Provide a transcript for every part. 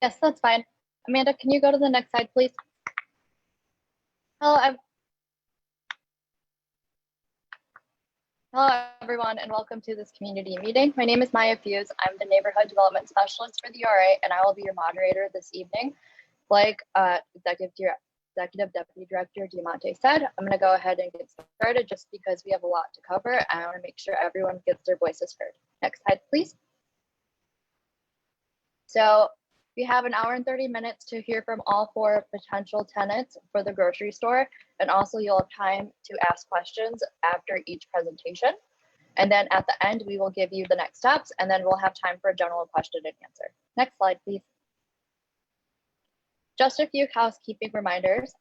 Yes, that's fine. Amanda, can you go to the next slide, please? Hello, everyone, and welcome to this community meeting. My name is Maya Fuse. I'm the Neighborhood Development Specialist for the URA, and I will be your moderator this evening. Like Executive Deputy Director Diamante said, I'm going to go ahead and get started just because we have a lot to cover, and I want to make sure everyone gets their voices heard. Next slide, please. So we have an hour and 30 minutes to hear from all 4 potential tenants for the grocery store. And also you'll have time to ask questions after each presentation. And then at the end, we will give you the next steps, and then we'll have time for a general question and answer. Next slide, please. Just a few housekeeping reminders.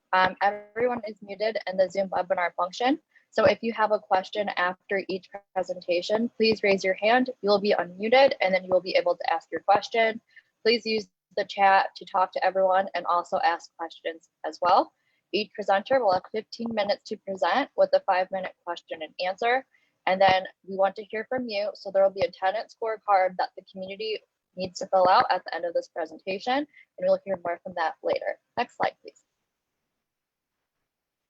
Everyone is muted in the Zoom webinar function. So if you have a question after each presentation, please raise your hand. You'll be unmuted, and then you will be able to ask your question. Please use the chat to talk to everyone and also ask questions as well. Each presenter will have 15 minutes to present with a 5-minute question and answer. And then we want to hear from you. So there will be a tenant scorecard that the community needs to fill out at the end of this presentation, and we'll hear more from that later. Next slide, please.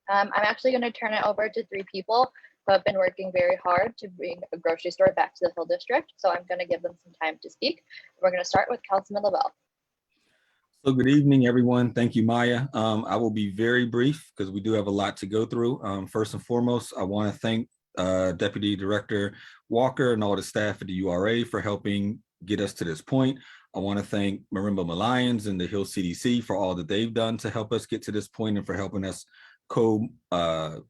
I'm actually going to turn it over to 3 people who have been working very hard to bring a grocery store back to the Hill District. So I'm going to give them some time to speak. We're going to start with Councilman Lavelle. So good evening, everyone. Thank you, Maya. I will be very brief because we do have a lot to go through. First and foremost, I want to thank Deputy Director Walker and all the staff at the URA for helping get us to this point. I want to thank Marimba Lions and the Hill CDC for all that they've done to help us get to this point and for helping us co-manage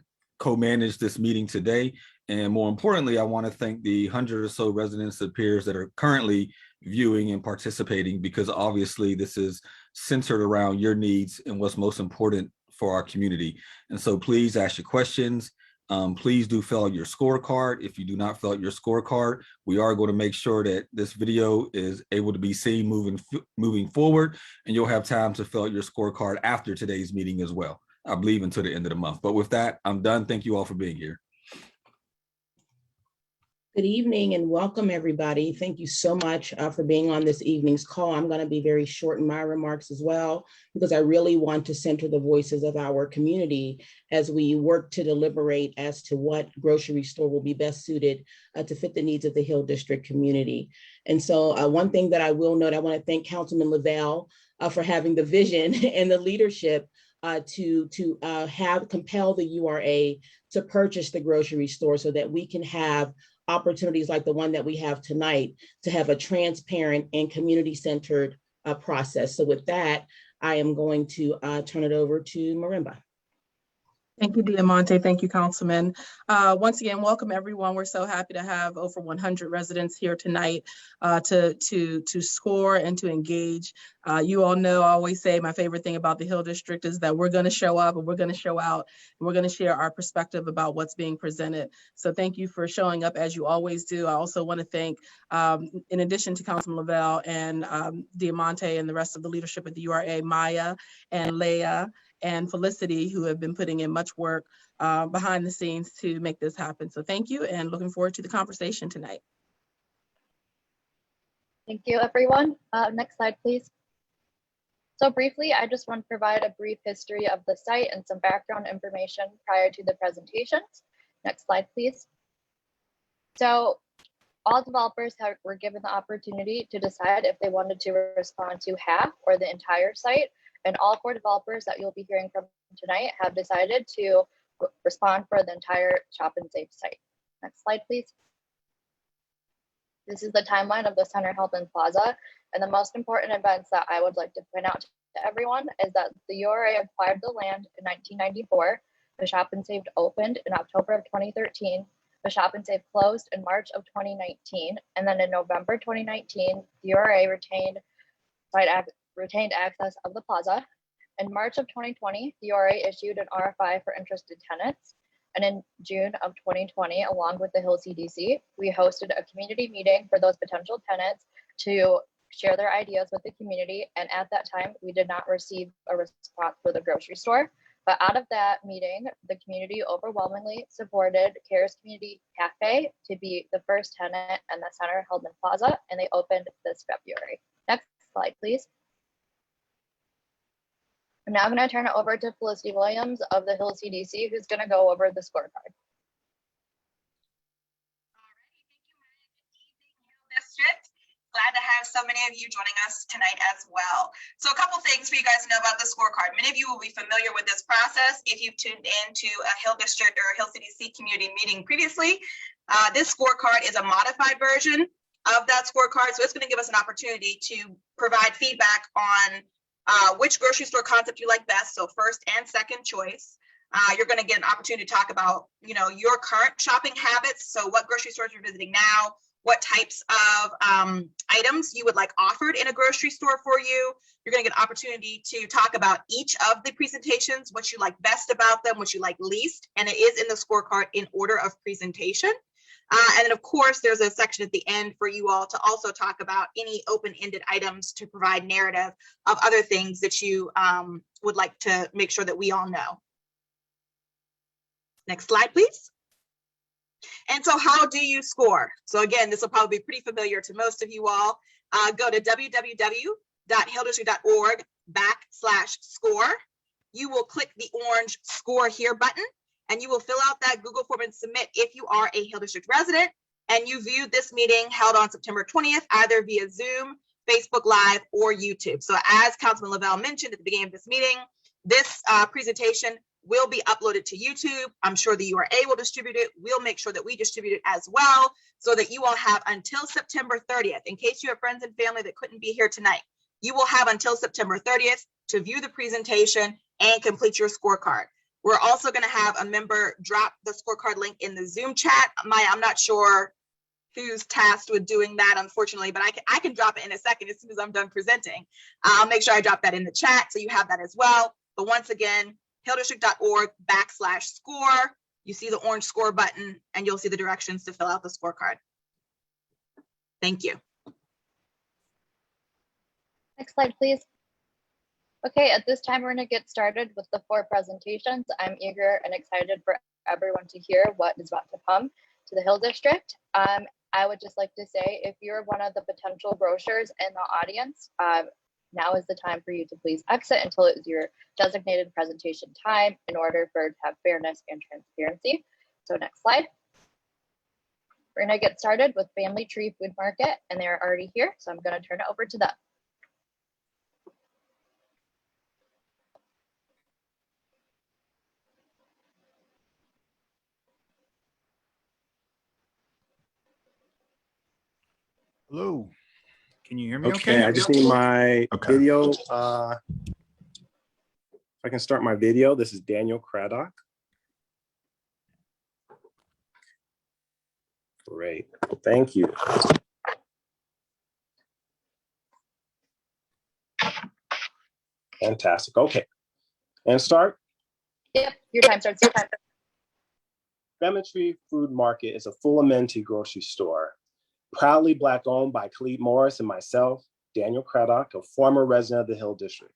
this meeting today. And more importantly, I want to thank the 100 or so residents and peers that are currently viewing and participating, because obviously this is centered around your needs and what's most important for our community. And so please ask your questions. Please do fill out your scorecard. If you do not fill out your scorecard, we are going to make sure that this video is able to be seen moving forward, and you'll have time to fill out your scorecard after today's meeting as well. I believe until the end of the month. But with that, I'm done. Thank you all for being here. Good evening and welcome, everybody. Thank you so much for being on this evening's call. I'm going to be very short in my remarks as well, because I really want to center the voices of our community as we work to deliberate as to what grocery store will be best suited to fit the needs of the Hill District community. And so one thing that I will note, I want to thank Councilman Lavelle for having the vision and the leadership to compel the URA to purchase the grocery store so that we can have opportunities like the one that we have tonight to have a transparent and community-centered process. So with that, I am going to turn it over to Marimba. Thank you, Diamante. Thank you, Councilman. Once again, welcome everyone. We're so happy to have over 100 residents here tonight to score and to engage. You all know I always say my favorite thing about the Hill District is that we're going to show up and we're going to show out and we're going to share our perspective about what's being presented. So thank you for showing up as you always do. I also want to thank, in addition to Councilman Lavelle and Diamante and the rest of the leadership at the URA, Maya and Leah and Felicity, who have been putting in much work behind the scenes to make this happen. So thank you, and looking forward to the conversation tonight. Thank you, everyone. Next slide, please. So briefly, I just want to provide a brief history of the site and some background information prior to the presentations. Next slide, please. So all developers were given the opportunity to decide if they wanted to respond to half or the entire site. And all 4 developers that you'll be hearing from tonight have decided to respond for the entire Shop and Save site. Next slide, please. This is the timeline of the Centre Heldman Plaza. And the most important events that I would like to point out to everyone is that the URA acquired the land in 1994. The Shop and Save opened in October of 2013. The Shop and Save closed in March of 2019. And then in November 2019, the URA retained access of the plaza. In March of 2020, the URA issued an RFI for interested tenants. And in June of 2020, along with the Hill CDC, we hosted a community meeting for those potential tenants to share their ideas with the community. And at that time, we did not receive a response for the grocery store. But out of that meeting, the community overwhelmingly supported CARE's Community Cafe to be the first tenant in the Centre Heldman Plaza, and they opened this February. Next slide, please. I'm now going to turn it over to Felicity Williams of the Hill CDC, who's going to go over the scorecard. District. Glad to have so many of you joining us tonight as well. So a couple things for you guys to know about the scorecard. Many of you will be familiar with this process if you've tuned into a Hill District or Hill CDC community meeting previously. This scorecard is a modified version of that scorecard. So it's going to give us an opportunity to provide feedback on which grocery store concept you like best. So first and second choice. You're going to get an opportunity to talk about, your current shopping habits. So what grocery stores you're visiting now, what types of items you would like offered in a grocery store for you. You're going to get an opportunity to talk about each of the presentations, what you like best about them, what you like least, and it is in the scorecard in order of presentation. And then of course, there's a section at the end for you all to also talk about any open-ended items to provide narrative of other things that you would like to make sure that we all know. Next slide, please. And so how do you score? So again, this will probably be pretty familiar to most of you all. Go to www.hilldistrict.org/score. You will click the orange score here button, and you will fill out that Google form and submit if you are a Hill District resident and you viewed this meeting held on September 20th, either via Zoom, Facebook Live, or YouTube. So as Councilman Lavelle mentioned at the beginning of this meeting, this presentation will be uploaded to YouTube. I'm sure the URA will distribute it. We'll make sure that we distribute it as well so that you all have until September 30th. In case you have friends and family that couldn't be here tonight, you will have until September 30th to view the presentation and complete your scorecard. We're also going to have a member drop the scorecard link in the Zoom chat. Maya, I'm not sure who's tasked with doing that, unfortunately, but I can drop it in a second as soon as I'm done presenting. I'll make sure I drop that in the chat so you have that as well. But once again, hilldistrict.org/score. You see the orange score button and you'll see the directions to fill out the scorecard. Thank you. Next slide, please. Okay, at this time, we're going to get started with the 4 presentations. I'm eager and excited for everyone to hear what is about to come to the Hill District. I would just like to say, if you're one of the potential grocers in the audience, now is the time for you to please exit until it is your designated presentation time in order for it to have fairness and transparency. So next slide. We're going to get started with Family Tree Food Market, and they're already here. So I'm going to turn it over to them. Hello. Can you hear me okay? Okay, I just need my video. If I can start my video, this is Daniel Craddock. Great, thank you. Fantastic, okay. And start? Yep, your time starts. Your time. Family Tree Food Market is a full amenity grocery store. Proudly Black owned by Khalid Morris and myself, Daniel Craddock, a former resident of the Hill District.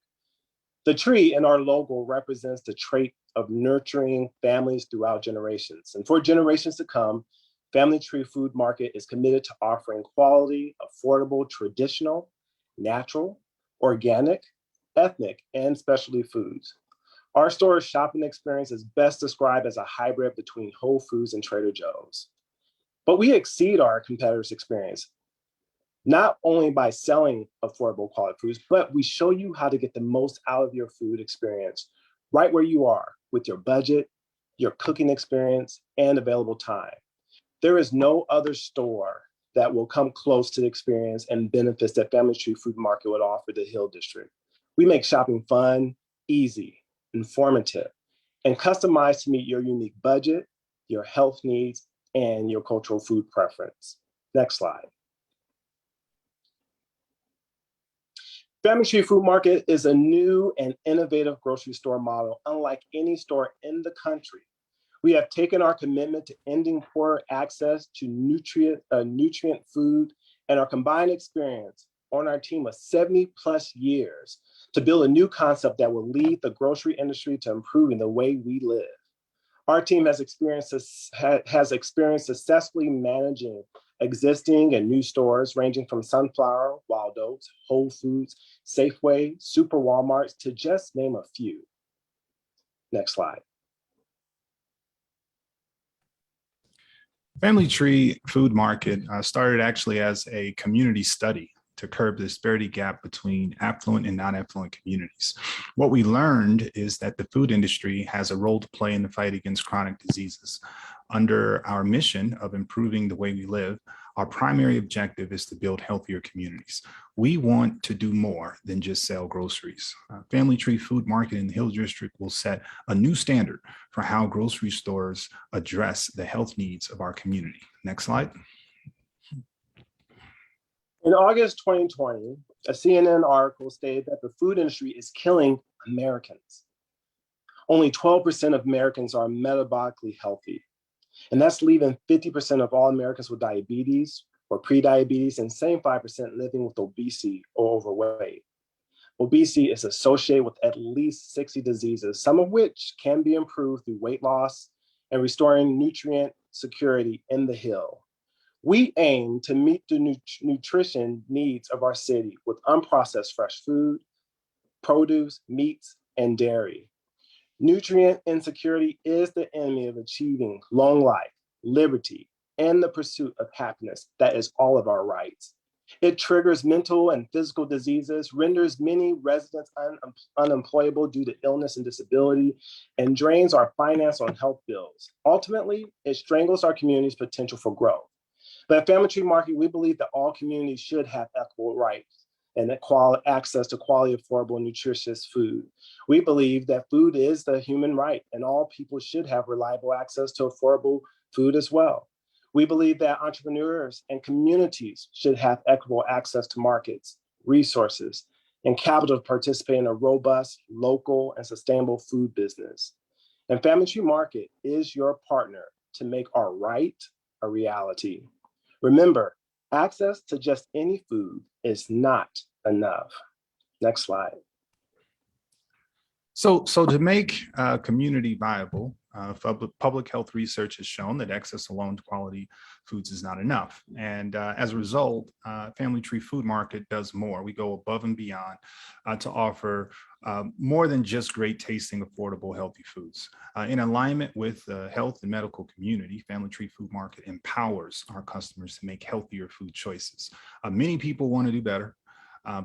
The tree in our logo represents the trait of nurturing families throughout generations. And for generations to come, Family Tree Food Market is committed to offering quality, affordable, traditional, natural, organic, ethnic, and specialty foods. Our store's shopping experience is best described as a hybrid between Whole Foods and Trader Joe's. But we exceed our competitors' experience, not only by selling affordable quality foods, but we show you how to get the most out of your food experience right where you are with your budget, your cooking experience, and available time. There is no other store that will come close to the experience and benefits that Family Tree Food Market would offer the Hill District. We make shopping fun, easy, informative, and customized to meet your unique budget, your health needs, and your cultural food preference. Next slide. Family Tree Food Market is a new and innovative grocery store model, unlike any store in the country. We have taken our commitment to ending poor access to nutrient food and our combined experience on our team of 70+ years to build a new concept that will lead the grocery industry to improving the way we live. Our team has experienced successfully managing Existing and new stores ranging from Sunflower, Wild Oats, Whole Foods, Safeway, Super Walmarts, to just name a few. Next slide. Family Tree Food Market started actually as a community study to curb the disparity gap between affluent and non-affluent communities. What we learned is that the food industry has a role to play in the fight against chronic diseases. Under our mission of improving the way we live, our primary objective is to build healthier communities. We want to do more than just sell groceries. Family Tree Food Market in the Hill District will set a new standard for how grocery stores address the health needs of our community. Next slide. In August 2020, a CNN article stated that the food industry is killing Americans. Only 12% of Americans are metabolically healthy, and that's leaving 50% of all Americans with diabetes or prediabetes, and same 5% living with obesity or overweight. Obesity is associated with at least 60 diseases, some of which can be improved through weight loss and restoring nutrient security in the Hill. We aim to meet the nutrition needs of our city with unprocessed fresh food, produce, meats, and dairy. Nutrient insecurity is the enemy of achieving long life, liberty, and the pursuit of happiness that is all of our rights. It triggers mental and physical diseases, renders many residents unemployable due to illness and disability, and drains our finance on health bills. Ultimately, it strangles our community's potential for growth. But at Family Tree Market, we believe that all communities should have equal rights and access to quality, affordable, nutritious food. We believe that food is the human right, and all people should have reliable access to affordable food as well. We believe that entrepreneurs and communities should have equitable access to markets, resources, and capital to participate in a robust, local, and sustainable food business. And Family Tree Market is your partner to make our right a reality. Remember, access to just any food is not enough. Next slide. So to make community viable, public health research has shown that access alone to quality foods is not enough. And as a result, Family Tree Food Market does more. We go above and beyond to offer more than just great tasting, affordable, healthy foods. In alignment with the health and medical community, Family Tree Food Market empowers our customers to make healthier food choices. Many people want to do better,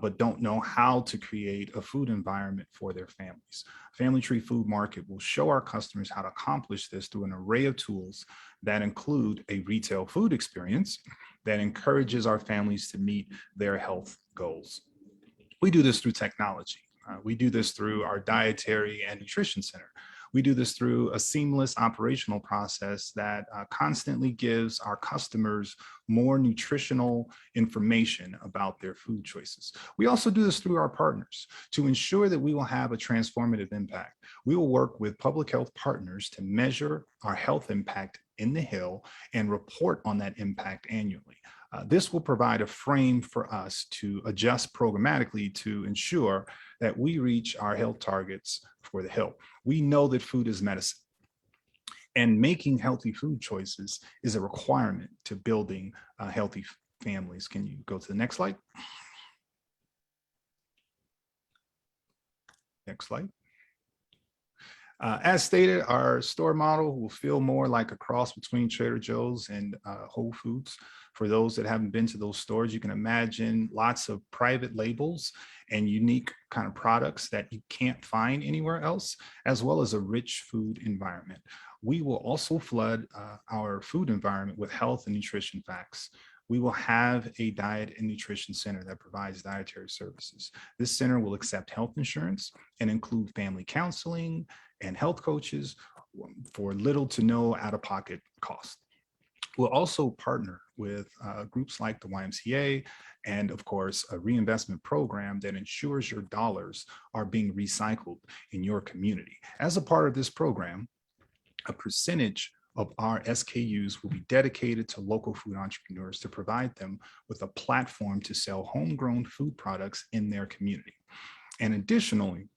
but don't know how to create a food environment for their families. Family Tree Food Market will show our customers how to accomplish this through an array of tools that include a retail food experience that encourages our families to meet their health goals. We do this through technology. We do this through our dietary and nutrition center. We do this through a seamless operational process that constantly gives our customers more nutritional information about their food choices. We also do this through our partners to ensure that we will have a transformative impact. We will work with public health partners to measure our health impact in the Hill and report on that impact annually. This will provide a frame for us to adjust programmatically to ensure that we reach our health targets for the Hill. We know that food is medicine, and making healthy food choices is a requirement to building healthy families. Can you go to the next slide? Next slide. As stated, our store model will feel more like a cross between Trader Joe's and Whole Foods. For those that haven't been to those stores, you can imagine lots of private labels and unique kind of products that you can't find anywhere else, as well as a rich food environment. We will also flood our food environment with health and nutrition facts. We will have a diet and nutrition center that provides dietary services. This center will accept health insurance and include family counseling and health coaches for little to no out-of-pocket cost. We'll also partner with groups like the YMCA and, of course, a reinvestment program that ensures your dollars are being recycled in your community. As a part of this program, a percentage of our SKUs will be dedicated to local food entrepreneurs to provide them with a platform to sell homegrown food products in their community. And additionally,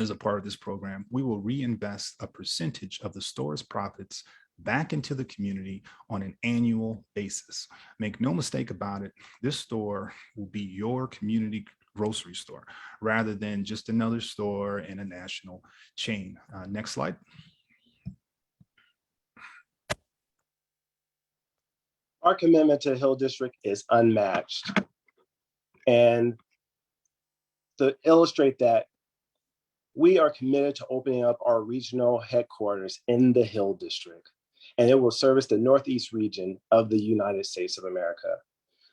as a part of this program, we will reinvest a percentage of the store's profits back into the community on an annual basis. Make no mistake about it, this store will be your community grocery store rather than just another store in a national chain. Next slide. Our commitment to Hill District is unmatched. And to illustrate that, we are committed to opening up our regional headquarters in the Hill District, and it will service the Northeast region of the United States of America.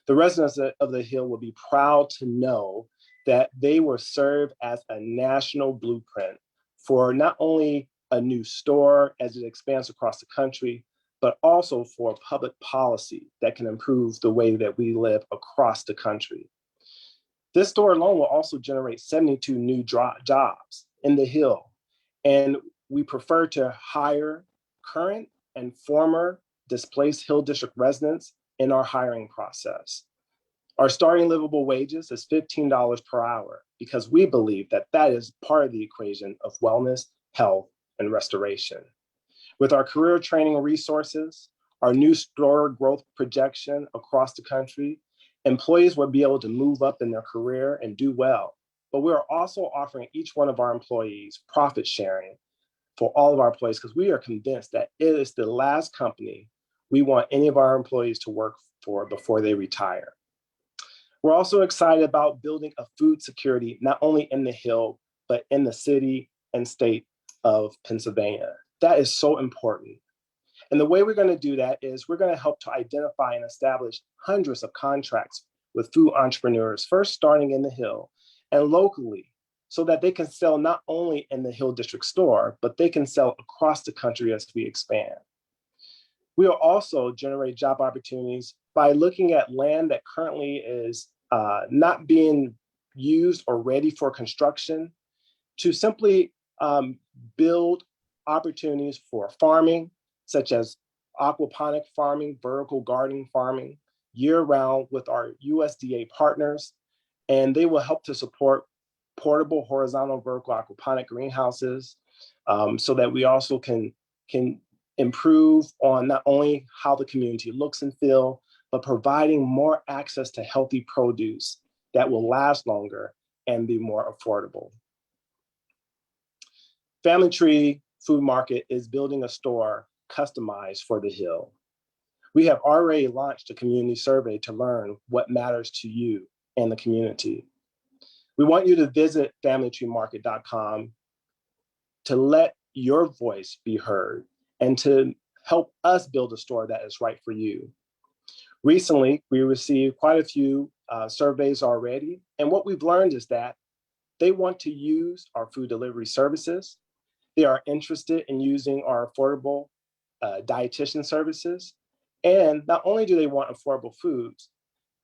The residents of the Hill will be proud to know that they will serve as a national blueprint for not only a new store as it expands across the country, but also for public policy that can improve the way that we live across the country. This store alone will also generate 72 new jobs in the Hill, and we prefer to hire current and former displaced Hill District residents in our hiring process. Our starting livable wages is $15 per hour because we believe that that is part of the equation of wellness, health, and restoration. With our career training resources, our new store growth projection across the country, employees will be able to move up in their career and do well. But we are also offering each one of our employees profit sharing for all of our employees because we are convinced that it is the last company we want any of our employees to work for before they retire. We're also excited about building a food security, not only in the Hill, but in the city and state of Pennsylvania. That is so important. And the way we're going to do that is we're going to help to identify and establish hundreds of contracts with food entrepreneurs, first starting in the Hill and locally, so that they can sell not only in the Hill District store, but they can sell across the country as we expand. We will also generate job opportunities by looking at land that currently is not being used or ready for construction to simply build opportunities for farming, such as aquaponic farming, vertical gardening farming, year-round with our USDA partners, and they will help to support portable horizontal vertical aquaponic greenhouses so that we also can improve on not only how the community looks and feel, but providing more access to healthy produce that will last longer and be more affordable. Family Tree Food Market is building a store customized for the Hill. We have already launched a community survey to learn what matters to you and the community. We want you to visit familytreemarket.com to let your voice be heard and to help us build a store that is right for you. Recently, we received quite a few surveys already, and what we've learned is that they want to use our food delivery services. They are interested in using our affordable dietitian services. And not only do they want affordable foods,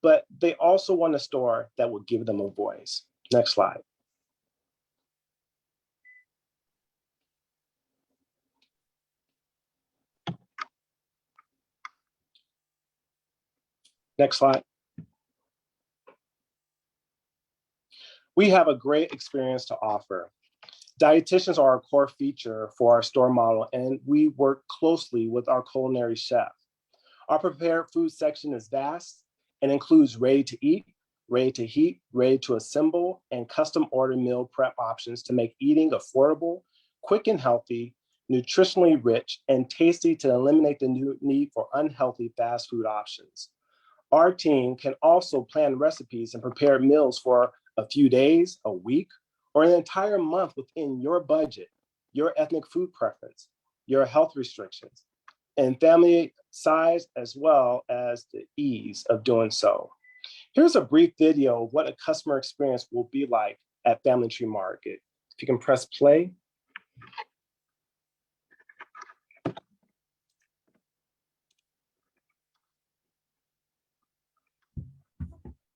but they also want a store that will give them a voice. Next slide. Next slide. We have a great experience to offer. Dietitians are a core feature for our store model, and we work closely with our culinary chef. Our prepared food section is vast and includes ready to eat, ready to heat, ready to assemble, and custom order meal prep options to make eating affordable, quick and healthy, nutritionally rich, and tasty to eliminate the need for unhealthy fast food options. Our team can also plan recipes and prepare meals for a few days, a week, or an entire month within your budget, your ethnic food preference, your health restrictions, and family size, as well as the ease of doing so. Here's a brief video of what a customer experience will be like at Family Tree Market. If you can press play.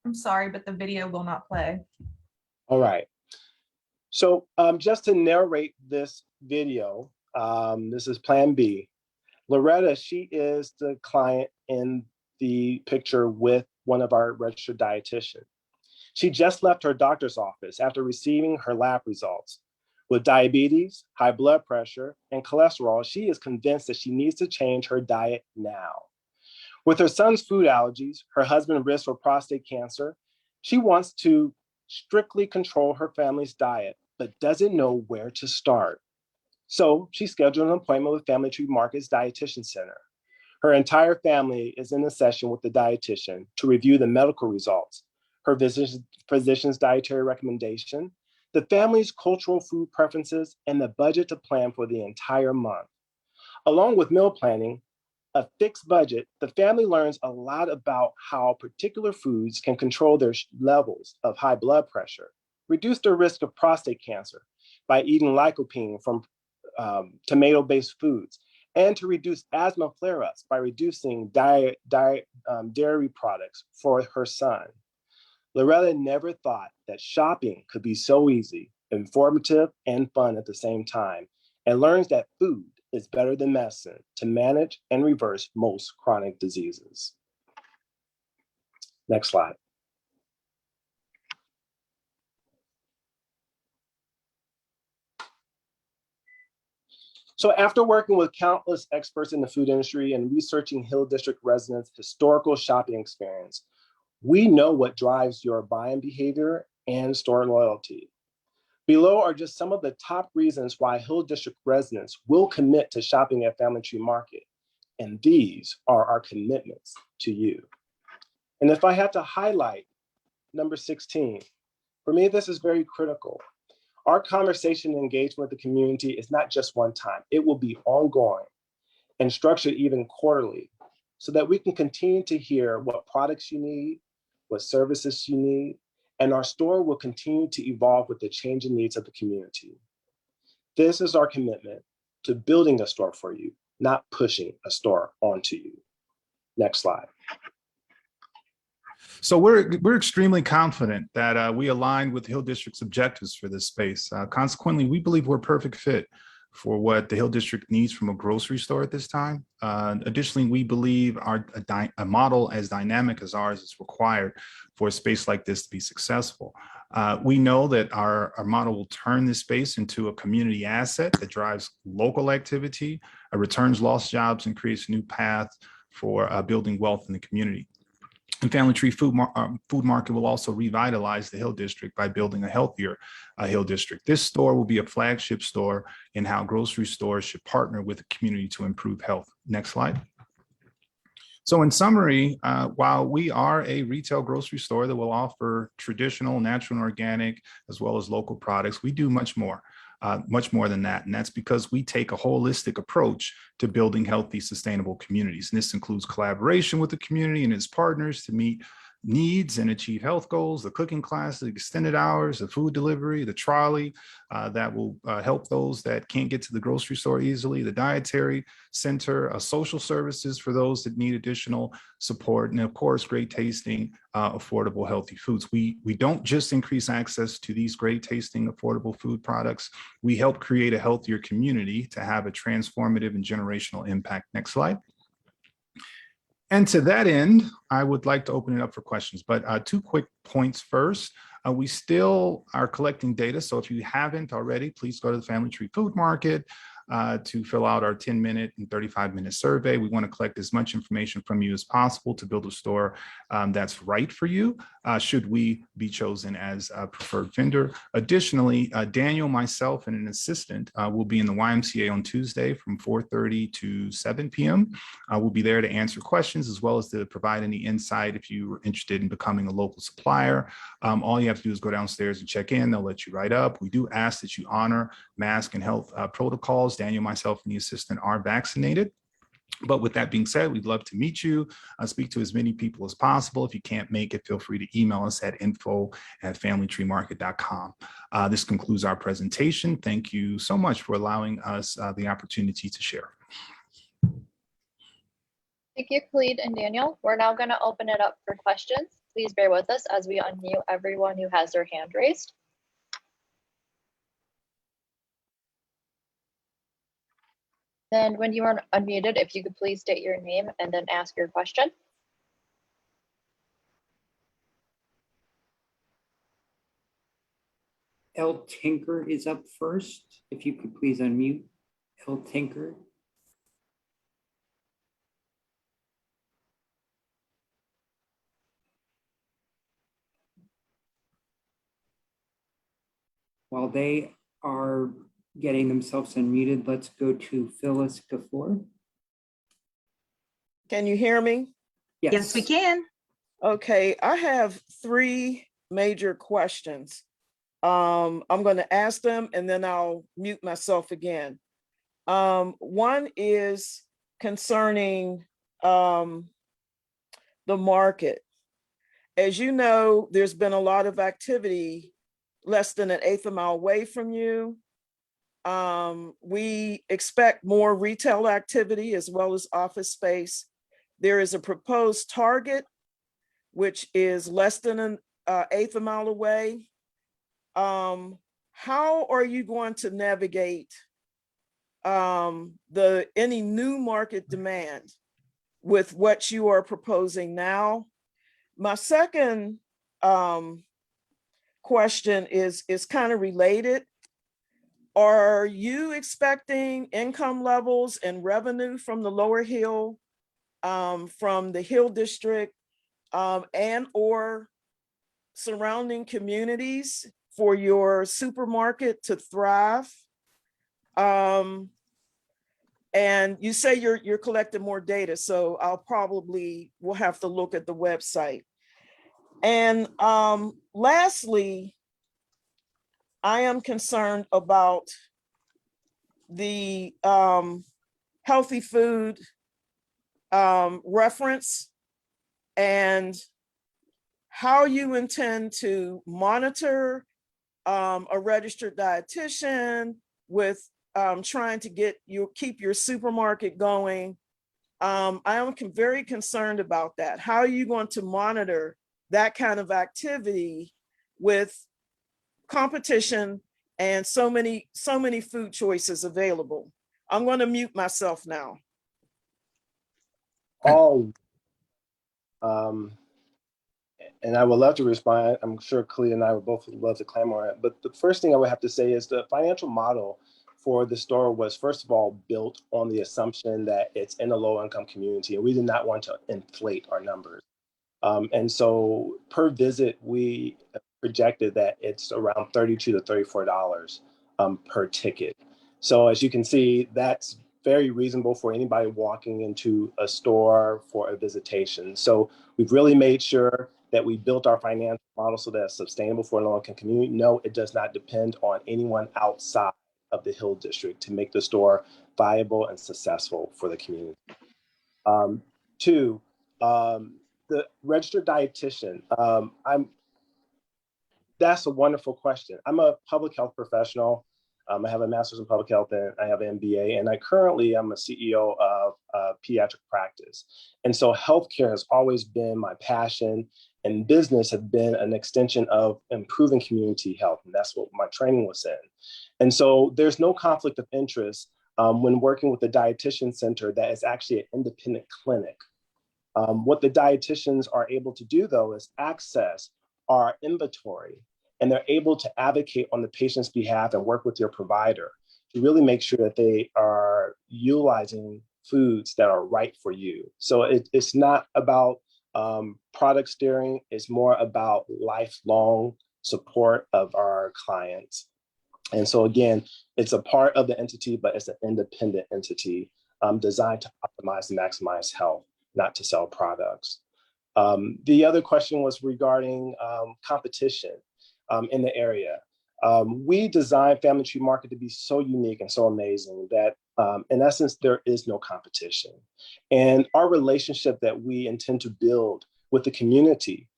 I'm sorry, but the video will not play. All right. So just to narrate this video, this is Plan B. Loretta, she is the client in the picture with one of our registered dietitians. She just left her doctor's office after receiving her lab results With diabetes, high blood pressure, and cholesterol, she is convinced that she needs to change her diet now. With her son's food allergies, her husband's risk for prostate cancer, she wants to strictly control her family's diet, but doesn't know where to start. So she scheduled an appointment with Family Tree Market's Dietitian Center. Her entire family is in a session with the dietitian to review the medical results, her physician's dietary recommendation, the family's cultural food preferences, and the budget to plan for the entire month. Along with meal planning, a fixed budget, the family learns a lot about how particular foods can control their levels of high blood pressure, reduce their risk of prostate cancer by eating lycopene from tomato-based foods, and to reduce asthma flare-ups by reducing dairy products for her son. Loretta never thought that shopping could be so easy, informative, and fun at the same time, and learns that food is better than medicine to manage and reverse most chronic diseases. Next slide. So after working with countless experts in the food industry and researching Hill District residents' historical shopping experience, we know what drives your buying behavior and store loyalty. Below are just some of the top reasons why Hill District residents will commit to shopping at Family Tree Market. And these are our commitments to you. And if I had to highlight number 16, for me, this is very critical. Our conversation and engagement with the community is not just one time. It will be ongoing and structured even quarterly so that we can continue to hear what products you need, what services you need, and our store will continue to evolve with the changing needs of the community. This is our commitment to building a store for you, not pushing a store onto you. Next slide. So we're extremely confident that we align with Hill District's objectives for this space. Consequently, we believe we're a perfect fit for what the Hill District needs from a grocery store at this time. Additionally, we believe a model as dynamic as ours is required for a space like this to be successful. We know that our model will turn this space into a community asset that drives local activity, returns lost jobs, and creates a new path for building wealth in the community. And Family Tree Food Market will also revitalize the Hill District by building a healthier Hill District. This store will be a flagship store in how grocery stores should partner with the community to improve health. Next slide. So in summary, while we are a retail grocery store that will offer traditional, natural, and organic, as well as local products, we do much more than that. And that's because we take a holistic approach to building healthy, sustainable communities. And this includes collaboration with the community and its partners to meet needs and achieve health goals, the cooking classes, the extended hours, the food delivery, the trolley that will help those that can't get to the grocery store easily, the dietary center, social services for those that need additional support, and of course, great tasting, affordable, healthy foods. We don't just increase access to these great tasting, affordable food products. We help create a healthier community to have a transformative and generational impact. Next slide. And to that end, I would like to open it up for questions, but 2 quick points first. We still are collecting data, so if you haven't already, please go to the Family Tree Food Market to fill out our 10-minute and 35-minute survey. We want to collect as much information from you as possible to build a store that's right for you, should we be chosen as a preferred vendor. Additionally, Daniel, myself, and an assistant will be in the YMCA on Tuesday from 4:30 to 7 p.m. We'll be there to answer questions as well as to provide any insight if you were interested in becoming a local supplier. All you have to do is go downstairs and check in. They'll let you write up. We do ask that you honor mask and health protocols. Daniel, myself, and the assistant are vaccinated. But with that being said, we'd love to meet you, speak to as many people as possible. If you can't make it, feel free to email us at info@familytreemarket.com. This concludes our presentation. Thank you so much for allowing us the opportunity to share. Thank you, Khalid and Daniel. We're now going to open it up for questions. Please bear with us as we unmute everyone who has their hand raised. Then when you are unmuted, if you could please state your name and then ask your question. L Tinker is up first. If you could please unmute L Tinker. While they are getting themselves unmuted, let's go to Phyllis Gafour. Can you hear me? Yes, we can. Okay, I have 3 major questions. I'm going to ask them and then I'll mute myself again. One is concerning the market. As you know, there's been a lot of activity less than an eighth of a mile away from you. We expect more retail activity as well as office space. There is a proposed Target, which is less than an eighth of a mile away. How are you going to navigate any new market demand with what you are proposing now? My second question is kind of related. Are you expecting income levels and revenue from the Lower Hill, from the Hill District, and or surrounding communities for your supermarket to thrive? And you say you're collecting more data, so we'll have to look at the website. And lastly, I am concerned about the healthy food reference and how you intend to monitor a registered dietitian with trying to keep your supermarket going. I am very concerned about that. How are you going to monitor that kind of activity with competition and so many food choices available? I'm going to mute myself now. And I would love to respond. I'm sure Clea and I would both love to clamor on it. But the first thing I would have to say is the financial model for the store was, first of all, built on the assumption that it's in a low-income community, and we did not want to inflate our numbers. And so per visit, we projected that it's around $32 to $34 per ticket. So as you can see, that's very reasonable for anybody walking into a store for a visitation. So we've really made sure that we built our financial model so that it's sustainable for a low-income community. No, it does not depend on anyone outside of the Hill District to make the store viable and successful for the community. 2, the registered dietitian. That's a wonderful question. I'm a public health professional. I have a master's in public health and I have an MBA, and currently I'm a CEO of a pediatric practice. And so healthcare has always been my passion, and business has been an extension of improving community health. And that's what my training was in. And so there's no conflict of interest when working with the dietitian center that is actually an independent clinic. What the dietitians are able to do, though, is access our inventory, and they're able to advocate on the patient's behalf and work with your provider to really make sure that they are utilizing foods that are right for you. So it's not about product steering, it's more about lifelong support of our clients. And so again, it's a part of the entity, but it's an independent entity designed to optimize and maximize health, not to sell products. The other question was regarding competition in the area. We designed Family Tree Market to be so unique and so amazing that in essence, there is no competition. And our relationship that we intend to build with the community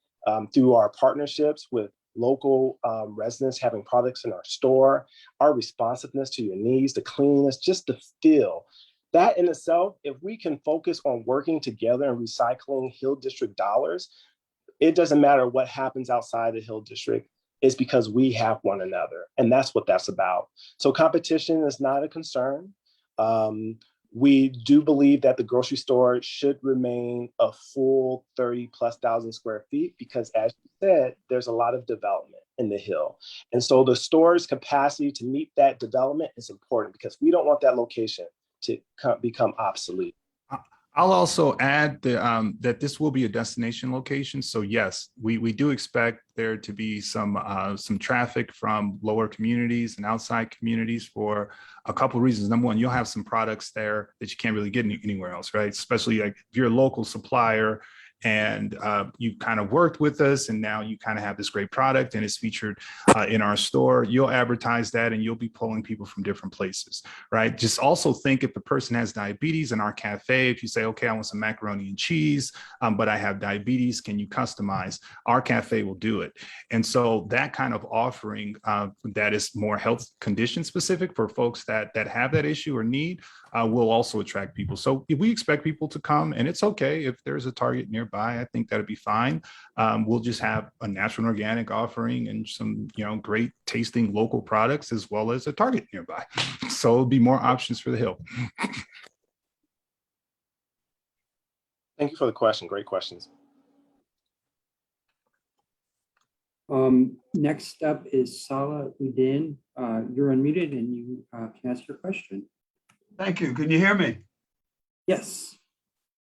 through our partnerships with local residents having products in our store, our responsiveness to your needs, the cleanliness, just the feel. That in itself, if we can focus on working together and recycling Hill District dollars, it doesn't matter what happens outside the Hill District. It's because we have one another, and that's what that's about. So competition is not a concern. We do believe that the grocery store should remain a full 30,000+ square feet because, as you said, there's a lot of development. in the Hill. And so the store's capacity to meet that development is important because we don't want that location to become obsolete. I'll also add that this will be a destination location. So yes, we do expect there to be some traffic from lower communities and outside communities for a couple of reasons. Number one, you'll have some products there that you can't really get anywhere else, right? Especially like if you're a local supplier and you kind of worked with us and now you kind of have this great product and it's featured in our store, you'll advertise that and you'll be pulling people from different places, right? Just also think if the person has diabetes in our cafe, if you say, okay, I want some macaroni and cheese, but I have diabetes, can you customize? Our cafe will do it. And so that kind of offering that is more health condition specific for folks that have that issue or need will also attract people. So if we expect people to come, and it's okay if there's a Target nearby, I think that'd be fine. We'll just have a natural and organic offering and some, great tasting local products as well as a Target nearby. So it'll be more options for the Hill. Thank you for the question. Great questions. Next up is Salah Udin. You're unmuted and you can ask your question. Thank you. Can you hear me? Yes.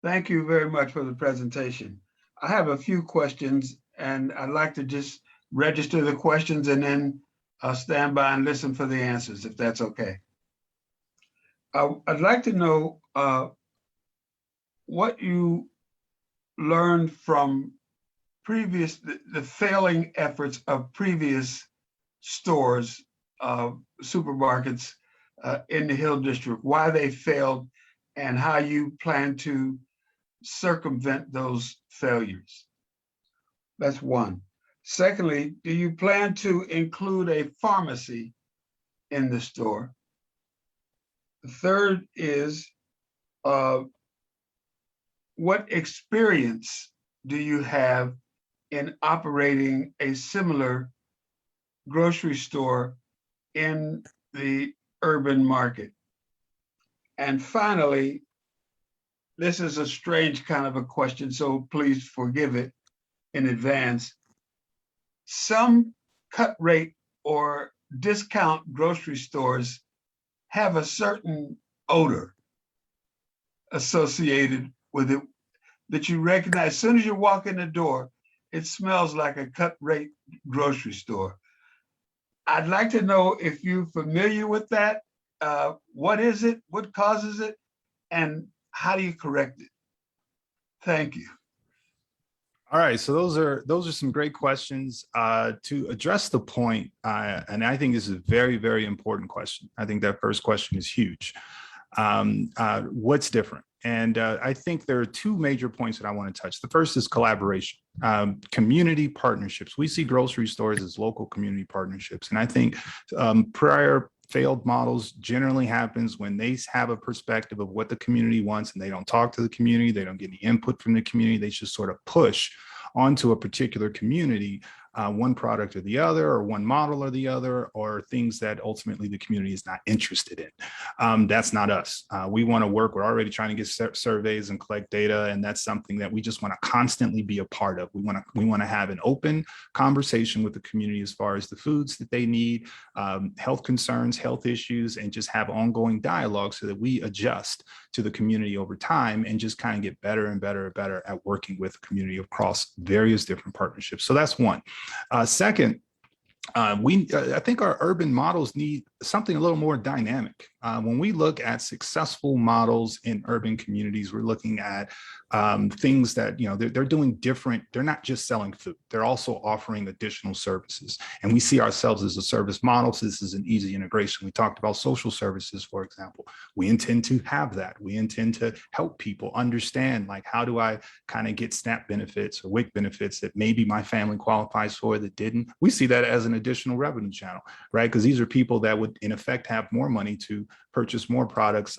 Thank you very much for the presentation. I have a few questions and I'd like to just register the questions and then stand by and listen for the answers, if that's okay. I'd like to know what you learned from the failing efforts of previous stores, supermarkets in the Hill District, why they failed and how you plan to circumvent those failures. That's one. Secondly, do you plan to include a pharmacy in the store? The third is, what experience do you have in operating a similar grocery store in the urban market? And finally, this is a strange kind of a question, so please forgive it in advance. Some cut rate or discount grocery stores have a certain odor associated with it that you recognize. As soon as you walk in the door, it smells like a cut rate grocery store. I'd like to know if you're familiar with that. What is it? What causes it? And how do you correct it? Thank you. All right, so those are some great questions. To address the point, and I think this is a very, very important question. I think that first question is huge. What's different? And I think there are two major points that I want to touch. The first is collaboration, community partnerships. We see grocery stores as local community partnerships. And I think prior failed models generally happens when they have a perspective of what the community wants and they don't talk to the community, they don't get any input from the community, they just sort of push onto a particular community, one product or the other, or one model or the other, or things that ultimately the community is not interested in. That's not us. We want to work. We're already trying to get surveys and collect data, and that's something that we just want to constantly be a part of. We want to have an open conversation with the community as far as the foods that they need, health concerns, health issues, and just have ongoing dialogue so that we adjust to the community over time and just kind of get better and better and better at working with the community across various different partnerships. So that's one. Second, I think our urban models need something a little more dynamic. When we look at successful models in urban communities, we're looking at things that, they're doing different. They're not just selling food. They're also offering additional services. And we see ourselves as a service model. So this is an easy integration. We talked about social services, for example. We intend to have that. We intend to help people understand, like, how do I kind of get SNAP benefits or WIC benefits that maybe my family qualifies for that didn't? We see that as an additional revenue channel, right? Because these are people that would, in effect, have more money to purchase more products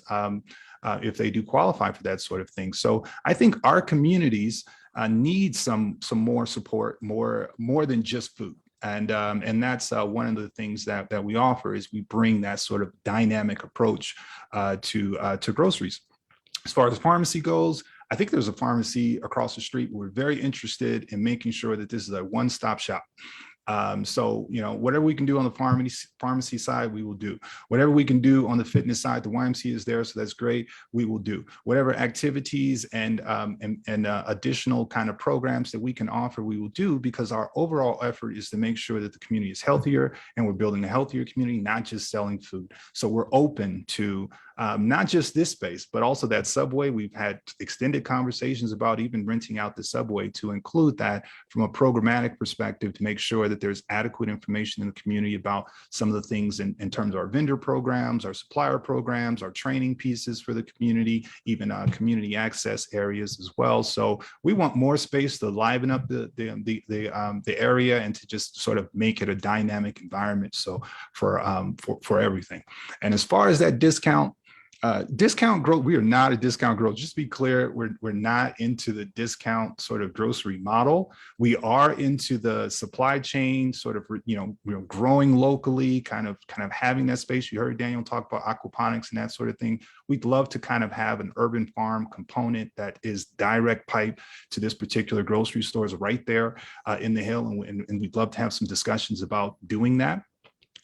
if they do qualify for that sort of thing. So I think our communities need some more support, more than just food. And that's one of the things that we offer is we bring that sort of dynamic approach to groceries. As far as pharmacy goes, I think there's a pharmacy across the street. We're very interested in making sure that this is a one-stop shop. So, whatever we can do on the pharmacy side, we will do. Whatever we can do on the fitness side, the YMCA is there, so that's great. We will do whatever activities and additional kind of programs that we can offer, we will do, because our overall effort is to make sure that the community is healthier and we're building a healthier community, not just selling food. So we're open to not just this space, but also that subway. We've had extended conversations about even renting out the subway to include that from a programmatic perspective, to make sure that there's adequate information in the community about some of the things in terms of our vendor programs, our supplier programs, our training pieces for the community, even community access areas as well. So we want more space to liven up the area and to just sort of make it a dynamic environment. So for everything. And as far as that discount growth, we are not a discount growth. Just to be clear, we're not into the discount sort of grocery model. We are into the supply chain sort of, growing locally, kind of having that space. You heard Daniel talk about aquaponics and that sort of thing. We'd love to kind of have an urban farm component that is direct pipe to this particular grocery stores right there in the Hill. And we'd love to have some discussions about doing that.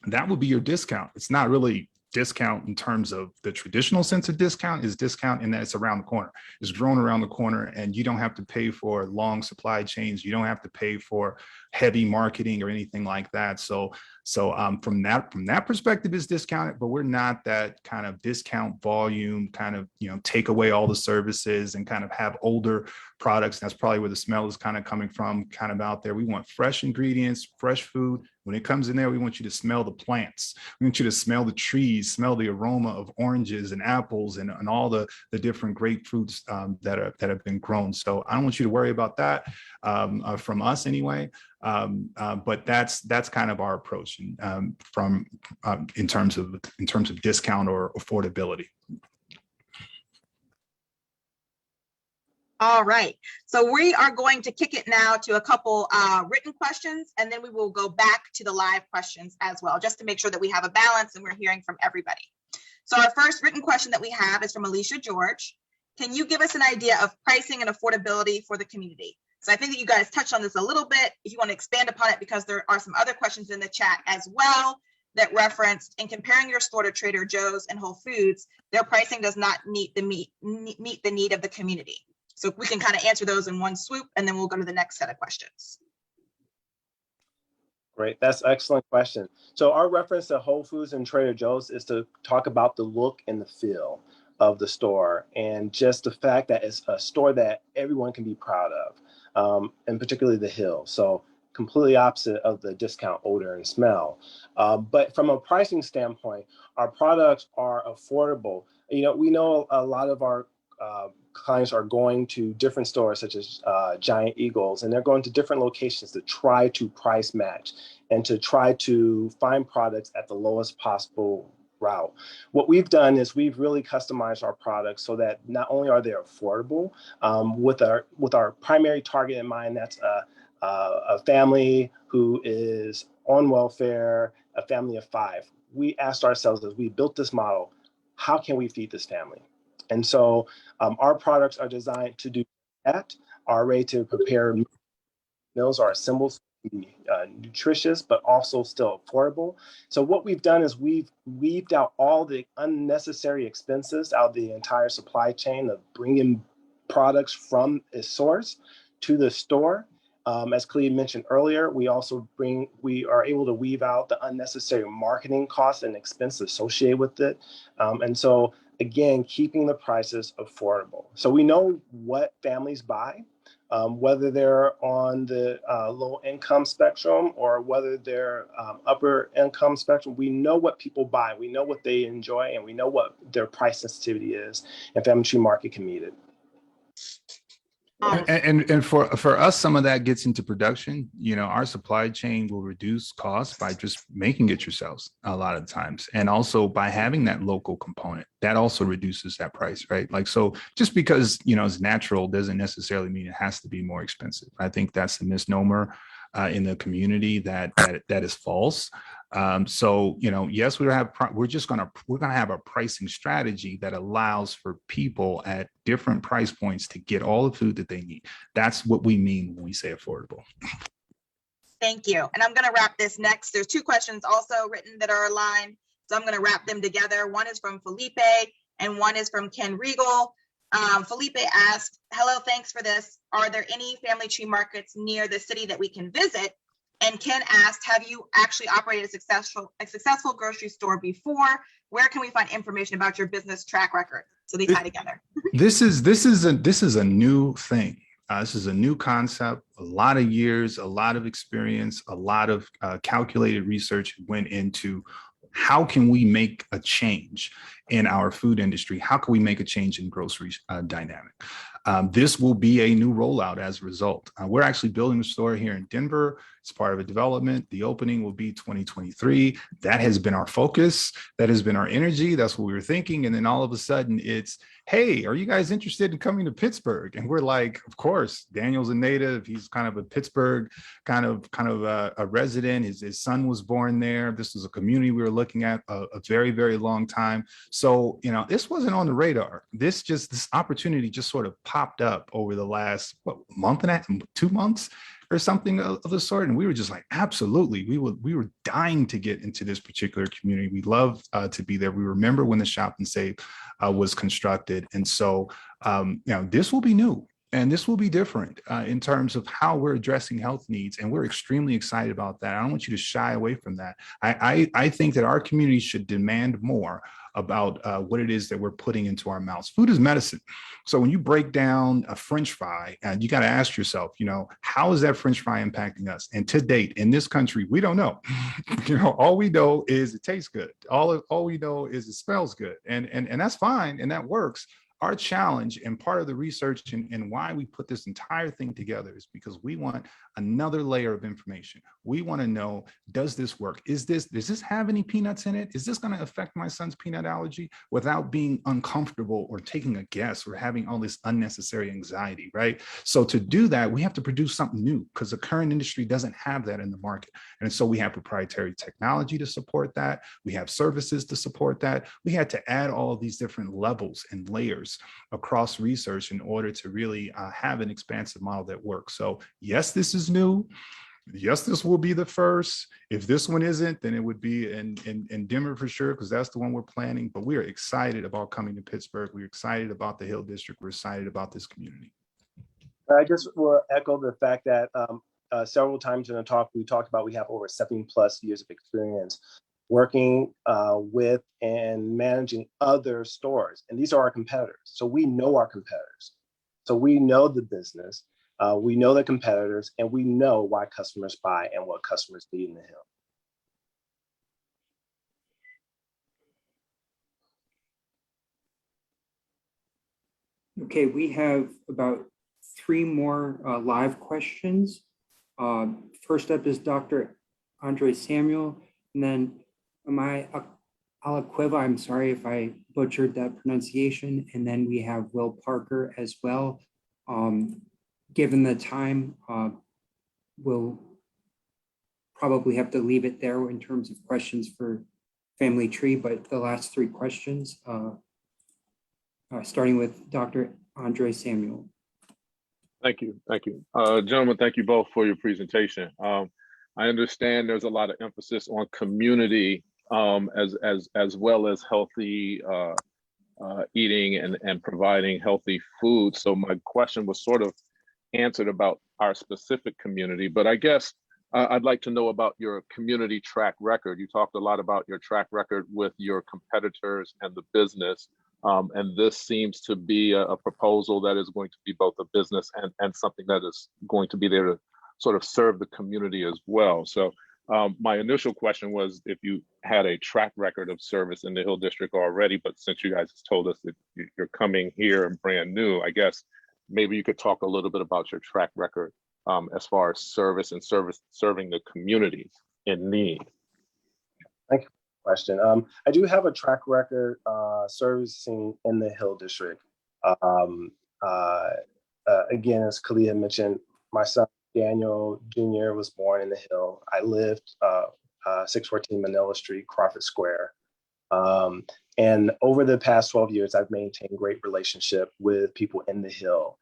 That would be your discount. It's not really discount in terms of the traditional sense of discount. Is discount in that it's around the corner. It's grown around the corner, and you don't have to pay for long supply chains. You don't have to pay for heavy marketing or anything like that. So from that perspective, is discounted, but we're not that kind of discount volume, kind of, take away all the services and kind of have older products. That's probably where the smell is kind of coming from, kind of out there. We want fresh ingredients, fresh food. When it comes in there, we want you to smell the plants. We want you to smell the trees, smell the aroma of oranges and apples and all the different grapefruits that have been grown. So I don't want you to worry about that from us anyway. But that's kind of our approach in terms of discount or affordability. All right, so we are going to kick it now to a couple written questions, and then we will go back to the live questions as well, just to make sure that we have a balance and we're hearing from everybody. So our first written question that we have is from Alicia George. Can you give us an idea of pricing and affordability for the community? So I think that you guys touched on this a little bit. If you want to expand upon it, because there are some other questions in the chat as well that referenced, in comparing your store to Trader Joe's and Whole Foods, their pricing does not meet the need of the community. So we can kind of answer those in one swoop, and then we'll go to the next set of questions. Great, that's an excellent question. So our reference to Whole Foods and Trader Joe's is to talk about the look and the feel of the store, and just the fact that it's a store that everyone can be proud of, and particularly the Hill. So completely opposite of the discount odor and smell. But from a pricing standpoint, our products are affordable. We know a lot of our clients are going to different stores such as Giant Eagles, and they're going to different locations to try to price match and to try to find products at the lowest possible route. What we've done is we've really customized our products so that not only are they affordable, with our primary target in mind, that's a family who is on welfare, a family of 5. We asked ourselves, as we built this model, how can we feed this family? And so our products are designed to do that. Our ready to prepare meals are assembled to be nutritious, but also still affordable. So what we've done is we've weaved out all the unnecessary expenses out of the entire supply chain of bringing products from its source to the store. As Clea mentioned earlier, we are able to weave out the unnecessary marketing costs and expenses associated with it. And so again, keeping the prices affordable. So we know what families buy, whether they're on the low income spectrum or whether they're upper income spectrum. We know what people buy, we know what they enjoy, and we know what their price sensitivity is, and Family Tree Market can meet it. And for us, some of that gets into production. Our supply chain will reduce costs by just making it yourselves a lot of times. And also by having that local component, that also reduces that price, right? Like, so just because, it's natural doesn't necessarily mean it has to be more expensive. I think that's a misnomer in the community that is false. So, yes, we're gonna have a pricing strategy that allows for people at different price points to get all the food that they need. That's what we mean when we say affordable. Thank you. And I'm going to wrap this next. There's two questions also written that are aligned. So I'm going to wrap them together. One is from Felipe and one is from Ken Regal. Felipe asked, hello, thanks for this. Are there any family tree markets near the city that we can visit? And Ken asked, have you actually operated a successful grocery store before? Where can we find information about your business track record? So they tie together. This is a new thing. This is a new concept, a lot of years, a lot of experience, a lot of calculated research went into how can we make a change in our food industry? How can we make a change in grocery dynamic? This will be a new rollout as a result. We're actually building a store here in Denver. It's part of a development. The opening will be 2023. That has been our focus. That has been our energy. That's what we were thinking. And then all of a sudden it's, hey, are you guys interested in coming to Pittsburgh? And we're like, of course. Daniel's a native. He's kind of a Pittsburgh kind of a resident. His son was born there. This was a community we were looking at a very, very long time. So, this wasn't on the radar. This opportunity just sort of popped up over the last month and a half, 2 months or something of the sort. And we were just like, absolutely. We were dying to get into this particular community. We love to be there. We remember when the Shop and Save was constructed. And so, this will be new. And this will be different in terms of how we're addressing health needs. And we're extremely excited about that. I don't want you to shy away from that. I think that our community should demand more about what it is that we're putting into our mouths. Food is medicine. So when you break down a French fry, you got to ask yourself, how is that French fry impacting us? And to date, in this country, we don't know. All we know is it tastes good. All we know is it smells good. And that's fine. And that works. Our challenge and part of the research and why we put this entire thing together is because we want another layer of information. We want to know, does this work? Does this have any peanuts in it? Is this going to affect my son's peanut allergy without being uncomfortable or taking a guess or having all this unnecessary anxiety, right? So to do that, we have to produce something new because the current industry doesn't have that in the market. And so we have proprietary technology to support that. We have services to support that. We had to add all of these different levels and layers across research in order to really have an expansive model that works. So yes, this is new. Yes, this will be the first. If this one isn't, then it would be in Denver for sure, because that's the one we're planning. But we are excited about coming to Pittsburgh. We're excited about the Hill District. We're excited about this community. I just will echo the fact that several times in the talk, we talked about we have over 7+ years of experience working with and managing other stores. And these are our competitors. So we know our competitors. So we know the business, we know the competitors, and we know why customers buy and what customers need in the Hill. Okay, we have about 3 more live questions. First up is Dr. Andre Samuel, and then Alaquiva, I'm sorry if I butchered that pronunciation. And then we have Will Parker as well. Given the time, we'll probably have to leave it there in terms of questions for Family Tree, but the last 3 questions, starting with Dr. Andre Samuel. Thank you. Gentlemen, thank you both for your presentation. I understand there's a lot of emphasis on community as well as healthy eating and providing healthy food. So my question was sort of answered about our specific community, but I guess I'd like to know about your community track record. You talked a lot about your track record with your competitors and the business. And this seems to be a proposal that is going to be both a business and something that is going to be there to sort of serve the community as well. So my initial question was if you had a track record of service in the Hill District already, but since you guys told us that you're coming here and brand new, I guess maybe you could talk a little bit about your track record as far as serving the communities in need. Thank you for the question. I do have a track record servicing in the Hill District. Again, as Khalid had mentioned, my son Daniel Jr. was born in the Hill. I lived 614 Manila Street, Crawford Square. And over the past 12 years, I've maintained great relationship with people in the Hill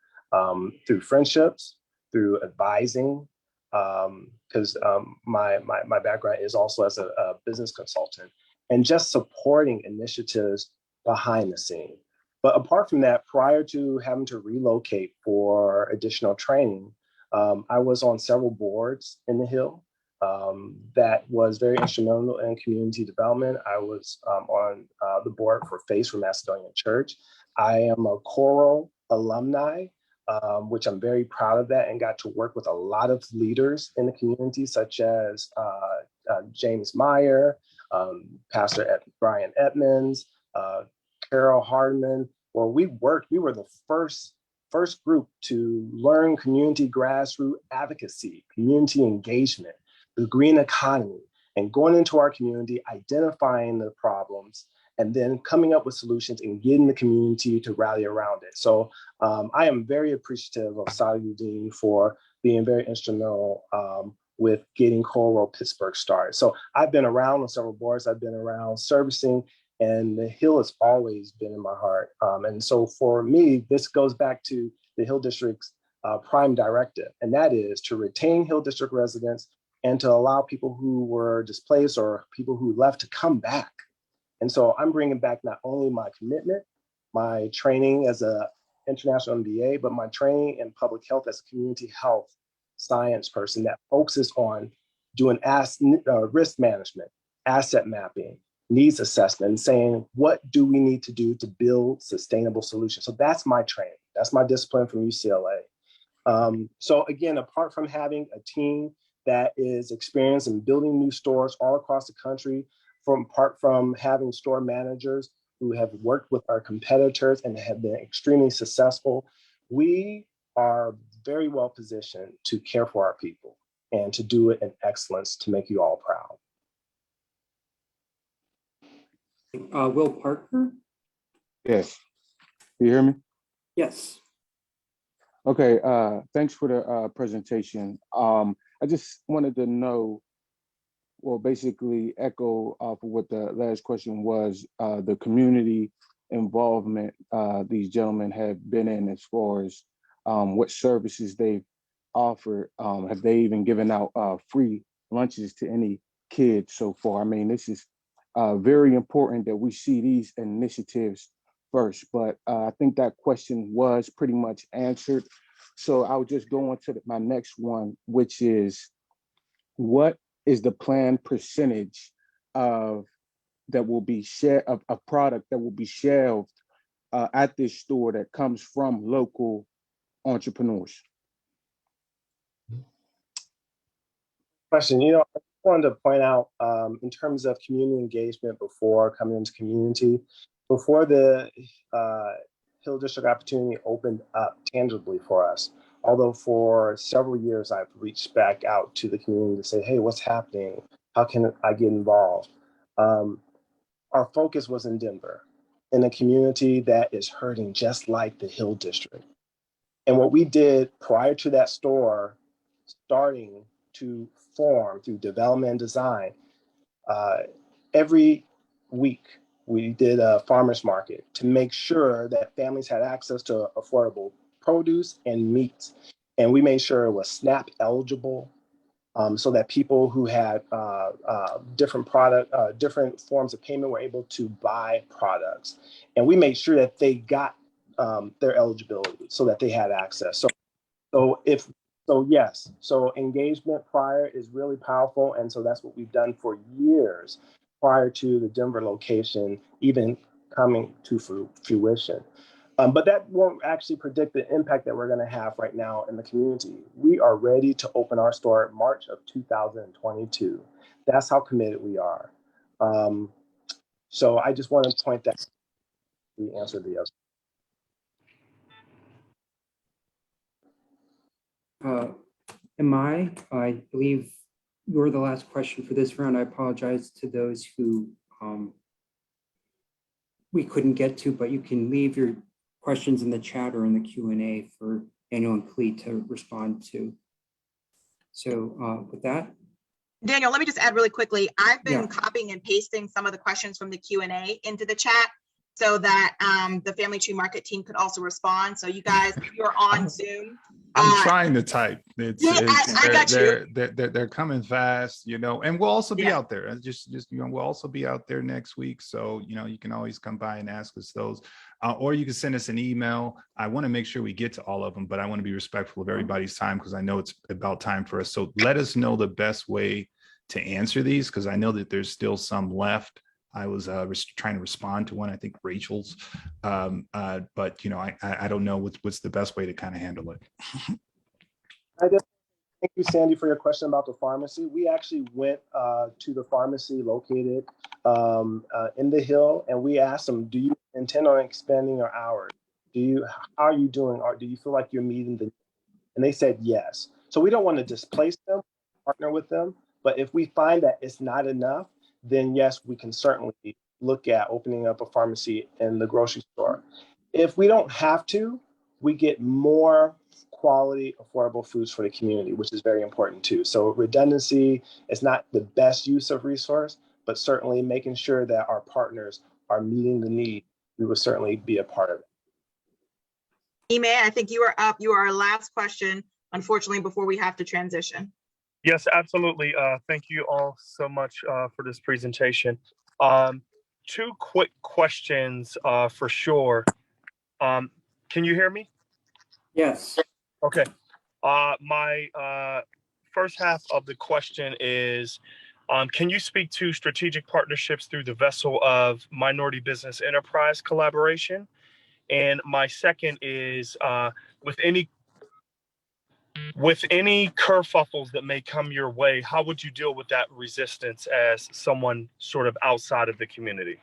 through friendships, through advising, because my background is also as a business consultant, and just supporting initiatives behind the scene. But apart from that, prior to having to relocate for additional training, I was on several boards in the Hill that was very instrumental in community development. I was on the board for Face for Macedonian Church. I am a choral alumni, which I'm very proud of that, and got to work with a lot of leaders in the community, such as James Meyer, Pastor Brian Edmonds, Carol Hardman, where we were the first group to learn community grassroots advocacy, community engagement, the green economy, and going into our community, identifying the problems, and then coming up with solutions and getting the community to rally around it. So I am very appreciative of Saladin for being very instrumental with getting Choral Pittsburgh started. So I've been around on several boards, I've been around servicing, and the Hill has always been in my heart. And so for me, this goes back to the Hill District's prime directive, and that is to retain Hill District residents and to allow people who were displaced or people who left to come back. And so I'm bringing back not only my commitment, my training as an international MBA, but my training in public health as a community health science person that focuses on doing risk management, asset mapping, needs assessment, and saying, what do we need to do to build sustainable solutions? So that's my training. That's my discipline from UCLA. So again, apart from having a team that is experienced in building new stores all across the country, apart from having store managers who have worked with our competitors and have been extremely successful, we are very well positioned to care for our people and to do it in excellence to make you all proud. Will Parker? Yes. Do you hear me? Yes. Okay, thanks for the presentation. I just wanted to know, well, basically echo off of what the last question was, the community involvement these gentlemen have been in as far as what services they've offered. Have they even given out free lunches to any kids so far? I mean, this is very important that we see these initiatives first, but I think that question was pretty much answered. So I'll just go on to my next one, which is, what is the planned percentage of that will be of a product that will be shelved at this store that comes from local entrepreneurs? Question, I wanted to point out in terms of community engagement before coming into community, before the Hill District opportunity opened up tangibly for us, although for several years I've reached back out to the community to say, hey, what's happening? How can I get involved? Our focus was in Denver, in a community that is hurting just like the Hill District. And what we did prior to that store starting to form through development and design, every week we did a farmer's market to make sure that families had access to affordable produce and meats. And we made sure it was SNAP eligible, so that people who had different forms of payment were able to buy products. And we made sure that they got their eligibility so that they had access. So engagement prior is really powerful. And so that's what we've done for years prior to the Denver location even coming to fruition. But that won't actually predict the impact that we're going to have right now in the community. We are ready to open our store in March of 2022. That's how committed we are. So I just want to point that we answered the other. I believe you're the last question for this round. I apologize to those who we couldn't get to, but you can leave your questions in the chat or in the Q&A for Daniel and Clee to respond to. So with that. Daniel, let me just add really quickly. I've been copying and pasting some of the questions from the Q&A into the chat so that the Family Tree Market team could also respond. So you guys, if you're on Zoom, I'm trying to type. I got you. They're coming fast, you know, and we'll also be Yeah. out there. Just you know, we'll also be out there next week. So you know, you can always come by and ask us those, or you can send us an email. I want to make sure we get to all of them, but I want to be respectful of everybody's time because I know it's about time for us. So let us know the best way to answer these because I know that there's still some left. I was trying to respond to one, I think Rachel's, but you know, I don't know what's the best way to kind of handle it. Thank you, Sandy, for your question about the pharmacy. We actually went to the pharmacy located in the Hill, and we asked them, do you intend on expanding your hours? How are you doing? Or do you feel like you're meeting the, and they said yes. So we don't want to displace them, partner with them, but if we find that it's not enough, then yes, we can certainly look at opening up a pharmacy in the grocery store. If we don't have to, we get more quality, affordable foods for the community, which is very important too. So redundancy is not the best use of resource, but certainly making sure that our partners are meeting the need, we will certainly be a part of it. Ime, I think you are up. You are our last question, unfortunately, before we have to transition. Yes, absolutely. Thank you all so much for this presentation. Two quick questions for sure. Can you hear me? Yes. Okay. My first half of the question is, can you speak to strategic partnerships through the vessel of minority business enterprise collaboration? And my second is, with any kerfuffles that may come your way, how would you deal with that resistance as someone sort of outside of the community?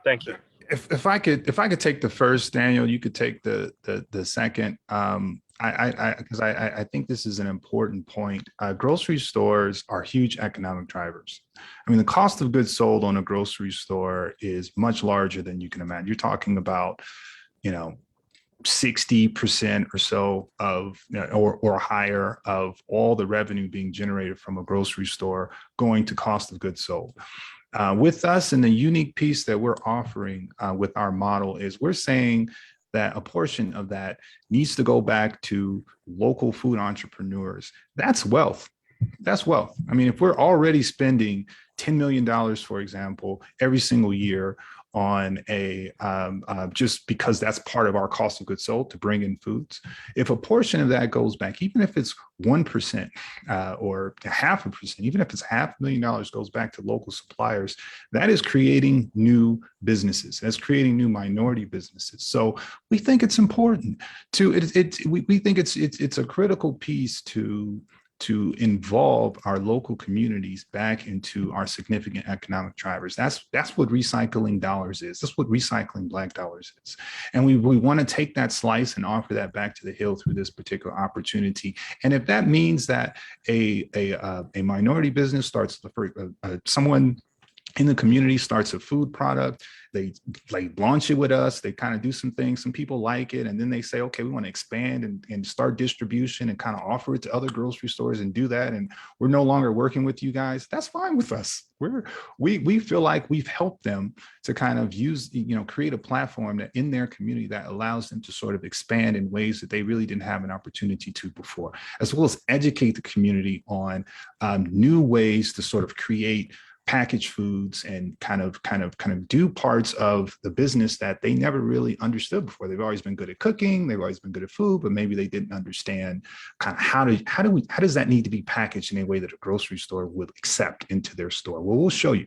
Thank you. If I could take the first, Daniel, you could take the second. Because I think this is an important point. Grocery stores are huge economic drivers. I mean, the cost of goods sold on a grocery store is much larger than you can imagine. You're talking about, you know, 60% or so of, you know, or higher of all the revenue being generated from a grocery store going to cost of goods sold. With us, and the unique piece that we're offering with our model is we're saying that a portion of that needs to go back to local food entrepreneurs. That's wealth. That's wealth. I mean, if we're already spending $10 million, for example, every single year on a just because that's part of our cost of goods sold to bring in foods. If a portion of that goes back, even if it's 1% or 0.5%, even if it's $500,000 goes back to local suppliers, that is creating new businesses. That's creating new minority businesses. So we think it's important to we think it's a critical piece to involve our local communities back into our significant economic drivers. That's what recycling dollars is. That's what recycling Black dollars is. And we want to take that slice and offer that back to the Hill through this particular opportunity. And if that means that a minority business starts, someone in the community starts a food product, they launch it with us, they kind of do some things, some people like it, and then they say, okay, we want to expand and start distribution and kind of offer it to other grocery stores and do that, and we're no longer working with you guys, that's fine with us. We feel like we've helped them to kind of use, create a platform that in their community that allows them to sort of expand in ways that they really didn't have an opportunity to before, as well as educate the community on new ways to sort of create packaged foods and kind of do parts of the business that they never really understood before. They've always been good at cooking, they've always been good at food, but maybe they didn't understand kind of how does that need to be packaged in a way that a grocery store would accept into their store. Well, we'll show you.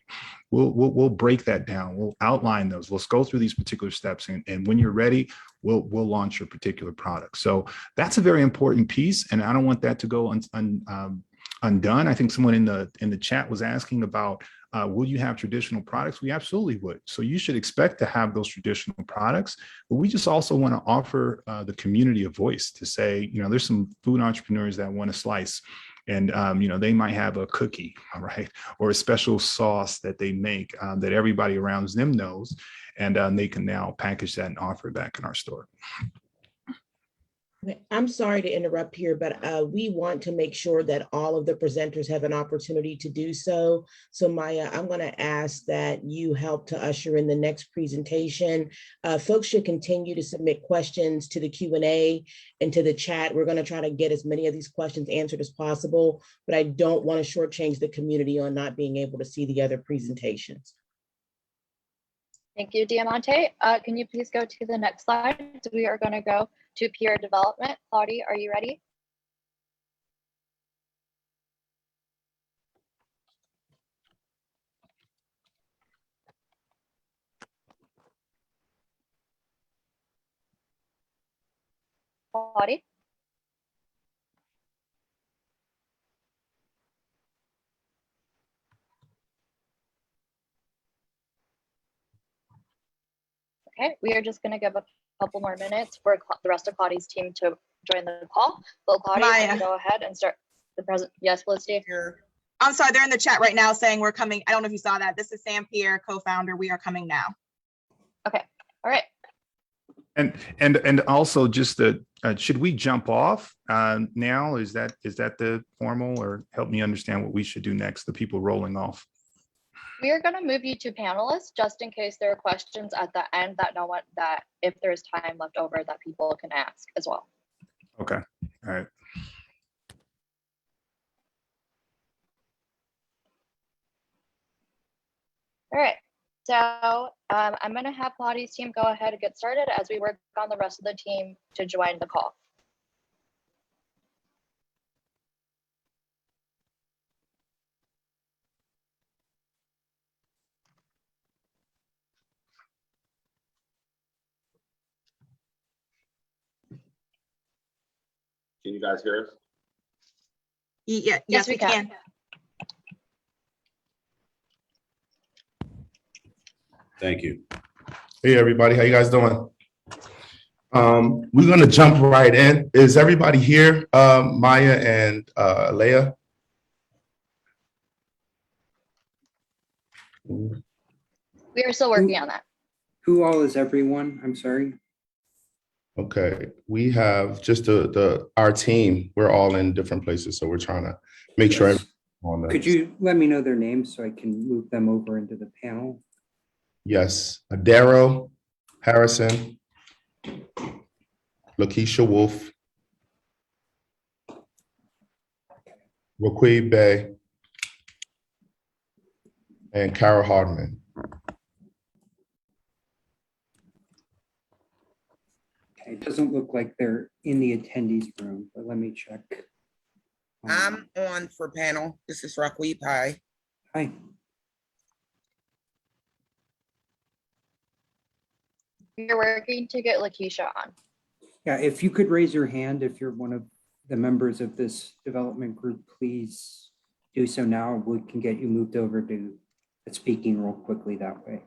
We'll break that down. We'll outline those. Let's go through these particular steps, and when you're ready, we'll launch your particular product. So that's a very important piece, and I don't want that to go undone. I think someone in the chat was asking about, will you have traditional products? We absolutely would. So you should expect to have those traditional products, but we just also want to offer the community a voice to say, there's some food entrepreneurs that want to slice, and they might have a cookie, right, or a special sauce that they make that everybody around them knows, and they can now package that and offer it back in our store. I'm sorry to interrupt here, but we want to make sure that all of the presenters have an opportunity to do so. So Maya, I'm going to ask that you help to usher in the next presentation. Folks should continue to submit questions to the Q&A and to the chat. We're going to try to get as many of these questions answered as possible, but I don't want to shortchange the community on not being able to see the other presentations. Thank you, Diamante. Can you please go to the next slide? So we are going to go to peer development. Claudia, are you ready? Claudia? Okay, we are just going to give a couple more minutes for the rest of Claudia's team to join the call. So Claudia, can you go ahead and start the present? Yes, Felicity. I'm sorry, they're in the chat right now saying we're coming. I don't know if you saw that. This is Sam Pierre, co-founder. We are coming now. Okay, all right. And also just the, should we jump off now? Is that the formal, or help me understand what we should do next, the people rolling off? We are going to move you to panelists just in case there are questions at the end that if there's time left over that people can ask as well. Okay, all right. All right, so I'm going to have Claudia's team go ahead and get started as we work on the rest of the team to join the call. Can you guys hear us? Yeah, yes, we can. Thank you. Hey, everybody. How you guys doing? We're going to jump right in. Is everybody here? Maya and Leah? We are still working on that. Who all is everyone? I'm sorry. Okay, we have just our team. We're all in different places, so we're trying to make sure. Could you let me know their names so I can move them over into the panel? Yes, Adaro Harrison, Lakeisha Wolf, Raquel Bay, and Kara Hardman. It doesn't look like they're in the attendees room, but let me check. I'm on for panel. This is Raquel Pai. Hi. We're working to get Lakeisha on. Yeah, if you could raise your hand if you're one of the members of this development group, please do so now. We can get you moved over to the speaking role quickly that way.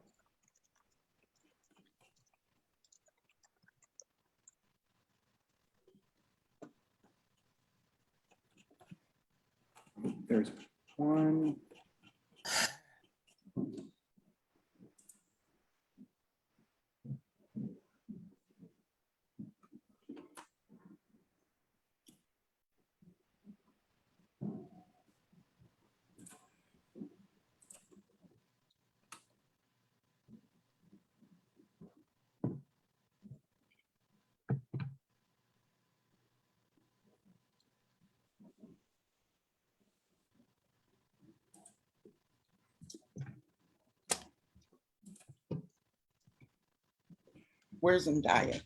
There's one. Where's Zendaya?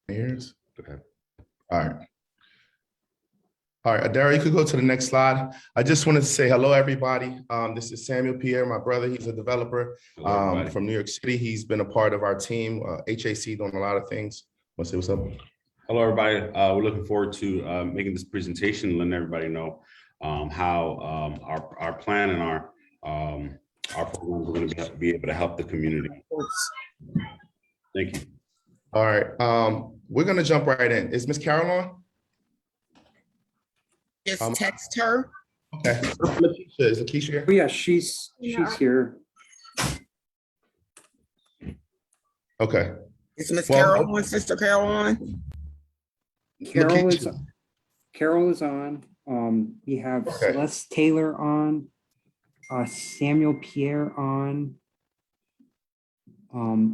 Here's okay. All right. All right, Adara, you could go to the next slide. I just wanted to say hello, everybody. This is Samuel Pierre, my brother. He's a developer from New York City. He's been a part of our team, HAC, doing a lot of things. Want to say what's up? Hello, everybody. We're looking forward to making this presentation and letting everybody know how our plan and our programs are going to be able to help the community. Thank you. All right, we're gonna jump right in. Is Miss Carol on? Just text her. Okay. Lakeisha, is Lakeisha here? Oh, yeah, she's here. Okay. Is Miss Carol on, Sister Carol on? Carol is on. We have Celeste Taylor on, Samuel Pierre on.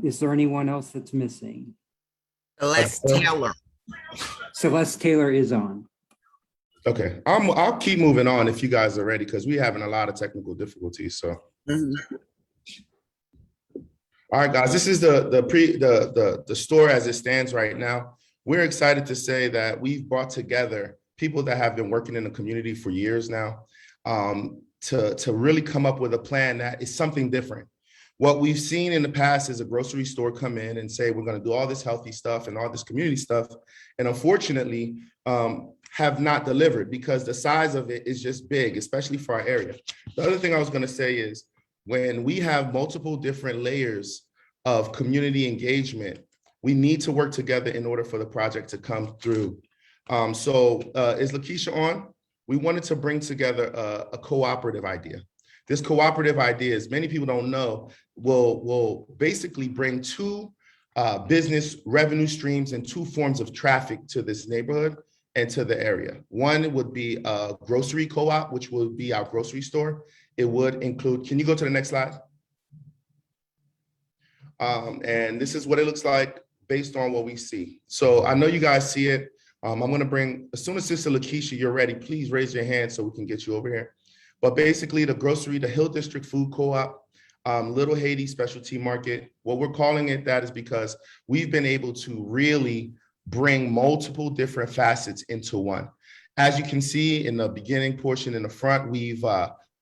Is there anyone else that's missing? Celeste Taylor. Celeste Taylor is on. Okay, I'll keep moving on if you guys are ready, because we're having a lot of technical difficulties. So, all right, guys, this is the store as it stands right now. We're excited to say that we've brought together people that have been working in the community for years now, to really come up with a plan that is something different. What we've seen in the past is a grocery store come in and say, we're going to do all this healthy stuff and all this community stuff. And unfortunately, have not delivered because the size of it is just big, especially for our area. The other thing I was going to say is when we have multiple different layers of community engagement, we need to work together in order for the project to come through. Is Lakeisha on? We wanted to bring together a cooperative idea. This cooperative idea, as many people don't know, will basically bring two business revenue streams and two forms of traffic to this neighborhood and to the area. One would be a grocery co-op, which will be our grocery store. It would include, can you go to the next slide? And this is what it looks like based on what we see. So I know you guys see it. I'm gonna bring, as soon as Sister Lakeisha, you're ready, please raise your hand so we can get you over here. But basically the Hill District Food Co-op, Little Haiti Specialty Market, what we're calling it that is because we've been able to really bring multiple different facets into one. As you can see in the beginning portion in the front, we've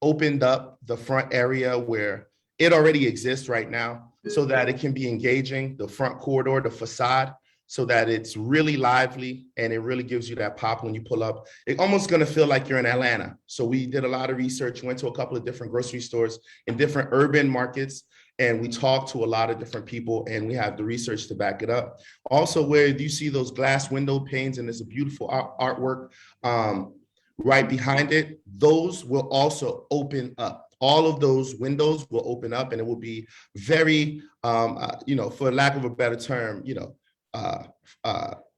opened up the front area where it already exists right now so that it can be engaging, the front corridor, the facade, so that it's really lively and it really gives you that pop when you pull up. It's almost gonna feel like you're in Atlanta. So we did a lot of research, went to a couple of different grocery stores in different urban markets, and we talked to a lot of different people and we have the research to back it up. Also, where you see those glass window panes and there's a beautiful artwork right behind it, those will also open up. All of those windows will open up and it will be very, for lack of a better term,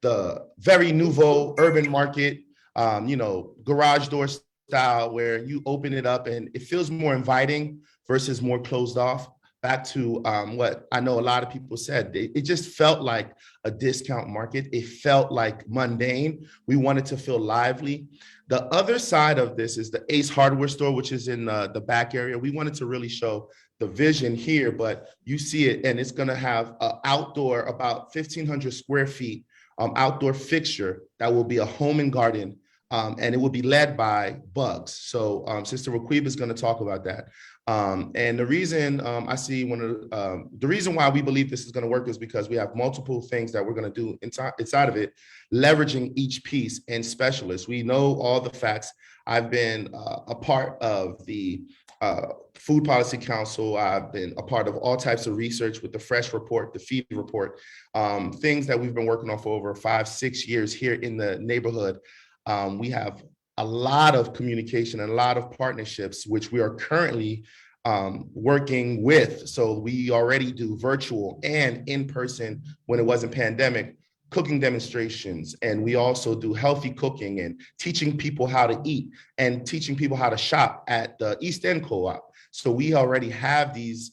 the very nouveau urban market, garage door style where you open it up and it feels more inviting versus more closed off. Back to what I know a lot of people said, it just felt like a discount market. It felt like mundane. We wanted to feel lively. The other side of this is the Ace Hardware store, which is in the back area. We wanted to really show the vision here, but you see it, and it's gonna have an outdoor, about 1,500 square feet, outdoor fixture that will be a home and garden, and it will be led by Bugs. So Sister Raquib is gonna talk about that. And the reason the reason why we believe this is going to work is because we have multiple things that we're going to do inside of it, leveraging each piece and specialists. We know all the facts. I've been a part of the Food Policy Council. I've been a part of all types of research with the Fresh Report, the Feed Report, things that we've been working on for over 5-6 years here in the neighborhood. We have a lot of communication and a lot of partnerships, which we are currently working with. So we already do virtual and in-person when it wasn't pandemic, cooking demonstrations. And we also do healthy cooking and teaching people how to eat and teaching people how to shop at the East End Co-op. So we already have these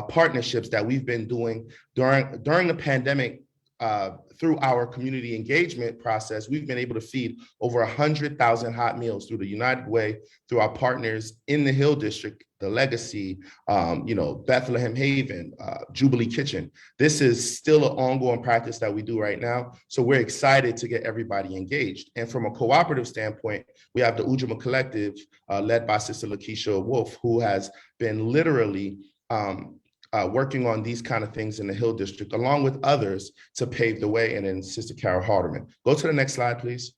partnerships that we've been doing during the pandemic. Through our community engagement process, we've been able to feed over 100,000 hot meals through the United Way, through our partners in the Hill District, the Legacy, Bethlehem Haven, Jubilee Kitchen. This is still an ongoing practice that we do right now. So we're excited to get everybody engaged. And from a cooperative standpoint, we have the Ujima Collective led by Sister Lakeisha Wolf, who has been literally working on these kind of things in the Hill District, along with others to pave the way, and then Sister Carol Hardeman. Go to the next slide, please.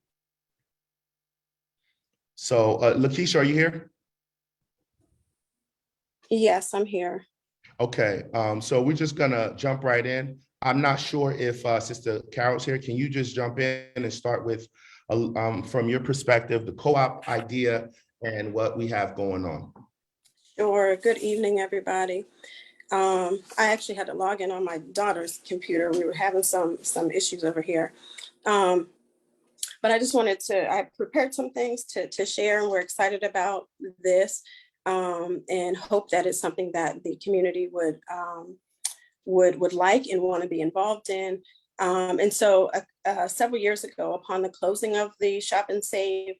So Lakeisha, are you here? Yes, I'm here. Okay, so we're just gonna jump right in. I'm not sure if Sister Carol's here. Can you just jump in and start with, from your perspective, the co-op idea and what we have going on? Sure. Good evening, everybody. I actually had to log in on my daughter's computer. We were having some issues over here. But I just wanted to, I prepared some things to share, and we're excited about this, and hope that it's something that the community would like and want to be involved in. And so several years ago, upon the closing of the Shop and Save,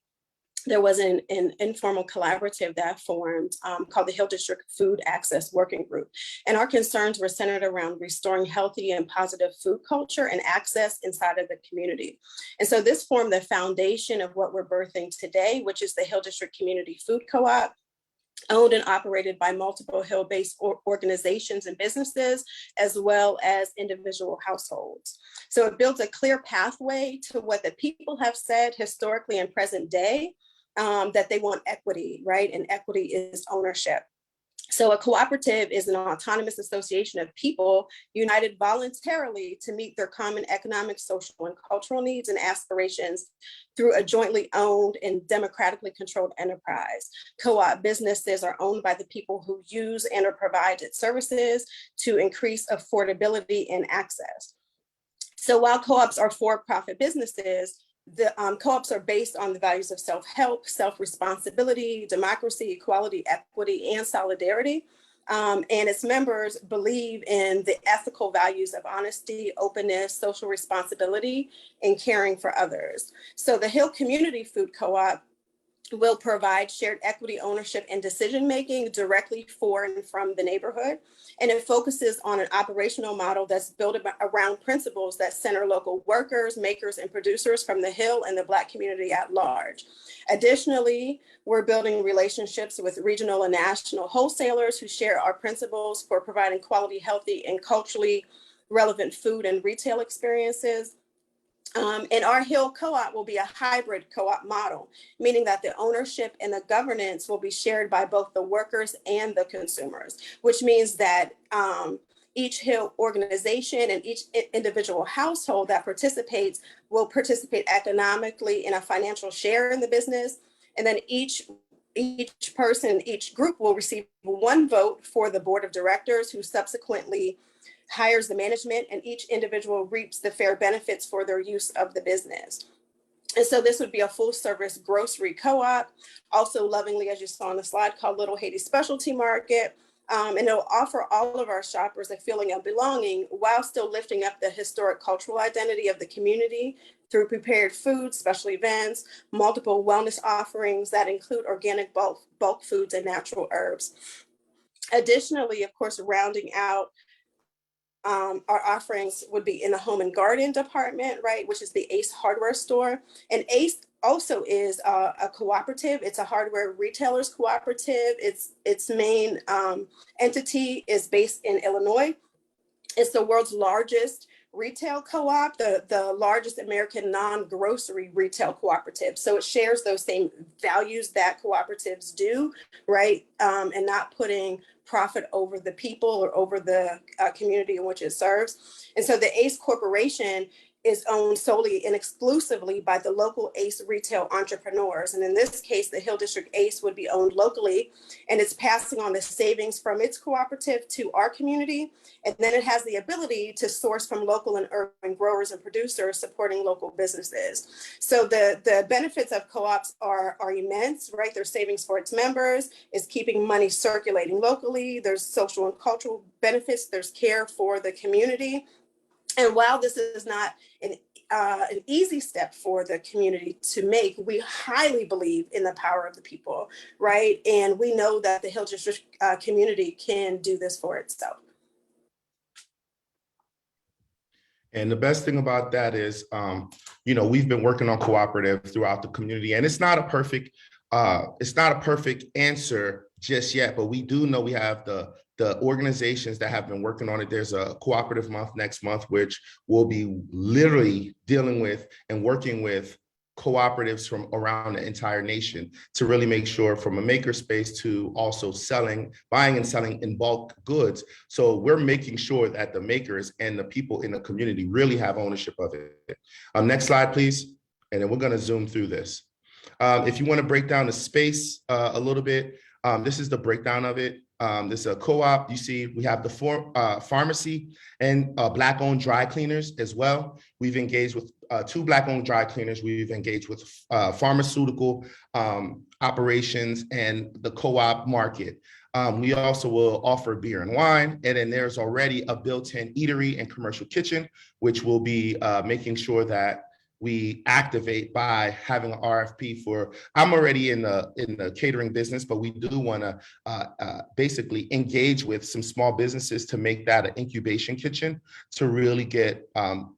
there was an informal collaborative that formed called the Hill District Food Access Working Group. And our concerns were centered around restoring healthy and positive food culture and access inside of the community. And so this formed the foundation of what we're birthing today, which is the Hill District Community Food Co-op, owned and operated by multiple Hill-based organizations and businesses, as well as individual households. So it builds a clear pathway to what the people have said historically and present day, that they want equity, right? And equity is ownership. So a cooperative is an autonomous association of people united voluntarily to meet their common economic, social, and cultural needs and aspirations through a jointly owned and democratically controlled enterprise. Co-op businesses are owned by the people who use and or provide its services to increase affordability and access. So while co-ops are for-profit businesses, the co-ops are based on the values of self-help, self-responsibility, democracy, equality, equity, and solidarity. And its members believe in the ethical values of honesty, openness, social responsibility, and caring for others. So the Hill Community Food Co-op will provide shared equity ownership and decision-making directly for and from the neighborhood. And it focuses on an operational model that's built around principles that center local workers, makers, and producers from the Hill and the Black community at large. Additionally, we're building relationships with regional and national wholesalers who share our principles for providing quality, healthy, and culturally relevant food and retail experiences. And our Hill Co-op will be a hybrid co-op model, meaning that the ownership and the governance will be shared by both the workers and the consumers, which means that each Hill organization and each individual household that participates will participate economically in a financial share in the business. And then each person, each group will receive one vote for the board of directors, who subsequently hires the management, and each individual reaps the fair benefits for their use of the business. And so this would be a full service grocery co-op, also lovingly, as you saw on the slide, called Little Haiti Specialty Market. And it'll offer all of our shoppers a feeling of belonging while still lifting up the historic cultural identity of the community through prepared foods, special events, multiple wellness offerings that include organic bulk foods and natural herbs. Additionally, of course, rounding out our offerings would be in the home and garden department, right, which is the Ace hardware store. And Ace also is a cooperative. It's a hardware retailers cooperative. Its main entity is based in Illinois. It's the world's largest retail co-op, the largest American non-grocery retail cooperative. So it shares those same values that cooperatives do, right? And not putting profit over the people or over the community in which it serves. And so the ACE Corporation is owned solely and exclusively by the local ACE retail entrepreneurs. And in this case, the Hill District ACE would be owned locally, and it's passing on the savings from its cooperative to our community. And then it has the ability to source from local and urban growers and producers supporting local businesses. So the benefits of co-ops are immense, right? There's savings for its members, it's keeping money circulating locally, there's social and cultural benefits, there's care for the community. And while this is not an easy step for the community to make, we highly believe in the power of the people, right? And we know that the Hill District community can do this for itself. And the best thing about that is, we've been working on cooperative throughout the community, and it's not a perfect answer just yet, but we do know we have the organizations that have been working on it. There's a cooperative month next month, which will be literally dealing with and working with cooperatives from around the entire nation to really make sure, from a maker space to also buying and selling in bulk goods. So we're making sure that the makers and the people in the community really have ownership of it. Next slide, please. And then we're going to zoom through this. If you want to break down the space a little bit, this is the breakdown of it. This is a co-op. You see, we have the pharmacy and Black-owned dry cleaners as well. We've engaged with 2 Black-owned dry cleaners. We've engaged with pharmaceutical operations and the co-op market. We also will offer beer and wine. And then there's already a built-in eatery and commercial kitchen, which will be making sure that we activate by having an RFP for, I'm already in the catering business, but we do want to basically engage with some small businesses to make that an incubation kitchen to really get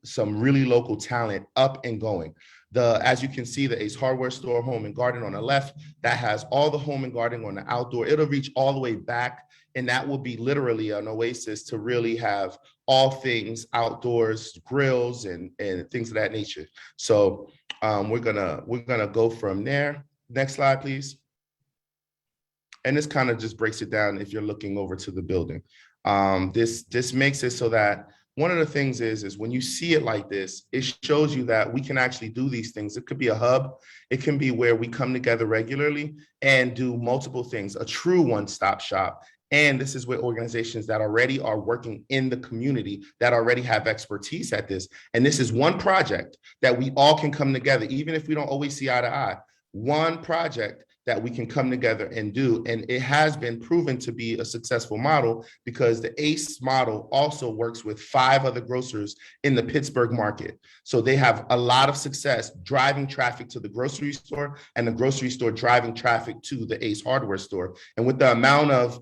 some really local talent up and going. As you can see, the Ace Hardware Store Home and Garden on the left, that has all the home and garden on the outdoor. It'll reach all the way back, and that will be literally an oasis to really have all things outdoors, grills and things of that nature. So we're gonna go from there. Next slide, please. And this kind of just breaks it down if you're looking over to the building. This makes it so that one of the things is when you see it like this, it shows you that we can actually do these things. It could be a hub. It can be where we come together regularly and do multiple things, a true one-stop shop. And this is where organizations that already are working in the community that already have expertise at this. And this is one project that we all can come together, even if we don't always see eye to eye. One project that we can come together and do. And it has been proven to be a successful model because the ACE model also works with 5 other grocers in the Pittsburgh market. So they have a lot of success driving traffic to the grocery store and the grocery store driving traffic to the ACE hardware store. And with the amount of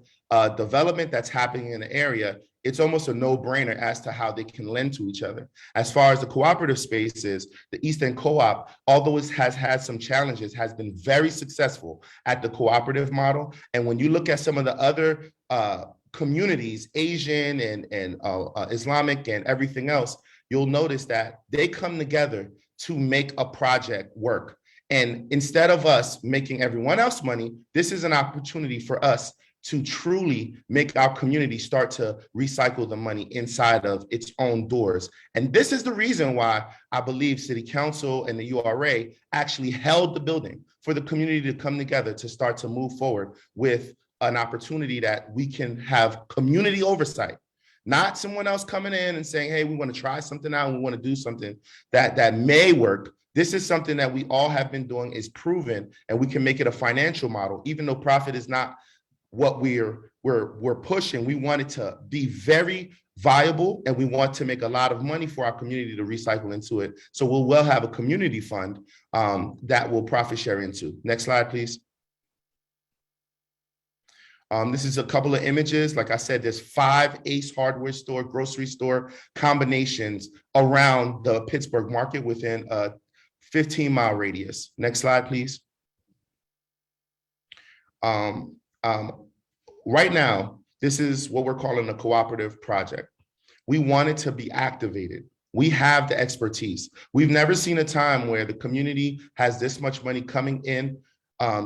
development that's happening in the area, it's almost a no-brainer as to how they can lend to each other. As far as the cooperative space is, the East End Co-op, although it has had some challenges, has been very successful at the cooperative model. And when you look at some of the other communities, Asian and Islamic and everything else, you'll notice that they come together to make a project work. And instead of us making everyone else money, this is an opportunity for us to truly make our community start to recycle the money inside of its own doors. And this is the reason why I believe City Council and the URA actually held the building for the community to come together to start to move forward with an opportunity that we can have community oversight, not someone else coming in and saying, hey, we want to try something out and we want to do something that may work. This is something that we all have been doing, is proven, and we can make it a financial model, even though profit is not what we're pushing. We want it to be very viable, and we want to make a lot of money for our community to recycle into it. So we'll have a community fund that will profit share into. Next slide, please. This is a couple of images. Like I said, there's 5 Ace hardware store, grocery store combinations around the Pittsburgh market within a 15-mile radius. Next slide, please. Right now, this is what we're calling a cooperative project. We want it to be activated. We have the expertise. We've never seen a time where the community has this much money coming in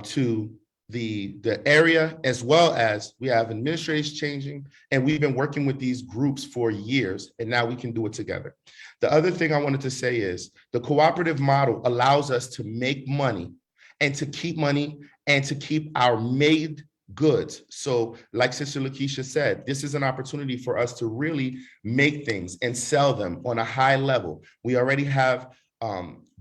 to the area, as well as we have administrators changing, and we've been working with these groups for years, and now we can do it together. The other thing I wanted to say is the cooperative model allows us to make money and to keep money and to keep our made goods. So like Sister Lakeisha said, this is an opportunity for us to really make things and sell them on a high level. We already have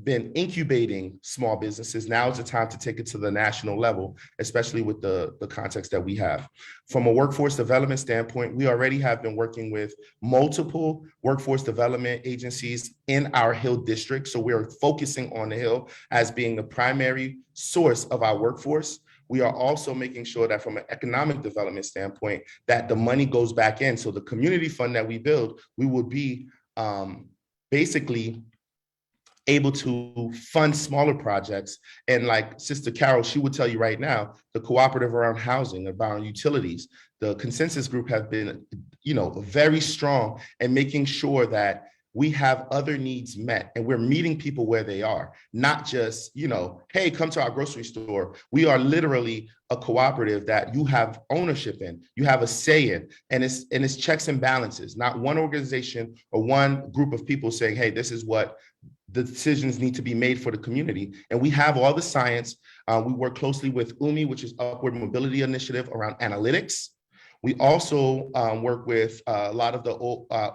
been incubating small businesses. Now is the time to take it to the national level, especially with the context that we have. From a workforce development standpoint, we already have been working with multiple workforce development agencies in our Hill district. So we're focusing on the Hill as being the primary source of our workforce. We are also making sure that from an economic development standpoint, that the money goes back in. So the community fund that we build, we will be basically able to fund smaller projects. And like Sister Carol, she would tell you right now, the cooperative around housing, around utilities, the consensus group have been, very strong in making sure that we have other needs met, and we're meeting people where they are, not just, hey, come to our grocery store. We are literally a cooperative that you have ownership in, you have a say in, and it's checks and balances, not one organization or one group of people saying, hey, this is what the decisions need to be made for the community. And we have all the science. We work closely with UMI, which is Upward Mobility Initiative, around analytics. We also work with a lot of the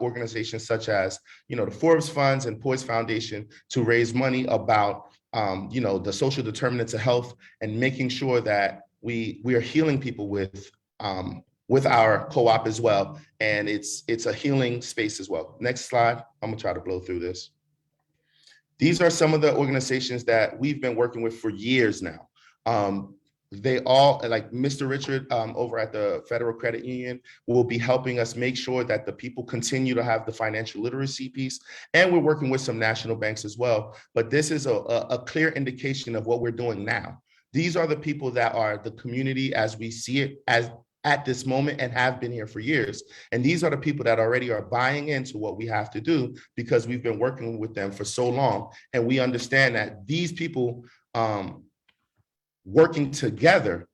organizations such as, the Forbes Funds and Poise Foundation to raise money about, the social determinants of health and making sure that we are healing people with our co-op as well. And it's a healing space as well. Next slide. I'm gonna try to blow through this. These are some of the organizations that we've been working with for years now. They all, like Mr. Richard over at the Federal Credit Union, will be helping us make sure that the people continue to have the financial literacy piece. And we're working with some national banks as well. But this is a clear indication of what we're doing now. These are the people that are the community as we see it at this moment and have been here for years. And these are the people that already are buying into what we have to do because we've been working with them for so long. And we understand that these people working together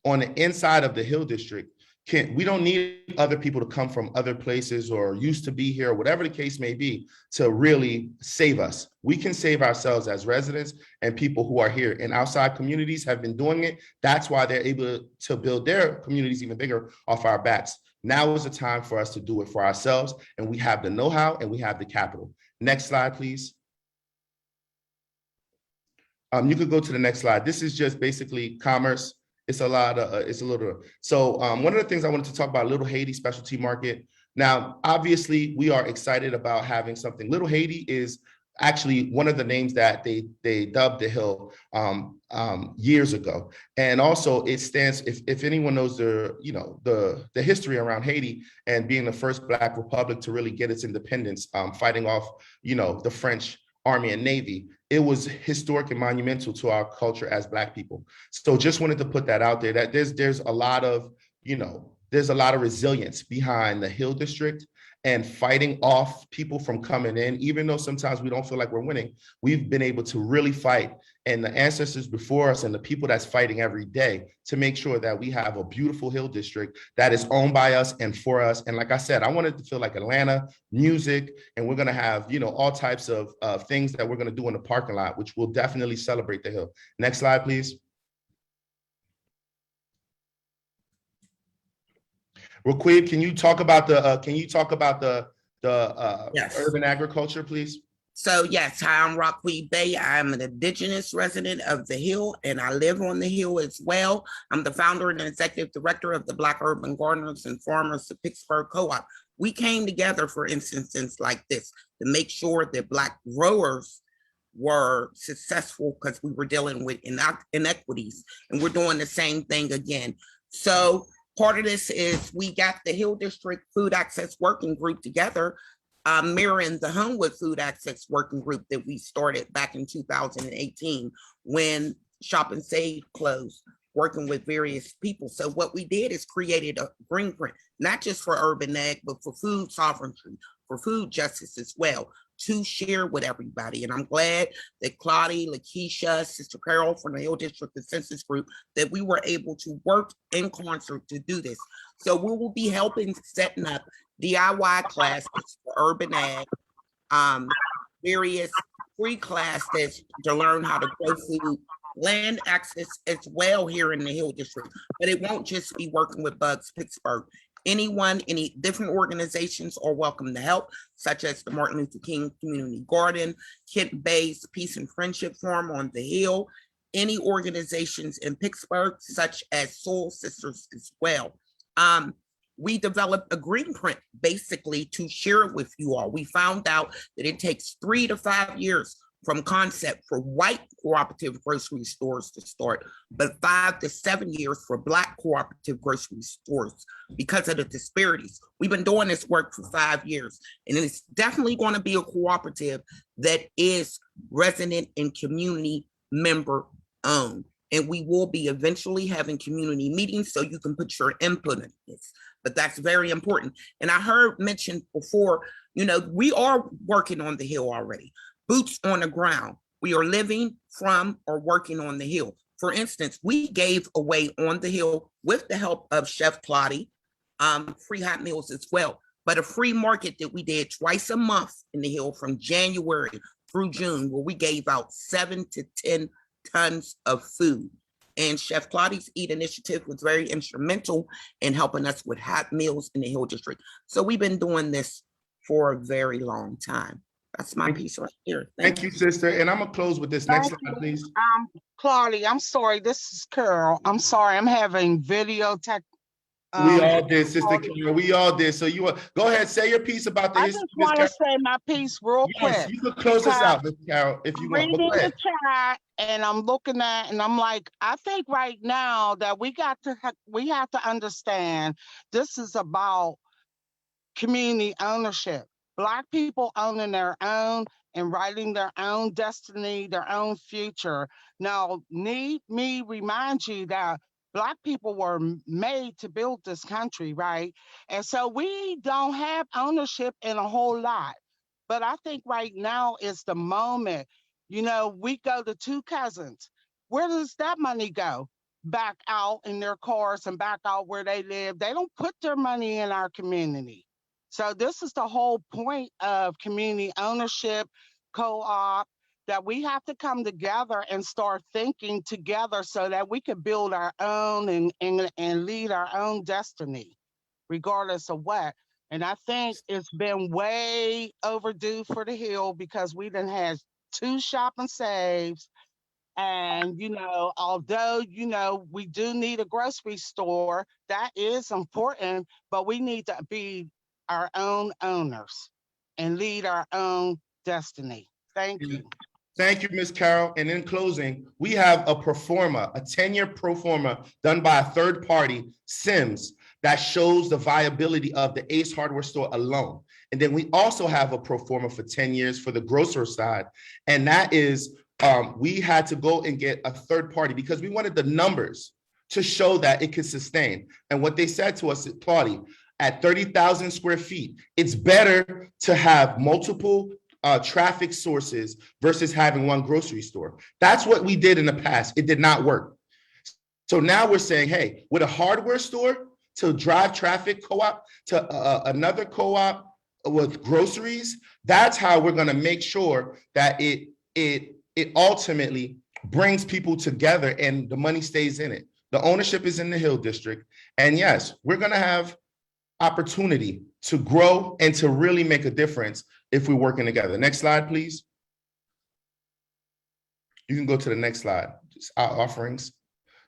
on the inside of the Hill District, we don't need other people to come from other places or used to be here, or whatever the case may be, to really save us. We can save ourselves as residents and people who are here, and outside communities have been doing it. That's why they're able to build their communities even bigger off our backs. Now is the time for us to do it for ourselves, and we have the know-how and we have the capital. Next slide, please. You could go to the next slide. This is just basically commerce. It's a little. So one of the things I wanted to talk about, Little Haiti specialty market. Now, obviously, we are excited about having something. Little Haiti is actually one of the names that they dubbed the Hill years ago. And also it stands, if anyone knows the history around Haiti and being the first Black republic to really get its independence, fighting off, the French Army and Navy, it was historic and monumental to our culture as Black people. So just wanted to put that out there, that there's a lot of, there's a lot of resilience behind the Hill District and fighting off people from coming in. Even though sometimes we don't feel like we're winning, we've been able to really fight, and the ancestors before us and the people that's fighting every day to make sure that we have a beautiful Hill District that is owned by us and for us. And like I said, I wanted to feel like Atlanta, music, and we're gonna have, all types of things that we're gonna do in the parking lot, which will definitely celebrate the Hill. Next slide, please. Raquib, can you talk about the Yes. urban agriculture, please? So yes, hi, I'm Raquib Bey. I'm an indigenous resident of the Hill, and I live on the Hill as well. I'm the founder and executive director of the Black Urban Gardeners and Farmers of Pittsburgh Co-op. We came together for instances like this to make sure that Black growers were successful because we were dealing with inequities, and we're doing the same thing again. So part of this is we got the Hill District Food Access Working Group together, mirroring the Homewood Food Access Working Group that we started back in 2018 when Shop and Save closed, working with various people. So what we did is created a green print, not just for urban ag, but for food sovereignty, for food justice as well, to share with everybody. And I'm glad that Claudia, Lakeisha, Sister Carol from the Hill District Consensus Group, that we were able to work in concert to do this. So we will be helping setting up DIY classes for urban ag, various free classes to learn how to grow food, land access as well here in the Hill District. But it won't just be working with Bugs Pittsburgh. Anyone, any different organizations are welcome to help, such as the Martin Luther King Community Garden, Kent Bay's Peace and Friendship Forum on the Hill, any organizations in Pittsburgh, such as Soul Sisters as well. We developed a green print basically to share it with you all. We found out that it takes 3 to 5 years from concept for white cooperative grocery stores to start, but 5 to 7 years for Black cooperative grocery stores because of the disparities. We've been doing this work for 5 years, and it's definitely going to be a cooperative that is resident and community member owned. And we will be eventually having community meetings so you can put your input in this. But that's very important. And I heard mentioned before You know, we are working on the Hill already, boots on the ground. We are living from or working on the Hill. For instance, we gave away on the Hill with the help of Chef Plotty, free hot meals as well, but a free market that we did twice a month in the Hill from January through June, where we gave out 7 to 10 tons of food. And Chef Plotty's Eat Initiative was very instrumental in helping us with hot meals in the Hill District. So we've been doing this for a very long time. That's my piece right here. Thank you, sister. And I'm gonna close with this next slide, please. Claudia, I'm sorry. This is Carol. I'm sorry. I'm having video tech. We all did, Sister Carol. We all did. So you go ahead, say your piece about the I history. just want to say my piece real Yes, quick. you can close us out, Miss Carol, if you want. Reading But go ahead. the chat, and I'm looking at, and I'm like, I think right now that we have to understand this is about community ownership. Black people owning their own and writing their own destiny, their own future. Now, need me remind you that Black people were made to build this country, right? And so we don't have ownership in a whole lot. But I think right now is the moment. You know, we go to two cousins. Where does that money go? Back out in their cars and back out where they live. They don't put their money in our community. So this is the whole point of community ownership, co-op, that we have to come together and start thinking together so that we can build our own and lead our own destiny, regardless of what. And I think it's been way overdue for the Hill because we done had 2 shop and saves. And, you know, although, you know, we do need a grocery store, that is important, but we need to be our own owners and lead our own destiny. Thank you. Thank you, Ms. Carol. And in closing, we have a pro forma, a 10-year pro forma done by a third party, Sims, that shows the viability of the Ace Hardware store alone. And then we also have a pro forma for 10 years for the grocer side. And that is, we had to go and get a third party because we wanted the numbers to show that it could sustain. And what they said to us at Plotty, at 30,000 square feet, it's better to have multiple traffic sources versus having one grocery store. That's what we did in the past. It did not work. So now we're saying, hey, with a hardware store to drive traffic co-op to another co-op with groceries, that's how we're going to make sure that it ultimately brings people together and the money stays in it. The ownership is in the Hill District. And yes, we're going to have opportunity to grow and to really make a difference if we're working together. Next slide, please. You can go to the next slide. Just our offerings.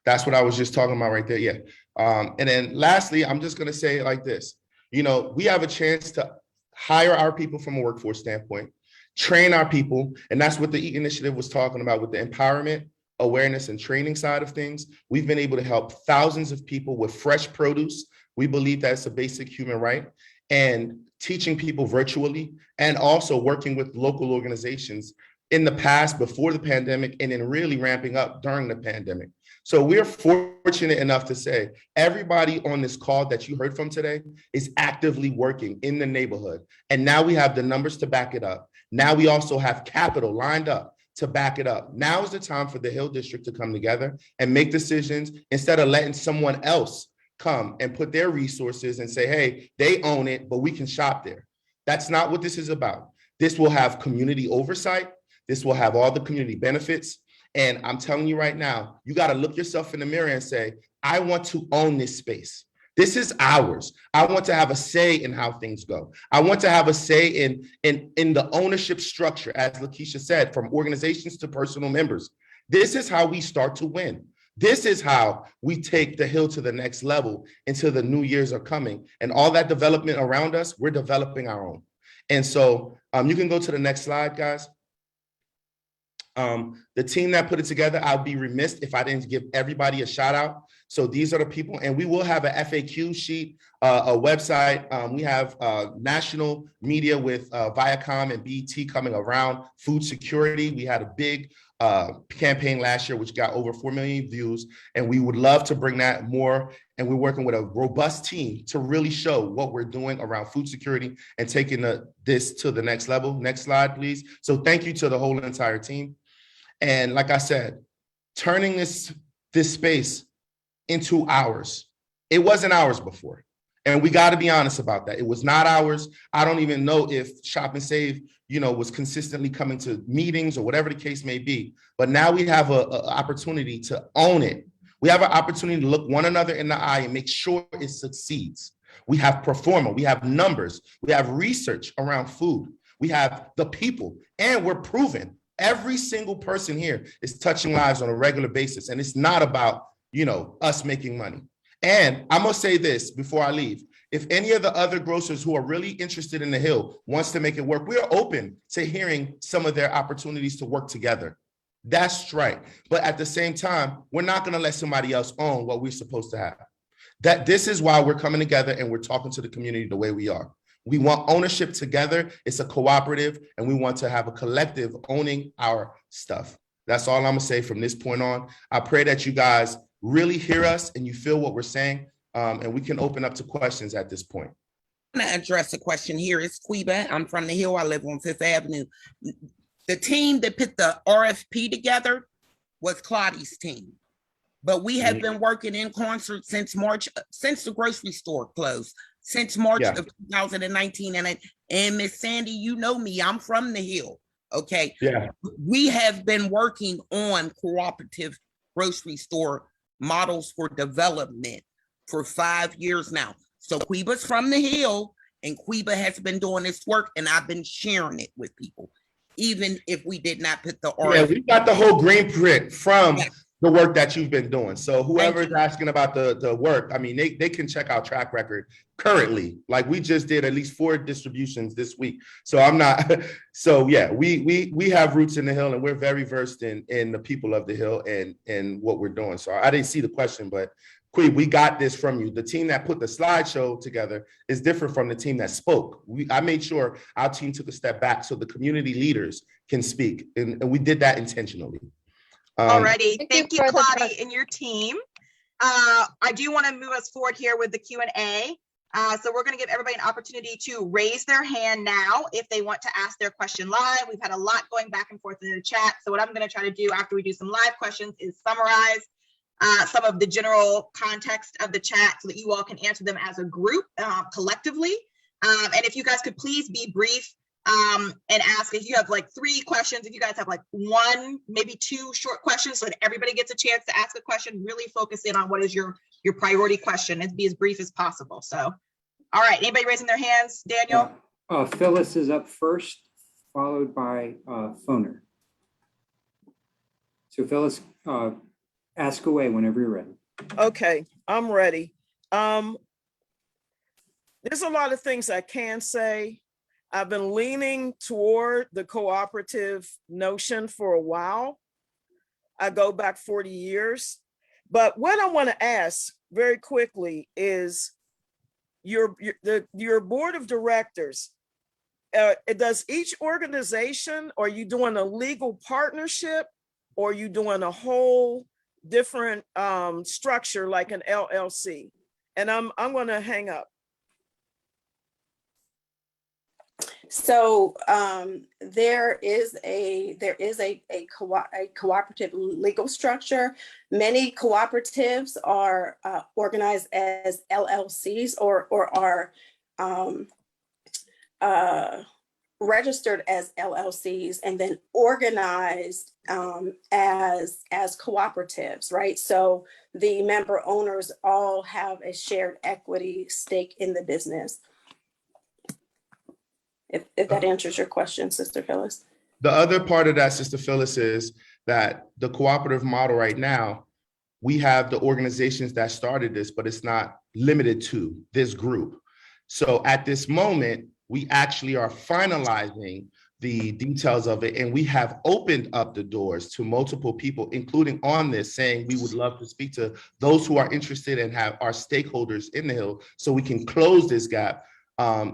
That's what I was just talking about right there. Yeah. And then lastly, I'm just going to say it like this. You know, we have a chance to hire our people from a workforce standpoint, train our people. And that's what the EAT initiative was talking about with the empowerment, awareness, and training side of things. We've been able to help thousands of people with fresh produce. We believe that's a basic human right. And teaching people virtually and also working with local organizations in the past, before the pandemic, and then really ramping up during the pandemic. So we're fortunate enough to say everybody on this call that you heard from today is actively working in the neighborhood. And now we have the numbers to back it up. Now we also have capital lined up to back it up. Now is the time for the Hill District to come together and make decisions instead of letting someone else come and put their resources and say, hey, they own it, but we can shop there. That's not what this is about. This will have community oversight. This will have all the community benefits. And I'm telling you right now, you got to look yourself in the mirror and say, I want to own this space. This is ours. I want to have a say in how things go. I want to have a say in the ownership structure, as Lakeisha said, from organizations to personal members. This is how we start to win. This is how we take the Hill to the next level until the new years are coming. And all that development around us, we're developing our own. And so you can go to the next slide, guys. The team that put it together, I'd be remiss if I didn't give everybody a shout out. So these are the people, and we will have an FAQ sheet, a website. We have national media with Viacom and BET coming around food security. We had a big campaign last year, which got over 4 million views, and we would love to bring that more. And we're working with a robust team to really show what we're doing around food security and taking this to the next level. Next slide, please. So thank you to the whole entire team. And like I said, turning this space into ours. It wasn't ours before. And we got to be honest about that. It was not ours. I don't even know if Shop and Save, was consistently coming to meetings or whatever the case may be. But now we have an opportunity to own it. We have an opportunity to look one another in the eye and make sure it succeeds. We have performer, we have numbers, we have research around food, we have the people, and we're proven every single person here is touching lives on a regular basis. And it's not about, us making money. And I'm gonna say this before I leave. If any of the other grocers who are really interested in the Hill wants to make it work, we are open to hearing some of their opportunities to work together. That's right. But at the same time, we're not gonna let somebody else own what we're supposed to have. This is why we're coming together and we're talking to the community the way we are. We want ownership together. It's a cooperative, and we want to have a collective owning our stuff. That's all I'm gonna say from this point on. I pray that you guys really hear us and you feel what we're saying, and we can open up to questions at this point. I'm gonna address a question here. It's Quiba. I'm from the Hill. I live on 5th Avenue. The team that put the RFP together was Claudia's team. But we have been working in concert since March, since the grocery store closed, since March of 2019. And Miss Sandy, you know me, I'm from the Hill, okay? Yeah. We have been working on cooperative grocery store models for development for 5 years now. So Quiba's from the Hill, and Quiba has been doing this work, and I've been sharing it with people, even if we did not put the RFP. Yeah, we got the whole green print from the work that you've been doing. So whoever is asking about the work, I mean, they can check our track record currently. Like we just did at least 4 distributions this week. So I'm not, so yeah, we have roots in the Hill, and we're very versed in the people of the Hill and what we're doing. So I didn't see the question, but Queen, we got this from you. The team that put the slideshow together is different from the team that spoke. I made sure our team took a step back so the community leaders can speak. And we did that intentionally. Alrighty, thank you, Claudia, and your team. I do want to move us forward here with the Q&A. So we're going to give everybody an opportunity to raise their hand now if they want to ask their question live. We've had a lot going back and forth in the chat. So what I'm going to try to do after we do some live questions is summarize some of the general context of the chat so that you all can answer them as a group collectively. And if you guys could please be brief and ask, if you have like 3 questions, if you guys have like 1, maybe 2 short questions so that everybody gets a chance to ask a question, really focus in on what is your priority question and be as brief as possible. So, all right, anybody raising their hands? Daniel? Phyllis is up first, followed by Phoner. So Phyllis, ask away whenever you're ready. Okay, I'm ready. There's a lot of things I can say. I've been leaning toward the cooperative notion for a while. I go back 40 years. But what I want to ask very quickly is your board of directors, does each organization, are you doing a legal partnership, or are you doing a whole different structure like an LLC? And I'm going to hang up. So there is a cooperative legal structure. Many cooperatives are organized as LLCs or are registered as LLCs and then organized as cooperatives, right? So the member owners all have a shared equity stake in the business. If that answers your question, Sister Phyllis. The other part of that, Sister Phyllis, is that the cooperative model right now, we have the organizations that started this, but it's not limited to this group. So at this moment, we actually are finalizing the details of it. And we have opened up the doors to multiple people, including on this, saying we would love to speak to those who are interested and have our stakeholders in the Hill so we can close this gap.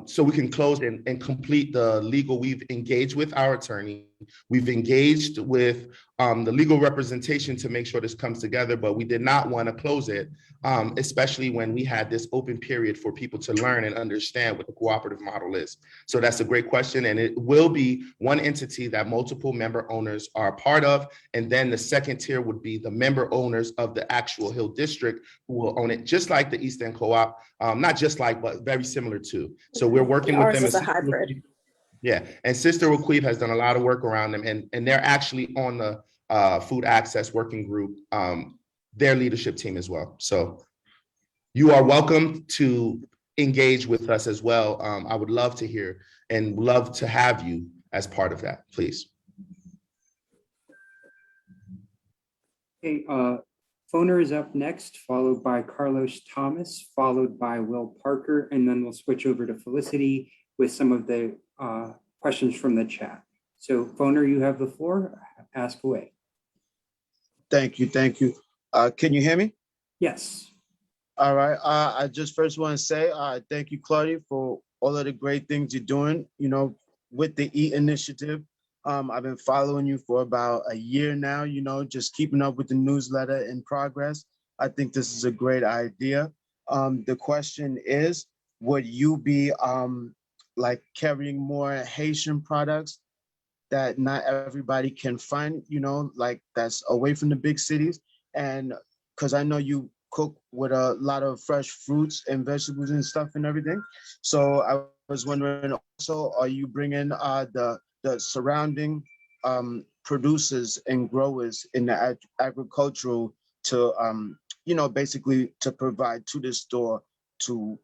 So we can close and complete the legal. We've engaged with our attorney. We've engaged with the legal representation to make sure this comes together, but we did not want to close it, especially when we had this open period for people to learn and understand what the cooperative model is. So that's a great question. And it will be one entity that multiple member owners are a part of. And then the second tier would be the member owners of the actual Hill District who will own it, just like the East End Co-op, not just like, but very similar to. So we're working with them. Ours is a hybrid. Yeah, and Sister Waquib has done a lot of work around them, and they're actually on the food access working group, their leadership team as well. So you are welcome to engage with us as well. I would love to hear and love to have you as part of that, please. Okay, Phoner is up next, followed by Carlos Thomas, followed by Will Parker, and then we'll switch over to Felicity with some of the questions from the chat. So Phoner, you have the floor, ask away. Thank you, thank you. Can you hear me? Yes. All right, I just first want to say thank you, Claudia, for all of the great things you're doing, you know, with the EAT initiative. I've been following you for about a year now, you know, just keeping up with the newsletter in progress. I think this is a great idea. The question is, would you be like carrying more Haitian products that not everybody can find, you know, like that's away from the big cities? And because I know you cook with a lot of fresh fruits and vegetables and stuff and everything. So I was wondering also, are you bringing the surrounding producers and growers in the agricultural to, you know, basically to provide to the store to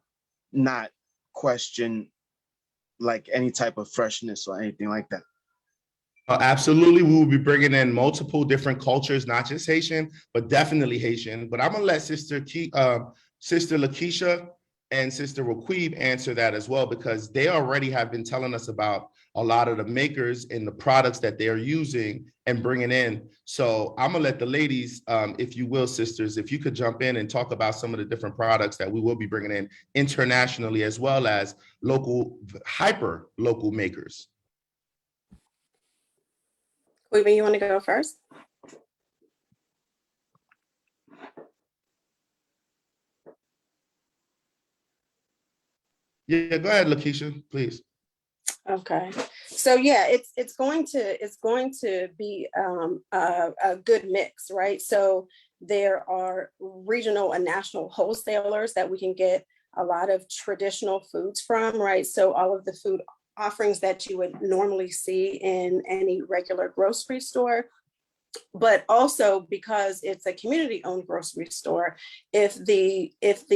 not question like any type of freshness or anything like that? Absolutely, we will be bringing in multiple different cultures, not just Haitian, but definitely Haitian. But I'm gonna let Sister Lakeisha and Sister Waquib answer that as well, because they already have been telling us about a lot of the makers and the products that they're using and bringing in. So I'm gonna let the ladies, if you will, sisters, if you could jump in and talk about some of the different products that we will be bringing in internationally, as well as local, hyper local makers. Queven, you want to go first? Yeah, go ahead, Lakeisha, please. Okay, so yeah, it's going to be a good mix, right? So there are regional and national wholesalers that we can get a lot of traditional foods from, right? So all of the food offerings that you would normally see in any regular grocery store, but also because it's a community-owned grocery store, if the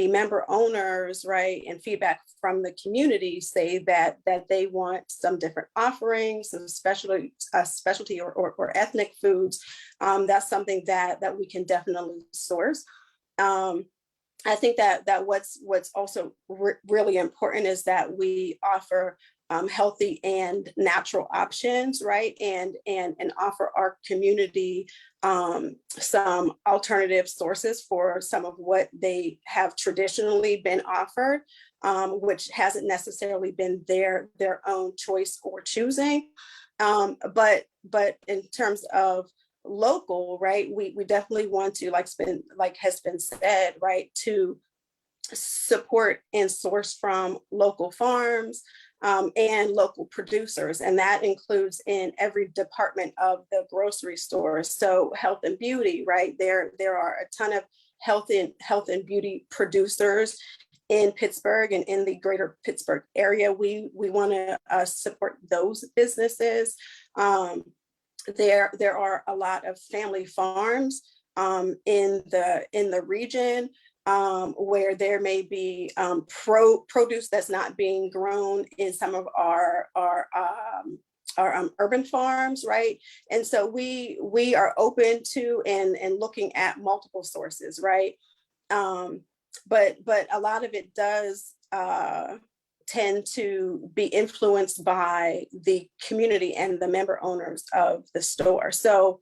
member owners, right, and feedback from the community say that they want some different offerings, some specialty or ethnic foods, that's something that we can definitely source. I think that what's also really important is that we offer healthy and natural options, right? And offer our community some alternative sources for some of what they have traditionally been offered, which hasn't necessarily been their own choice or choosing. But in terms of local, right, we definitely want to, like has been said, right, to support and source from local farms and local producers, and that includes in every department of the grocery store. So health and beauty, right, there are a ton of health and beauty producers in Pittsburgh and in the greater Pittsburgh area. We want to support those businesses. There are a lot of family farms in the region where there may be produce that's not being grown in some of our urban farms, right? And so we are open to and looking at multiple sources, right? But a lot of it does tend to be influenced by the community and the member owners of the store. So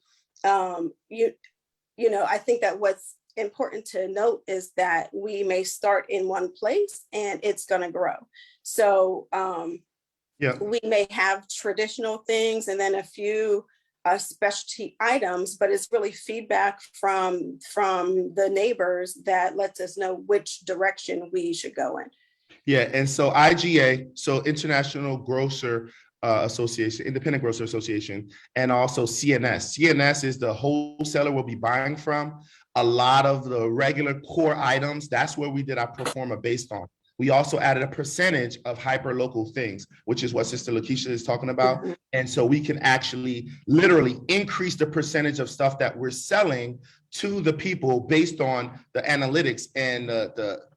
you know, I think that what's important to note is that we may start in one place and it's going to grow. So we may have traditional things and then a few specialty items, but it's really feedback from the neighbors that lets us know which direction we should go in. Yeah, and so IGA, so International Grocer Association, Independent Grocer Association, and also CNS. CNS is the wholesaler we'll be buying from. A lot of the regular core items, that's where we did our pro forma based on. We also added a percentage of hyper-local things, which is what Sister Lakeisha is talking about. And so we can actually literally increase the percentage of stuff that we're selling to the people based on the analytics and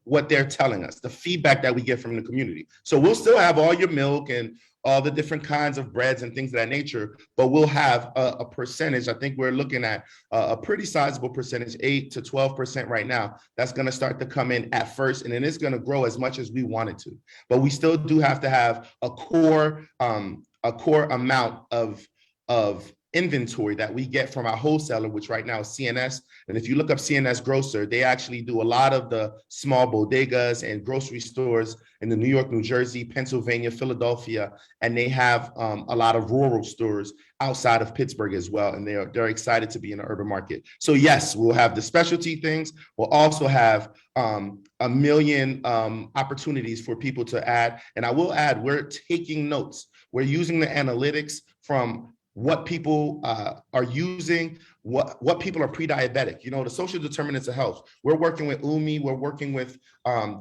what they're telling us, the feedback that we get from the community. So we'll still have all your milk and all the different kinds of breads and things of that nature, but we'll have a percentage. I think we're looking at a pretty sizable percentage, 8 to 12% right now. That's going to start to come in at first, and then it's going to grow as much as we want it to. But we still do have to have a core amount of inventory that we get from our wholesaler, which right now is CNS. And if you look up CNS Grocer, they actually do a lot of the small bodegas and grocery stores in the New York, New Jersey, Pennsylvania, Philadelphia, and they have a lot of rural stores outside of Pittsburgh as well. And they're excited to be in the urban market. So yes, we'll have the specialty things. We'll also have a million opportunities for people to add. And I will add, we're taking notes. We're using the analytics from what people are using, what people are pre-diabetic, you know, the social determinants of health. We're working with UMI, we're working with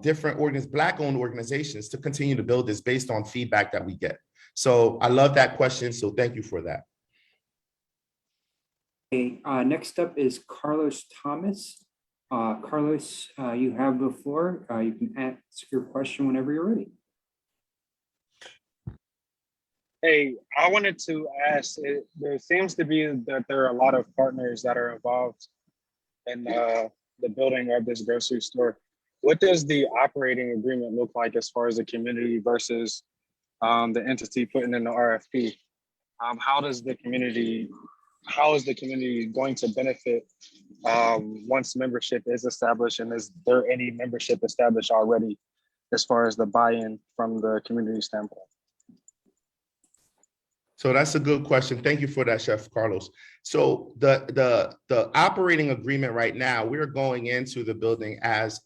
different Black-owned organizations to continue to build this based on feedback that we get. So I love that question, so thank you for that. Okay, next up is Carlos Thomas. Carlos, you have the floor. You can ask your question whenever you're ready. Hey, I wanted to ask, there seems to be that there are a lot of partners that are involved in the building of this grocery store. What does the operating agreement look like as far as the community versus the entity putting in the RFP? How is the community going to benefit once membership is established, and is there any membership established already as far as the buy-in from the community standpoint? So that's a good question. Thank you for that, Chef Carlos. So the operating agreement right now, we're going into the building as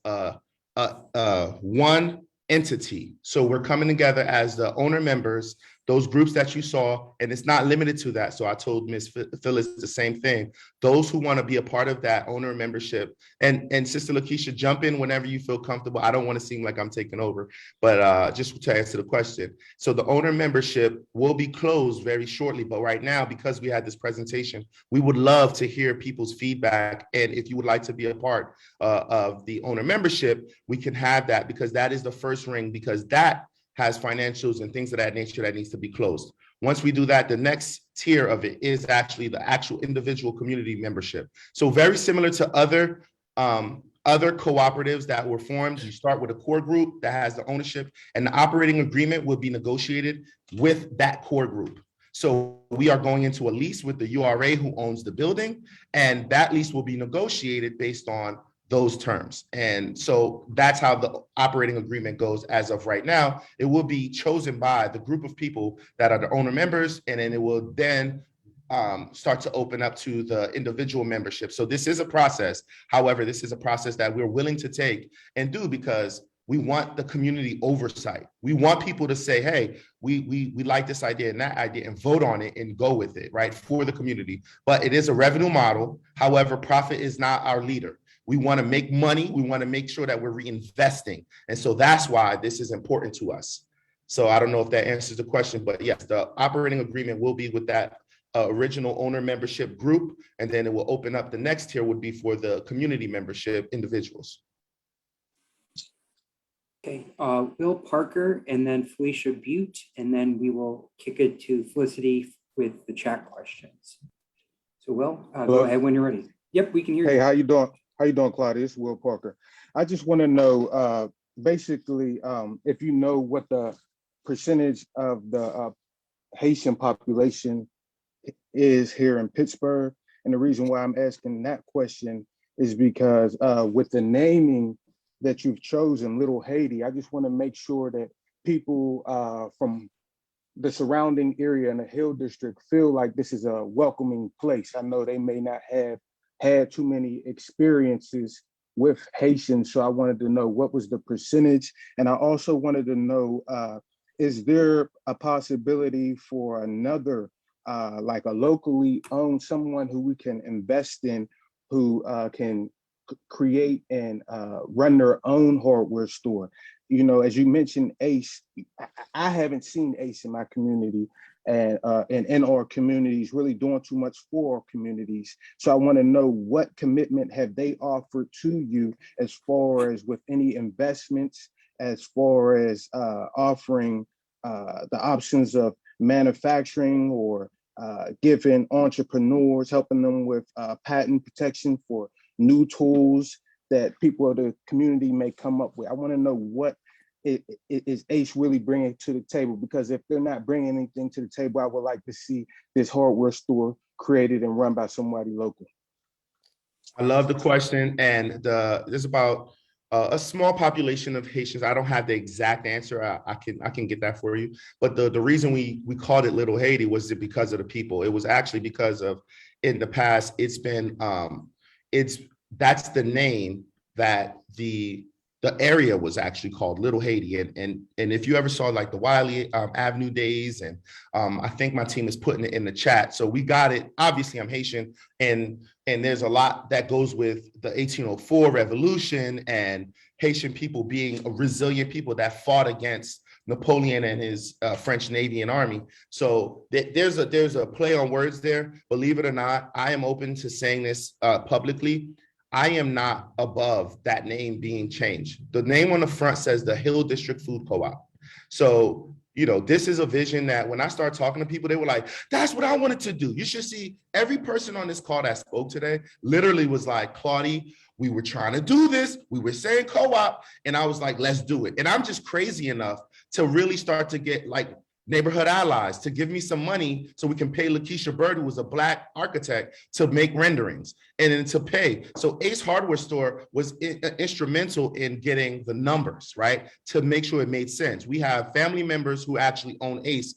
one entity. So we're coming together as the owner members, those groups that you saw, and it's not limited to that. So I told Ms. Phyllis the same thing. Those who want to be a part of that owner membership, and Sister Lakeisha, jump in whenever you feel comfortable. I don't want to seem like I'm taking over, but just to answer the question. So the owner membership will be closed very shortly, but right now, because we had this presentation, we would love to hear people's feedback. And if you would like to be a part of the owner membership, we can have that, because that is the first ring, because that has financials and things of that nature that needs to be closed. Once we do that, the next tier of it is actually the actual individual community membership. So very similar to other cooperatives that were formed, you start with a core group that has the ownership, and the operating agreement will be negotiated with that core group. So we are going into a lease with the URA who owns the building, and that lease will be negotiated based on those terms. And so that's how the operating agreement goes as of right now. It will be chosen by the group of people that are the owner members, and then it will then start to open up to the individual membership. So this is a process. However, this is a process that we're willing to take and do because we want the community oversight. We want people to say, hey, we like this idea and that idea, and vote on it and go with it, right, for the community. But it is a revenue model. However, profit is not our leader. We want to make money. We want to make sure that we're reinvesting. And so that's why this is important to us. So I don't know if that answers the question, but yes, the operating agreement will be with that original owner membership group, and then it will open up. The next tier would be for the community membership individuals. Okay, Will Parker and then Felicia Butte, and then we will kick it to Felicity with the chat questions. So Will, go ahead when you're ready. Yep, we can hear you. Hey, how you doing? How you doing, Claudia? It's Will Parker. I just want to know, basically, if you know what the percentage of the Haitian population is here in Pittsburgh. And the reason why I'm asking that question is because with the naming that you've chosen, Little Haiti, I just want to make sure that people from the surrounding area in the Hill District feel like this is a welcoming place. I know they may not have had too many experiences with Haitians, so I wanted to know what was the percentage. And I also wanted to know, is there a possibility for another, like a locally owned, someone who we can invest in, who can create and run their own hardware store? You know, as you mentioned, Ace, I haven't seen Ace in my community and in our communities really doing too much for our communities. So I want to know, what commitment have they offered to you as far as with any investments, as far as offering the options of manufacturing or giving entrepreneurs, helping them with patent protection for new tools that people of the community may come up with. I want to know what is Ace really bringing to the table, because if they're not bringing anything to the table, I would like to see this hardware store created and run by somebody local. I love the question, and there's about a small population of Haitians. I don't have the exact answer. I can get that for you. But the reason we called it Little Haiti was because of the people. It was actually because of, in the past, it's been that's the name that the area was actually called, Little Haiti. And if you ever saw like the Wiley Avenue days, and I think my team is putting it in the chat. So we got it. Obviously, I'm Haitian, and there's a lot that goes with the 1804 revolution and Haitian people being a resilient people that fought against Napoleon and his French Navy and Army. So there's a play on words there. Believe it or not, I am open to saying this publicly. I am not above that name being changed. The name on the front says the Hill District Food Co-op. So, you know, this is a vision that when I start talking to people, they were like, that's what I wanted to do. You should see every person on this call that spoke today literally was like, Claudie, we were trying to do this. We were saying co-op. And I was like, let's do it. And I'm just crazy enough to really start to get like neighborhood allies to give me some money so we can pay Lakeisha Bird, who was a Black architect, to make renderings and then to pay. So Ace Hardware Store was instrumental in getting the numbers, right? To make sure it made sense. We have family members who actually own Ace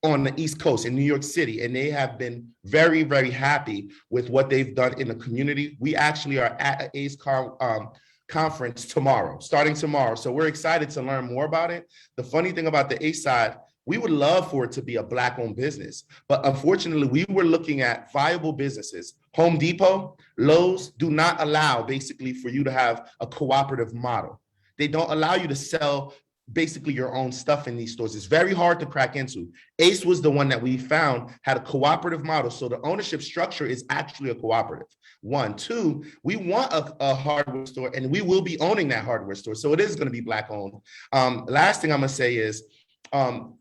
on the East Coast in New York City, and they have been very, very happy with what they've done in the community. We actually are at an Ace conference tomorrow, starting tomorrow. So we're excited to learn more about it. The funny thing about the Ace side, we would love for it to be a Black-owned business, but unfortunately, we were looking at viable businesses. Home Depot, Lowe's do not allow basically for you to have a cooperative model. They don't allow you to sell basically your own stuff in these stores. It's very hard to crack into. Ace was the one that we found had a cooperative model. So the ownership structure is actually a cooperative. 1, 2, we want a hardware store, and we will be owning that hardware store. So it is going to be Black-owned. Last thing I'm going to say is,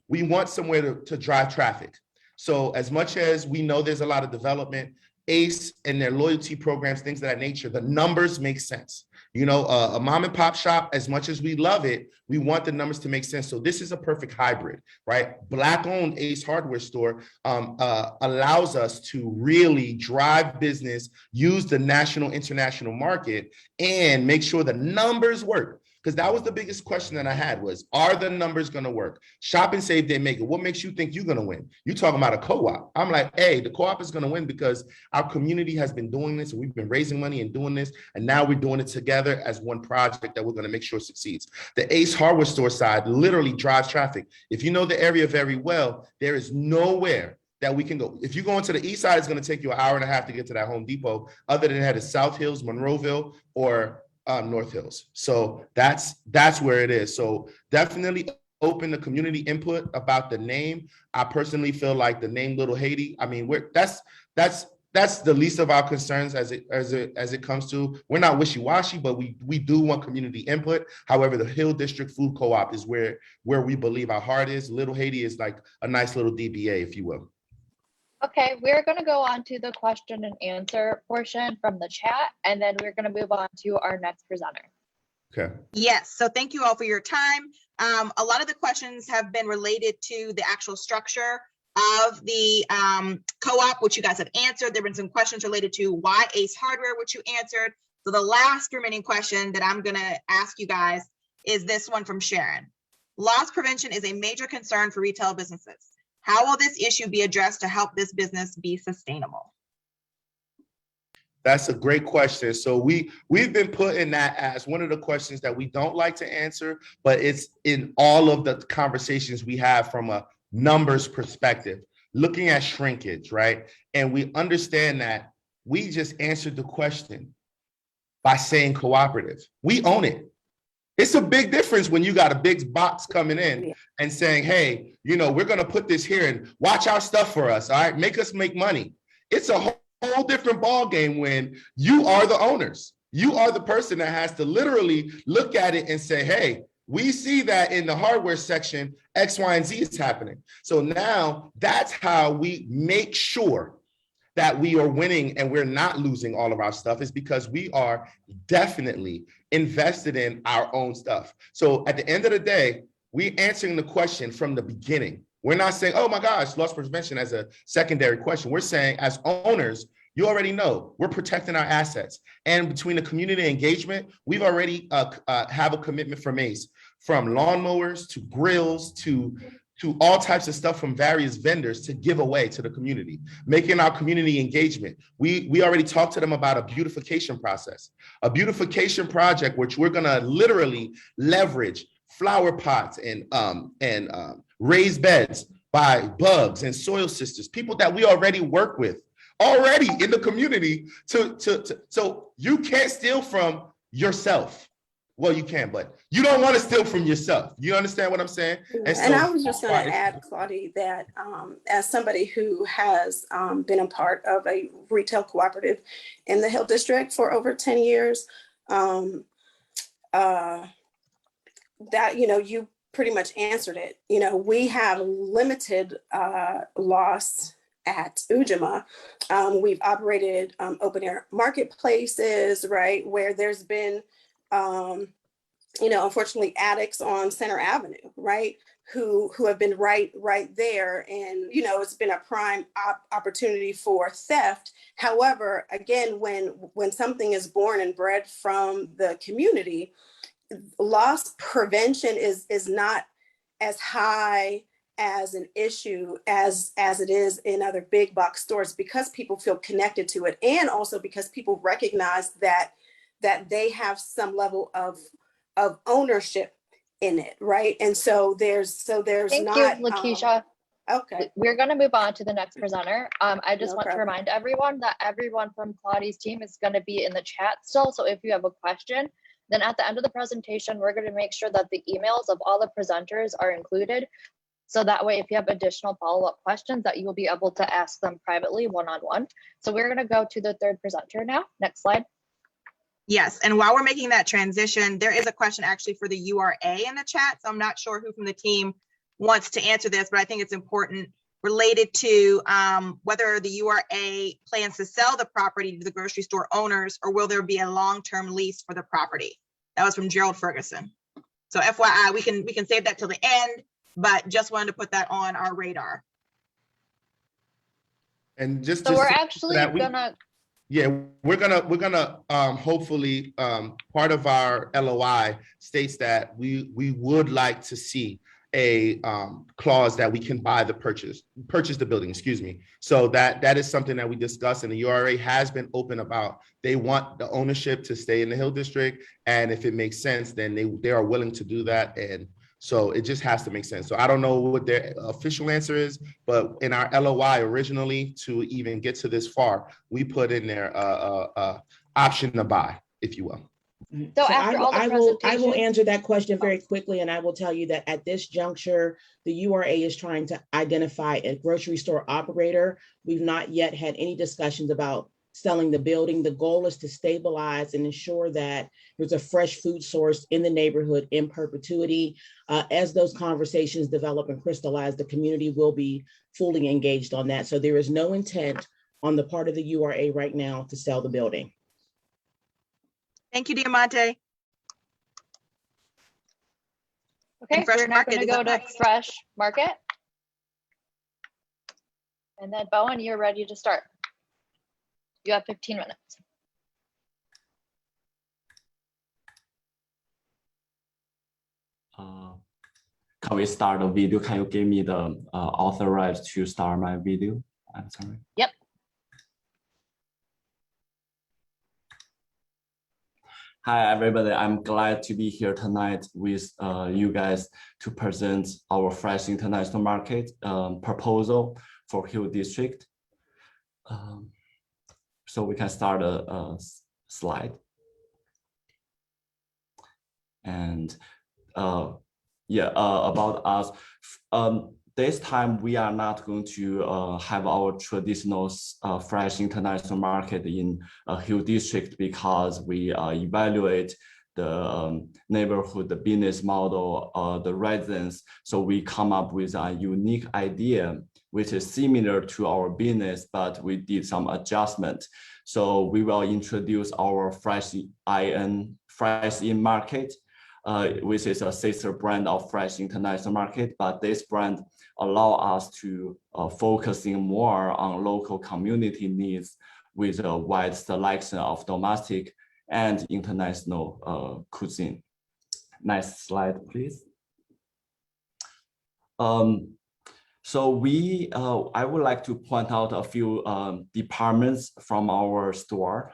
we want somewhere to drive traffic. So as much as we know there's a lot of development, Ace and their loyalty programs, things of that nature, the numbers make sense. You know, a mom and pop shop, as much as we love it, we want the numbers to make sense. So this is a perfect hybrid, right? Black-owned Ace Hardware Store allows us to really drive business, use the national, international market, and make sure the numbers work. Because that was the biggest question that I had was, are the numbers going to work? Shop and save, they make it. What makes you think you're going to win? You're talking about a co-op. I'm like, hey, the co-op is going to win because our community has been doing this, and we've been raising money and doing this, and now we're doing it together as one project that we're going to make sure succeeds. The Ace Hardware Store side literally drives traffic. If you know the area very well, there is nowhere that we can go. If you go into the east side, it's going to take you an hour and a half to get to that Home Depot. Other than that, it's South Hills, Monroeville, or North Hills. So that's where it is. So definitely open the community input about the name. I personally feel like the name Little Haiti, I mean, that's the least of our concerns as it comes to. We're not wishy-washy, but we do want community input. However, the Hill District Food Co-op is where we believe our heart is. Little Haiti is like a nice little DBA, if you will. Okay, we're going to go on to the question and answer portion from the chat, and then we're going to move on to our next presenter. Okay. Yes, so thank you all for your time. A lot of the questions have been related to the actual structure of the co-op, which you guys have answered. There have been some questions related to why Ace Hardware, which you answered. So the last remaining question that I'm gonna ask you guys is this one from Sharon. Loss prevention is a major concern for retail businesses. How will this issue be addressed to help this business be sustainable? That's a great question. So we've been putting that as one of the questions that we don't like to answer, but it's in all of the conversations we have from a numbers perspective, looking at shrinkage, right? And we understand that we just answered the question by saying cooperative. We own it. It's a big difference when you got a big box coming in and saying, hey, you know, we're going to put this here and watch our stuff for us. All right, make us make money. It's a whole different ball game when you are the owners. You are the person that has to literally look at it and say, hey, we see that in the hardware section, X, Y, and Z is happening. So now that's how we make sure that we are winning and we're not losing all of our stuff, is because we are definitely invested in our own stuff. So at the end of the day, we're answering the question from the beginning. We're not saying, oh my gosh, loss prevention as a secondary question. We're saying as owners, you already know we're protecting our assets. And between the community engagement, we've already have a commitment from ACE, from lawnmowers to grills to all types of stuff from various vendors to give away to the community, making our community engagement. We already talked to them about a beautification process, a beautification project, which we're gonna literally leverage flower pots and raised beds by Bugs and Soil Sisters, people that we already work with already in the community so you can't steal from yourself. Well, you can, but you don't want to steal from yourself. You understand what I'm saying? And I was just going to add, Claudia, that as somebody who has been a part of a retail cooperative in the Hill District for over 10 years, that, you know, you pretty much answered it. You know, we have limited loss at Ujima. We've operated open air marketplaces, right, where there's been you know, unfortunately, addicts on Center Avenue, right, who have been right there, and you know, it's been a prime opportunity for theft. However, again, when something is born and bred from the community, loss prevention is not as high as an issue as it is in other big box stores, because people feel connected to it, and also because people recognize that they have some level of ownership in it, right? And so there's Thank not. you, Lakeisha. Okay. We're going to move on to the next presenter. I just No want to problem. remind everyone that everyone from Claudia's team is going to be in the chat still. So if you have a question, then at the end of the presentation, we're going to make sure that the emails of all the presenters are included. So that way, if you have additional follow-up questions, that you will be able to ask them privately one-on-one. So we're going to go to the third presenter now. Next slide. Yes, and while we're making that transition, there is a question actually for the URA in the chat. So I'm not sure who from the team wants to answer this, but I think it's important, related to whether the URA plans to sell the property to the grocery store owners, or will there be a long-term lease for the property? That was from Gerald Ferguson. So FYI, we can save that till the end, but just wanted to put that on our radar. And just So we're so actually that gonna. Yeah, we're gonna hopefully part of our LOI states that we would like to see a clause that we can purchase the building, excuse me. So that is something that we discussed, and the URA has been open about. They want the ownership to stay in the Hill District, and if it makes sense, then they are willing to do that. And so it just has to make sense. So I don't know what their official answer is, but in our LOI originally, to even get to this far, we put in there option to buy, if you will. So after all the I will answer that question very quickly, and I will tell you that at this juncture, the URA is trying to identify a grocery store operator. We've not yet had any discussions about selling the building. The goal is to stabilize and ensure that there's a fresh food source in the neighborhood in perpetuity. As those conversations develop and crystallize, the community will be fully engaged on that. So there is no intent on the part of the URA right now to sell the building. Thank you, Diamante. Okay, Fresh we're now Market going to is go up to next. Fresh Market. And then Bowen, you're ready to start. You have 15 minutes. Can we start the video? Can you give me the authorized to start my video? I'm sorry. Yep. Hi, everybody. I'm glad to be here tonight with you guys to present our Fresh International Market proposal for Hill District. So we can start a slide. And about us. This time we are not going to have our traditional Fresh International Market in Hill District because we evaluate the neighborhood, the business model, the residents. So we come up with a unique idea which is similar to our business, but we did some adjustment. So we will introduce our Fresh In Market, which is a sister brand of Fresh International Market, but this brand allow us to focusing more on local community needs with a wide selection of domestic and international cuisine. Next slide, please. So I would like to point out a few departments from our store.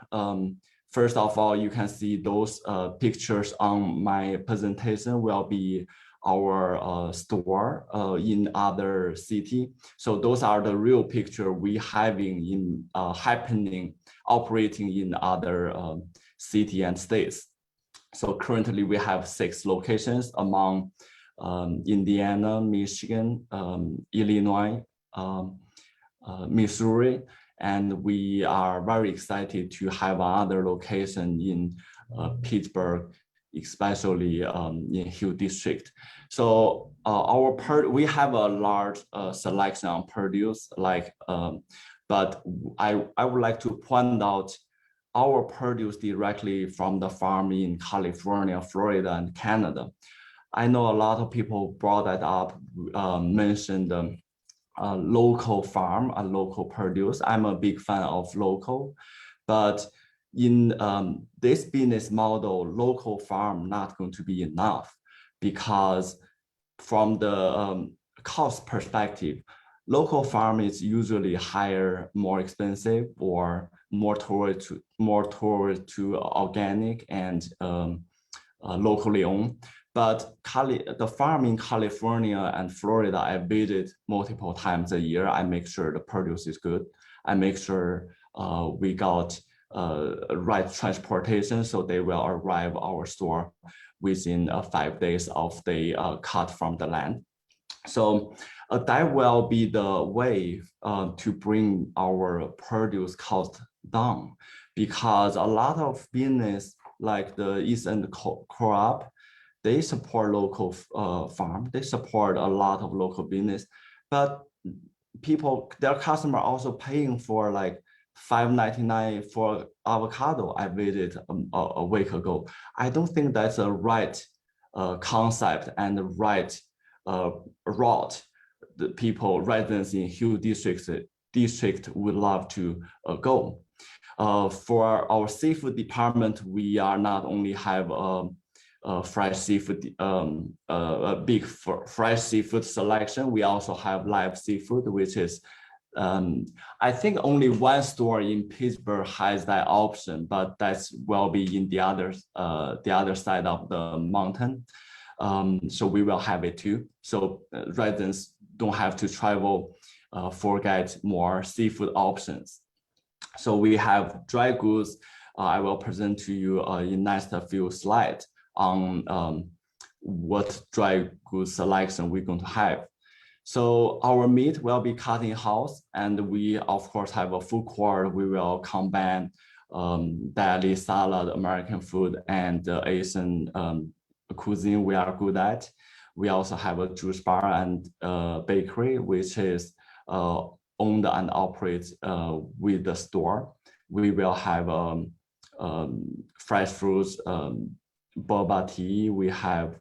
First of all, you can see those pictures on my presentation will be our store in other city. So those are the real picture we having in operating in other city and states. So currently we have 6 locations among Indiana, Michigan, Illinois, Missouri, and we are very excited to have another location in Pittsburgh, especially in Hill District. So we have a large selection on produce, but I would like to point out our produce directly from the farm in California, Florida, and Canada. I know a lot of people brought that up, mentioned a local farm, a local produce. I'm a big fan of local, but in this business model, local farm not going to be enough because from the cost perspective, local farm is usually higher, more expensive, or more toward to organic and locally owned. But the farm in California and Florida, I visit multiple times a year. I make sure the produce is good. I make sure we got right transportation, so they will arrive our store within 5 days of the cut from the land. So that will be the way to bring our produce cost down, because a lot of business like the East End Co-op, they support local farm, they support a lot of local business, but their customer also paying for like $5.99 for avocado. I visited a week ago. I don't think that's a right concept and the right route the residents in Hill District would love to go. For our seafood department, we are not only have fresh seafood, a big fresh seafood selection. We also have live seafood, which is, I think only one store in Pittsburgh has that option, but that's will be in the other side of the mountain. So we will have it too. So residents don't have to travel, forget more seafood options. So we have dry goods. I will present to you in next few slides on what dry goods selection we're going to have. So our meat will be cut in house, and we of course have a food court. We will combine deli, salad, American food, and Asian cuisine we are good at. We also have a juice bar and bakery, which is owned and operated with the store. We will have fresh fruits, boba tea. We have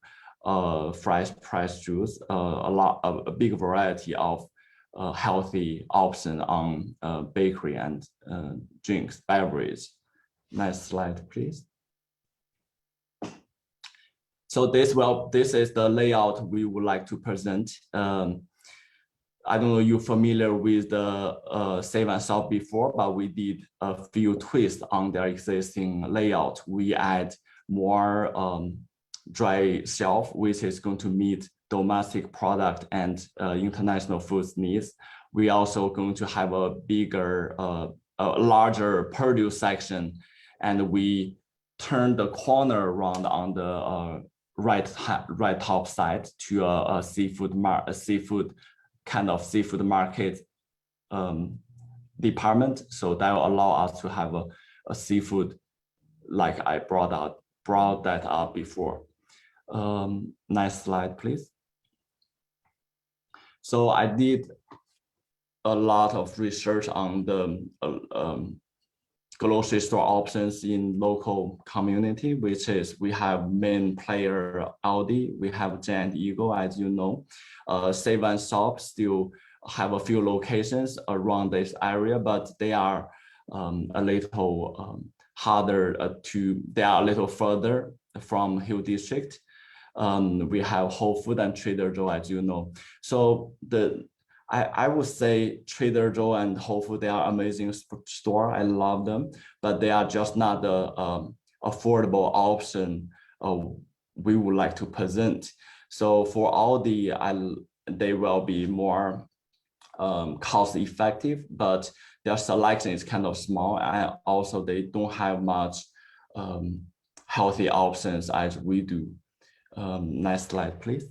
fresh pressed juice, a big variety of healthy options on bakery and drinks, beverages. Next slide, please. So this is the layout we would like to present. I don't know if you're familiar with the Save and Shop before, but we did a few twists on their existing layout. We add more dry shelf, which is going to meet domestic product and international foods needs. We also going to have a bigger, larger produce section, and we turn the corner around on the right top side to a seafood market department. So that will allow us to have a seafood, like I brought that up before. Next slide, please. So I did a lot of research on the grocery store options in local community, which is we have main player Aldi, we have Giant Eagle, as you know. Save and Shop still have a few locations around this area, but they are a little harder they are a little further from Hill District. We have Whole Foods and Trader Joe, as you know. So I would say Trader Joe and Whole Foods, they are amazing store. I love them, but they are just not the affordable option we would like to present. So for Aldi, they will be more cost effective, but their selection is kind of small, and also they don't have much healthy options as we do. Next slide, please.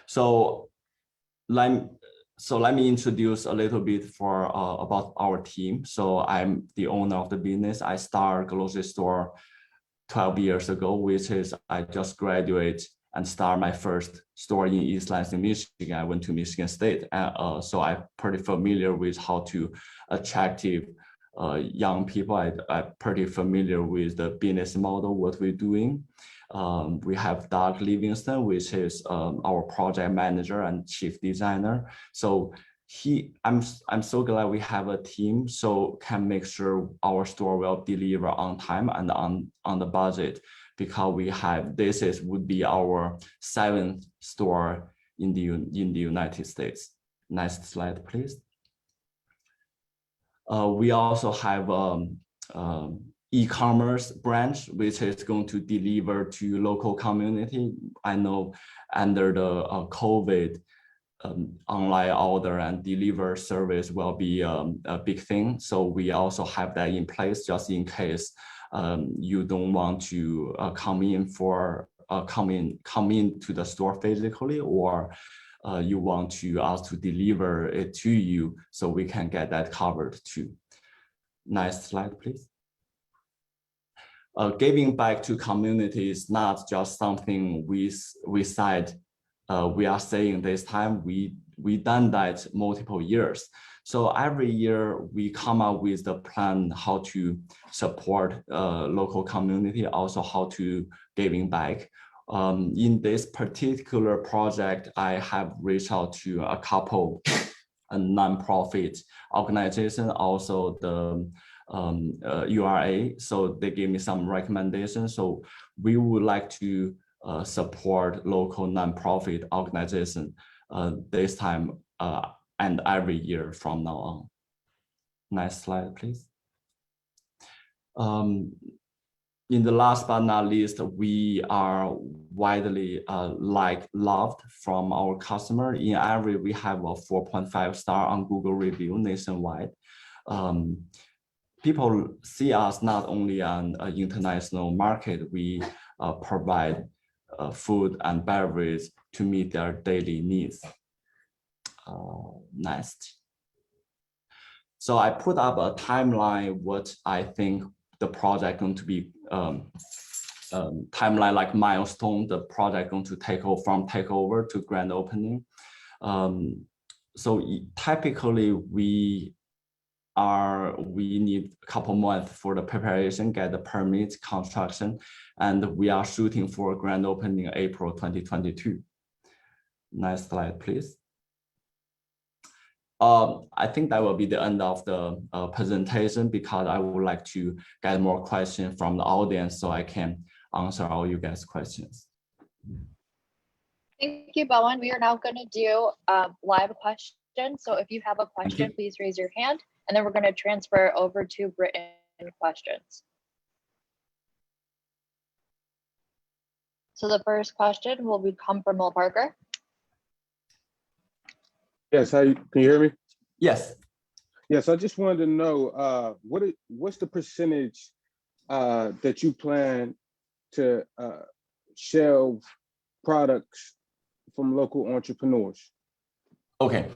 So let me introduce a little bit about our team. So I'm the owner of the business. I started grocery store 12 years ago, which is I just graduated and start my first store in East Lansing, Michigan. I went to Michigan State. So I'm pretty familiar with how to attract young people. I'm pretty familiar with the business model, what we're doing. We have Doug Livingston, which is our project manager and chief designer. So I'm so glad we have a team so can make sure our store will deliver on time and on the budget, because we have would be our 7th store in the United States. Next slide, please. We also have e-commerce branch, which is going to deliver to local community. I know under the COVID, online order and deliver service will be a big thing. So we also have that in place just in case you don't want to come into the store physically, or you want us to deliver it to you, so we can get that covered too. Next slide, please. Giving back to community is not just something we said we are saying this time. We done that multiple years. So every year we come up with the plan how to support local community, also how to giving back. In this particular project, I have reached out to a couple non-profit organizations, also the URA. So they gave me some recommendations. So we would like to support local non-profit organization this time and every year from now on. Next slide, please. In the last but not least, we are widely loved from our customer. In average, we have a 4.5 star on Google review nationwide. People see us not only on an international market, we provide food and beverage to meet their daily needs. Next. So I put up a timeline, what I think the project going to be, timeline like milestone, the project going to take over from takeover to grand opening. So typically we we need a couple months for the preparation, get the permits, construction, and we are shooting for grand opening April 2022. Next slide, please. I think that will be the end of the presentation because I would like to get more questions from the audience so I can answer all you guys' questions. Thank you, Bowen. We are now going to do live questions. So if you have a question, please raise your hand, and then we're going to transfer over to written questions. So the first question will come from Will Parker. Yes, can you hear me? Yes. Yes, I just wanted to know what's the percentage that you plan to shelve products from local entrepreneurs? Okay,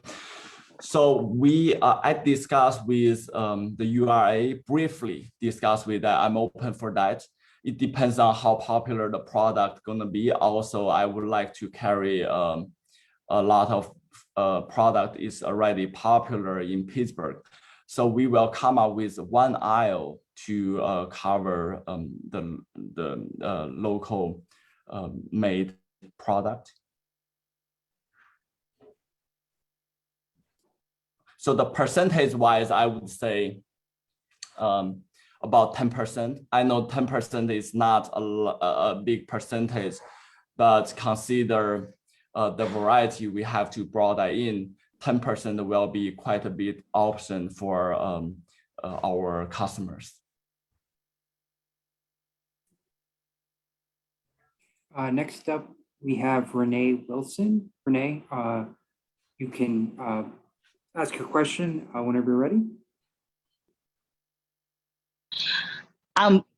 so I discussed with the URA, briefly discussed with that. I'm open for that. It depends on how popular the product gonna be. Also, I would like to carry a lot of product is already popular in Pittsburgh. So we will come up with one aisle to cover the local made product. So the percentage wise, I would say about 10%. I know 10% is not a big percentage, but consider the variety we have to bring that in. 10% will be quite a bit option for our customers. Next up, we have Renee Wilson. Renee, you can ask your question whenever you're ready.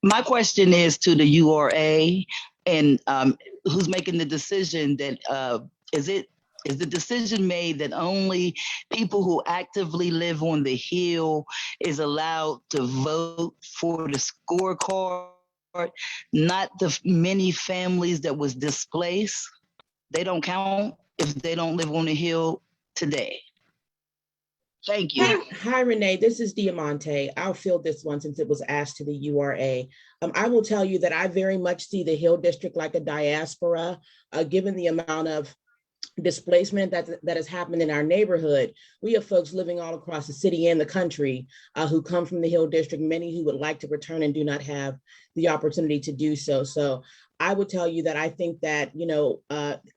My question is to the URA and who's making the decision that is the decision made that only people who actively live on the Hill is allowed to vote for the scorecard, not the many families that was displaced? They don't count if they don't live on the Hill today. Thank you. Hi, Renee. This is Diamante. I'll field this one since it was asked to the URA. I will tell you that I very much see the Hill District like a diaspora, given the amount of displacement that has happened in our neighborhood. We have folks living all across the city and the country who come from the Hill District, many who would like to return and do not have the opportunity to do so. So I would tell you that I think that,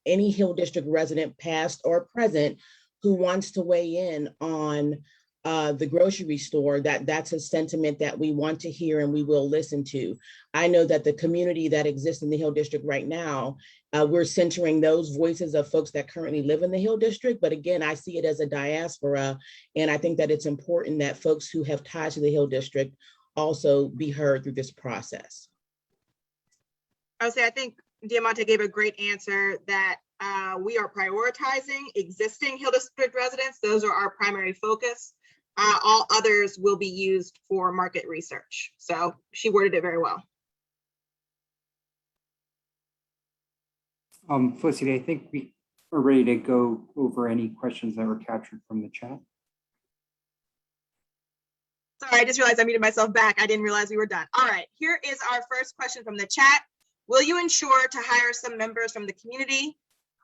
any Hill District resident, past or present, who wants to weigh in on the grocery store, that's a sentiment that we want to hear and we will listen to. I know that the community that exists in the Hill District right now, we're centering those voices of folks that currently live in the Hill District. But again, I see it as a diaspora. And I think that it's important that folks who have ties to the Hill District also be heard through this process. I would say, I think Diamante gave a great answer that we are prioritizing existing Hill District residents. Those are our primary focus. All others will be used for market research. So she worded it very well. Felicity, I think we are ready to go over any questions that were captured from the chat. Sorry, I just realized I muted myself back. I didn't realize we were done. All right, here is our first question from the chat. Will you ensure to hire some members from the community?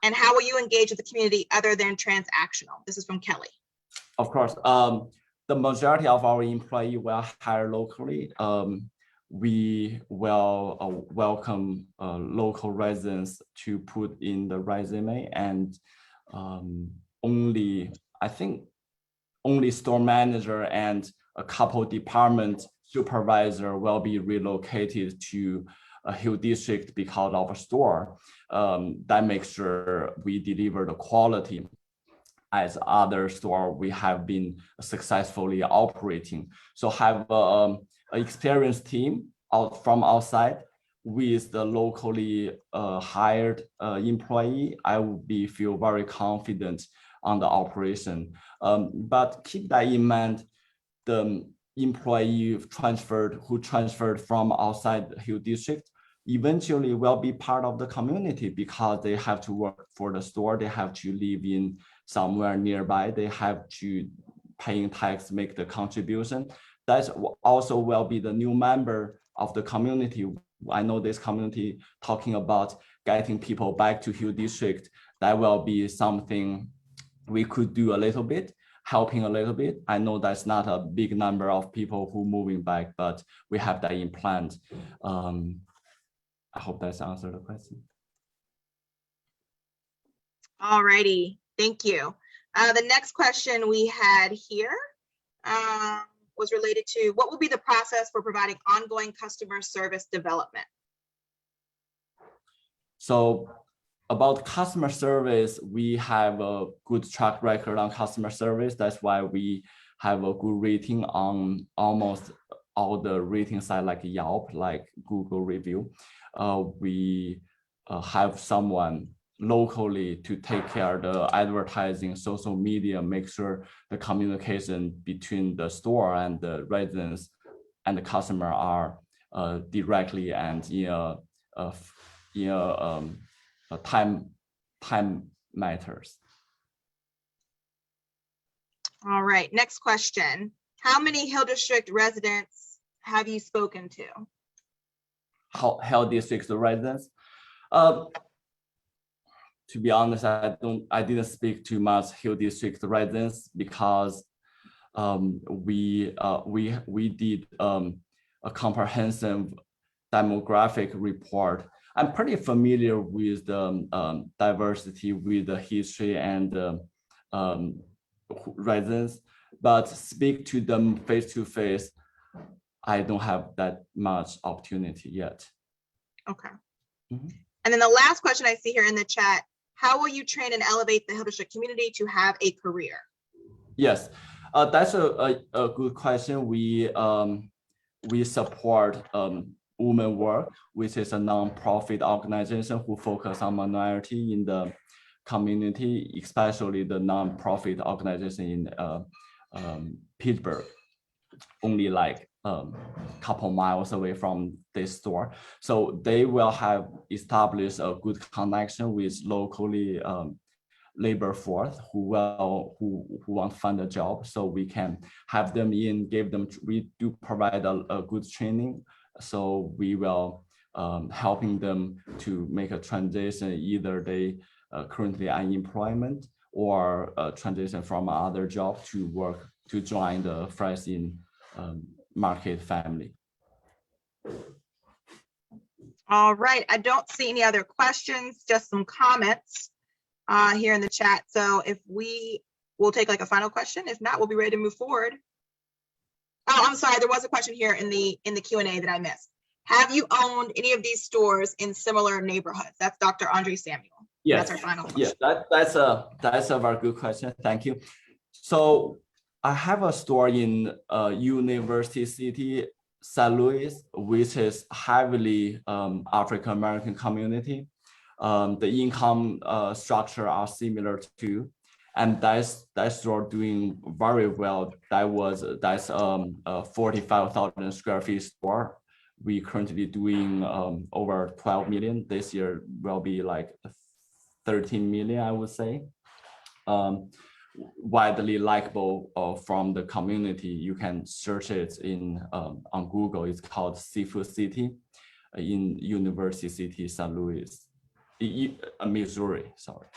And how will you engage with the community other than transactional? This is from Kelly. Of course, the majority of our employees will hire locally. We will welcome local residents to put in the resume, and only store manager and a couple department supervisor will be relocated to a Hill District because of a store. That makes sure we deliver the quality as other store we have been successfully operating. So have an experienced team from outside with the locally hired employee. I would feel very confident on the operation. But keep that in mind, the employee who transferred from outside the Hill District eventually will be part of the community because they have to work for the store. They have to live in somewhere nearby. They have to paying tax, make the contribution. That also will be the new member of the community. I know this community talking about getting people back to Hill District. That will be something we could do a little bit, helping a little bit. I know that's not a big number of people who moving back, but we have that in plan. I hope that's answered the question. All righty, thank you. The next question we had here was related to what will be the process for providing ongoing customer service development? So about customer service, we have a good track record on customer service. That's why we have a good rating on almost all the rating sites like Yelp, like Google review. We have someone locally to take care of the advertising, social media, make sure the communication between the store and the residents and the customer are directly and in a time matters. All right, next question. How many Hill District residents have you spoken to? Hill District residents? To be honest, I didn't speak to much Hill District residents because we did a comprehensive demographic report. I'm pretty familiar with the diversity, with the history and residents, but speak to them face to face, I don't have that much opportunity yet. Okay. Mm-hmm. And then the last question I see here in the chat, how will you train and elevate the Hill District community to have a career? Yes, that's a good question. We support Women Work, which is a non-profit organization who focus on minority in the community, especially the non-profit organization in Pittsburgh, only like couple miles away from this store. So they will have established a good connection with locally labor force who want to find a job. So we can have them in, we do provide a good training. So we will helping them to make a transition, either they currently unemployment or transition from other job to work to join the fresh in market family. All right, I don't see any other questions, just some comments here in the chat. So if we'll take like a final question. If not, we'll be ready to move forward. Oh, I'm sorry, there was a question here in the Q&A that I missed. Have you owned any of these stores in similar neighborhoods? That's Dr. Andre Samuel. Yes, that's our final question. Yeah, that's a very good question. Thank you. So I have a store in University City, St. Louis, which is heavily African American community. The income structure are similar to, and that store doing very well. That's a 45,000 square feet store. We currently doing over 12 million. This year will be like 13 million, I would say. Widely likable from the community. You can search it in on Google. It's called Seafood City in University City, St. Louis, Missouri. Sorry.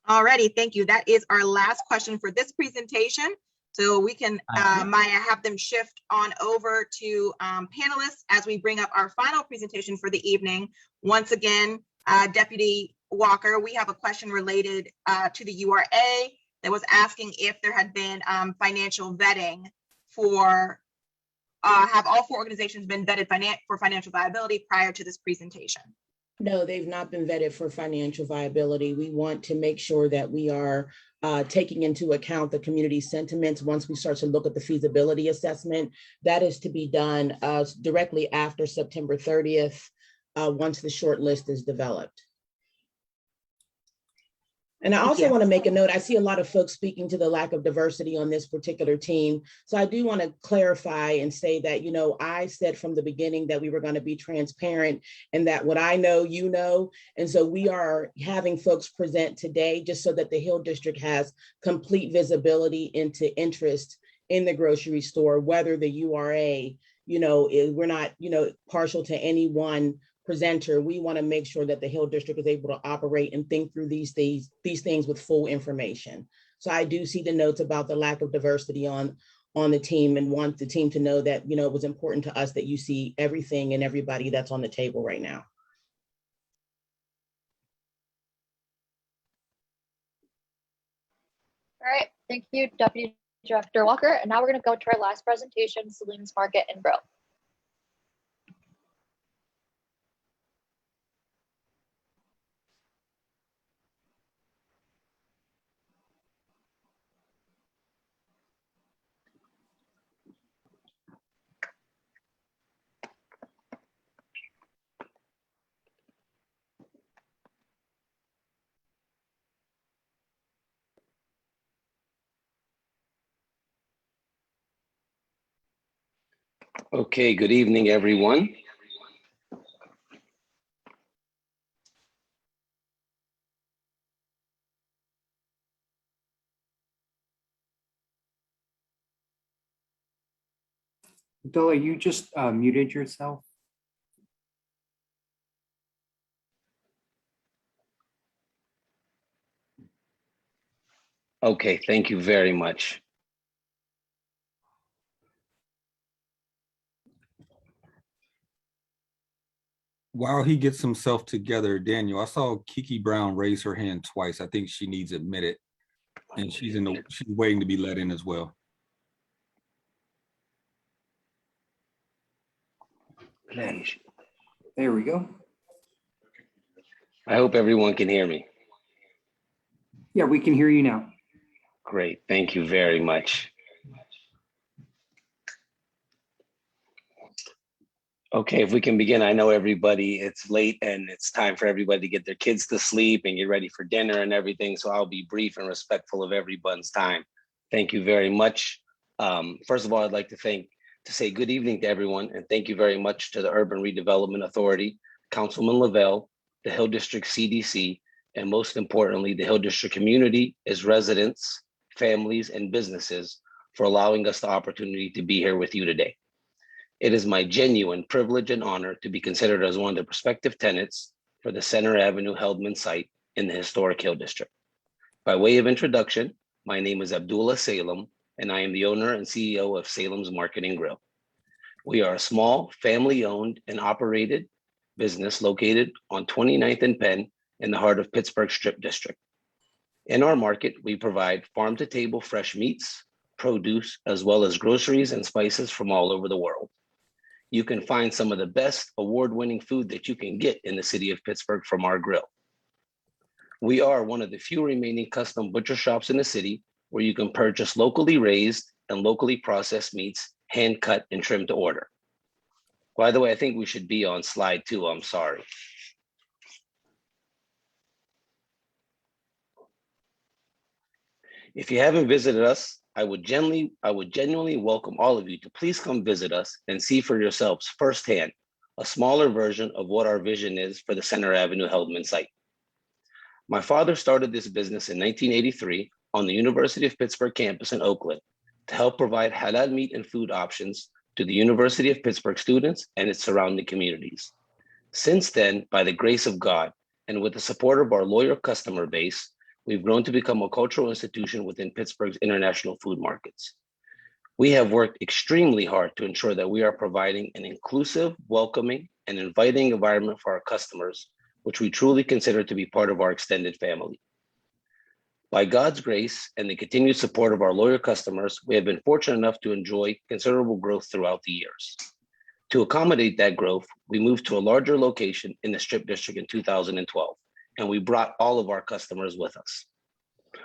Alrighty, thank you. That is our last question for this presentation. So we can, Maya, have them shift on over to panelists as we bring up our final presentation for the evening. Once again, Deputy Walker, we have a question related to the URA that was asking if there had been financial vetting for, have all 4 organizations been vetted for financial viability prior to this presentation? No, they've not been vetted for financial viability. We want to make sure that we are taking into account the community sentiments once we start to look at the feasibility assessment. That is to be done directly after September 30th, once the short list is developed. And I also want to make a note, I see a lot of folks speaking to the lack of diversity on this particular team. So I do want to clarify and say that, you know, I said from the beginning that we were going to be transparent and that what I know, you know. And so we are having folks present today just so that the Hill District has complete visibility into interest in the grocery store, whether the URA, you know, we're not, you know, partial to any one presenter. We want to make sure that the Hill District is able to operate and think through these things with full information. So I do see the notes about the lack of diversity on the team and want the team to know that, you know, it was important to us that you see everything and everybody that's on the table right now. All right, thank you, Deputy Director Walker. And now we're going to go to our last presentation, Salim's Market and Grill. Okay, good evening, everyone. Abdullah, you just muted yourself. Okay, thank you very much. While he gets himself together, Daniel, I saw Kiki Brown raise her hand twice. I think she needs admitted, and she's waiting to be let in as well. There we go. I hope everyone can hear me. Yeah, we can hear you now. Great, thank you very much. Okay, if we can begin, I know everybody, it's late and it's time for everybody to get their kids to sleep and get ready for dinner and everything. So I'll be brief and respectful of everyone's time. Thank you very much. First of all, I'd like to say good evening to everyone and thank you very much to the Urban Redevelopment Authority, Councilman Lavelle, the Hill District CDC, and most importantly, the Hill District community, its residents, families, and businesses for allowing us the opportunity to be here with you today. It is my genuine privilege and honor to be considered as one of the prospective tenants for the Centre Avenue Heldman site in the historic Hill District. By way of introduction, my name is Abdullah Salem, and I am the owner and CEO of Salem's Market and Grill. We are a small, family-owned and operated business located on 29th and Penn in the heart of Pittsburgh Strip District. In our market, we provide farm-to-table fresh meats, produce, as well as groceries and spices from all over the world. You can find some of the best award-winning food that you can get in the city of Pittsburgh from our grill. We are one of the few remaining custom butcher shops in the city where you can purchase locally raised and locally processed meats, hand cut and trimmed to order. By the way, I think we should be on slide 2, I'm sorry. If you haven't visited us, I would genuinely welcome all of you to please come visit us and see for yourselves firsthand a smaller version of what our vision is for the Centre Avenue Heldman site. My father started this business in 1983 on the University of Pittsburgh campus in Oakland to help provide halal meat and food options to the University of Pittsburgh students and its surrounding communities. Since then, by the grace of God and with the support of our loyal customer base, we've grown to become a cultural institution within Pittsburgh's international food markets. We have worked extremely hard to ensure that we are providing an inclusive, welcoming, and inviting environment for our customers, which we truly consider to be part of our extended family. By God's grace and the continued support of our loyal customers, we have been fortunate enough to enjoy considerable growth throughout the years. To accommodate that growth, we moved to a larger location in the Strip District in 2012. And we brought all of our customers with us.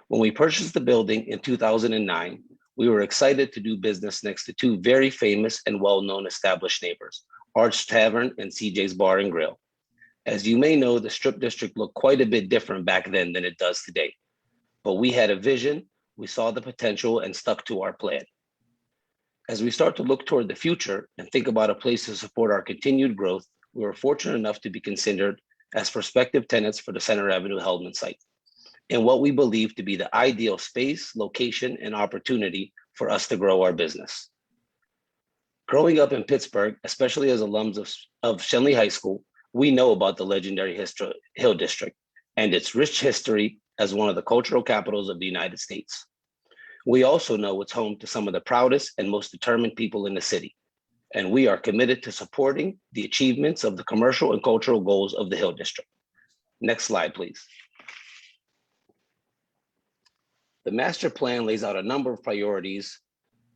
When we purchased the building in 2009, we were excited to do business next to two very famous and well-known established neighbors, Arch Tavern and CJ's Bar and Grill. As you may know, the Strip District looked quite a bit different back then than it does today. but we had a vision, we saw the potential and stuck to our plan. As we start to look toward the future and think about a place to support our continued growth, we were fortunate enough to be considered as prospective tenants for the Center Avenue Heldman site, in what we believe to be the ideal space, location, and opportunity for us to grow our business. Growing up in Pittsburgh, especially as alums of Shenley High School, we know about the legendary Hill District and its rich history as one of the cultural capitals of the United States. We also know it's home to some of the proudest and most determined people in the city, and we are committed to supporting the achievements of the commercial and cultural goals of the Hill District. Next slide, please. The master plan lays out a number of priorities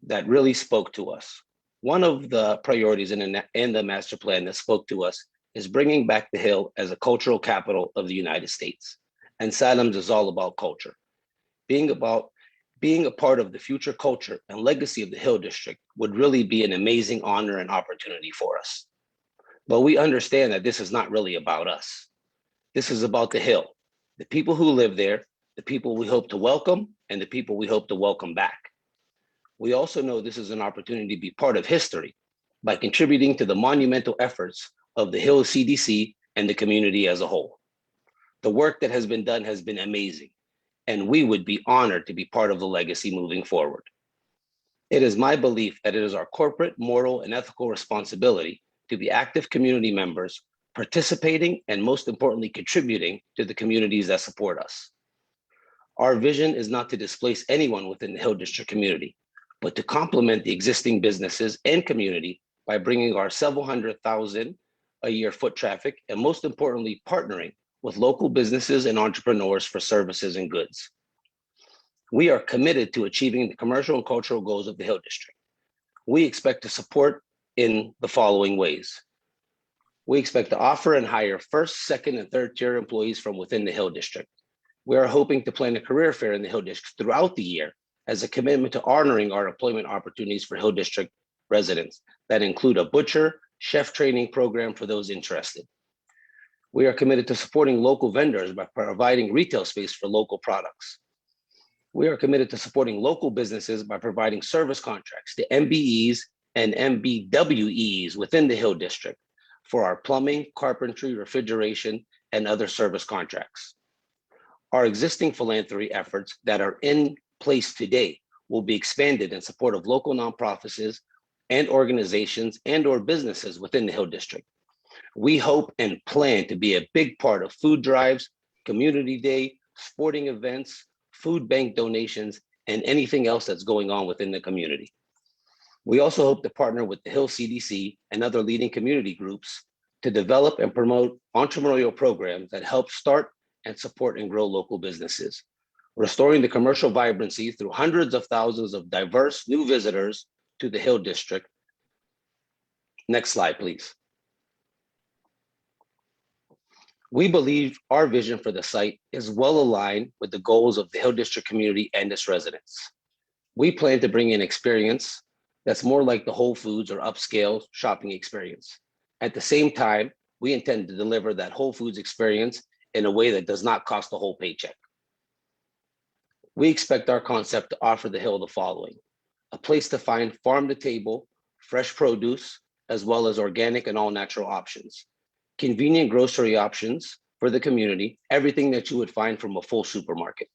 that really spoke to us. One of the priorities in the master plan that spoke to us is bringing back the Hill as a cultural capital of the United States. And Saddams is all about culture. Being a part of the future culture and legacy of the Hill District would really be an amazing honor and opportunity for us. But we understand that this is not really about us. This is about the Hill, the people who live there, the people we hope to welcome, and the people we hope to welcome back. We also know this is an opportunity to be part of history by contributing to the monumental efforts of the Hill CDC and the community as a whole. The work that has been done has been amazing, and we would be honored to be part of the legacy moving forward. It is my belief that it is our corporate, moral, and ethical responsibility to be active community members, participating, and most importantly, contributing to the communities that support us. Our vision is not to displace anyone within the Hill District community, but to complement the existing businesses and community by bringing our several 100,000 a year foot traffic, and most importantly, partnering with local businesses and entrepreneurs for services and goods. We are committed to achieving the commercial and cultural goals of the Hill District. We expect to support in the following ways. We expect to offer and hire first, second, and third tier employees from within the Hill District. We are hoping to plan a career fair in the Hill District throughout the year as a commitment to honoring our employment opportunities for Hill District residents that include a butcher, chef training program for those interested. We are committed to supporting local vendors by providing retail space for local products. We are committed to supporting local businesses by providing service contracts to MBEs and MBWEs within the Hill District for our plumbing, carpentry, refrigeration, and other service contracts. Our existing philanthropy efforts that are in place today will be expanded in support of local nonprofits and organizations and/or businesses within the Hill District. We hope and plan to be a big part of food drives, community day, sporting events, food bank donations, and anything else that's going on within the community. We also hope to partner with the Hill CDC and other leading community groups to develop and promote entrepreneurial programs that help start and support and grow local businesses, restoring the commercial vibrancy through hundreds of thousands of diverse new visitors to the Hill District. Next slide, please. We believe our vision for the site is well aligned with the goals of the Hill District community and its residents. We plan to bring an experience that's more like the Whole Foods or upscale shopping experience. At the same time, we intend to deliver that Whole Foods experience in a way that does not cost the whole paycheck. We expect our concept to offer the Hill the following: a place to find farm-to-table, fresh produce, as well as organic and all-natural options, convenient grocery options for the community, everything that you would find from a full supermarket,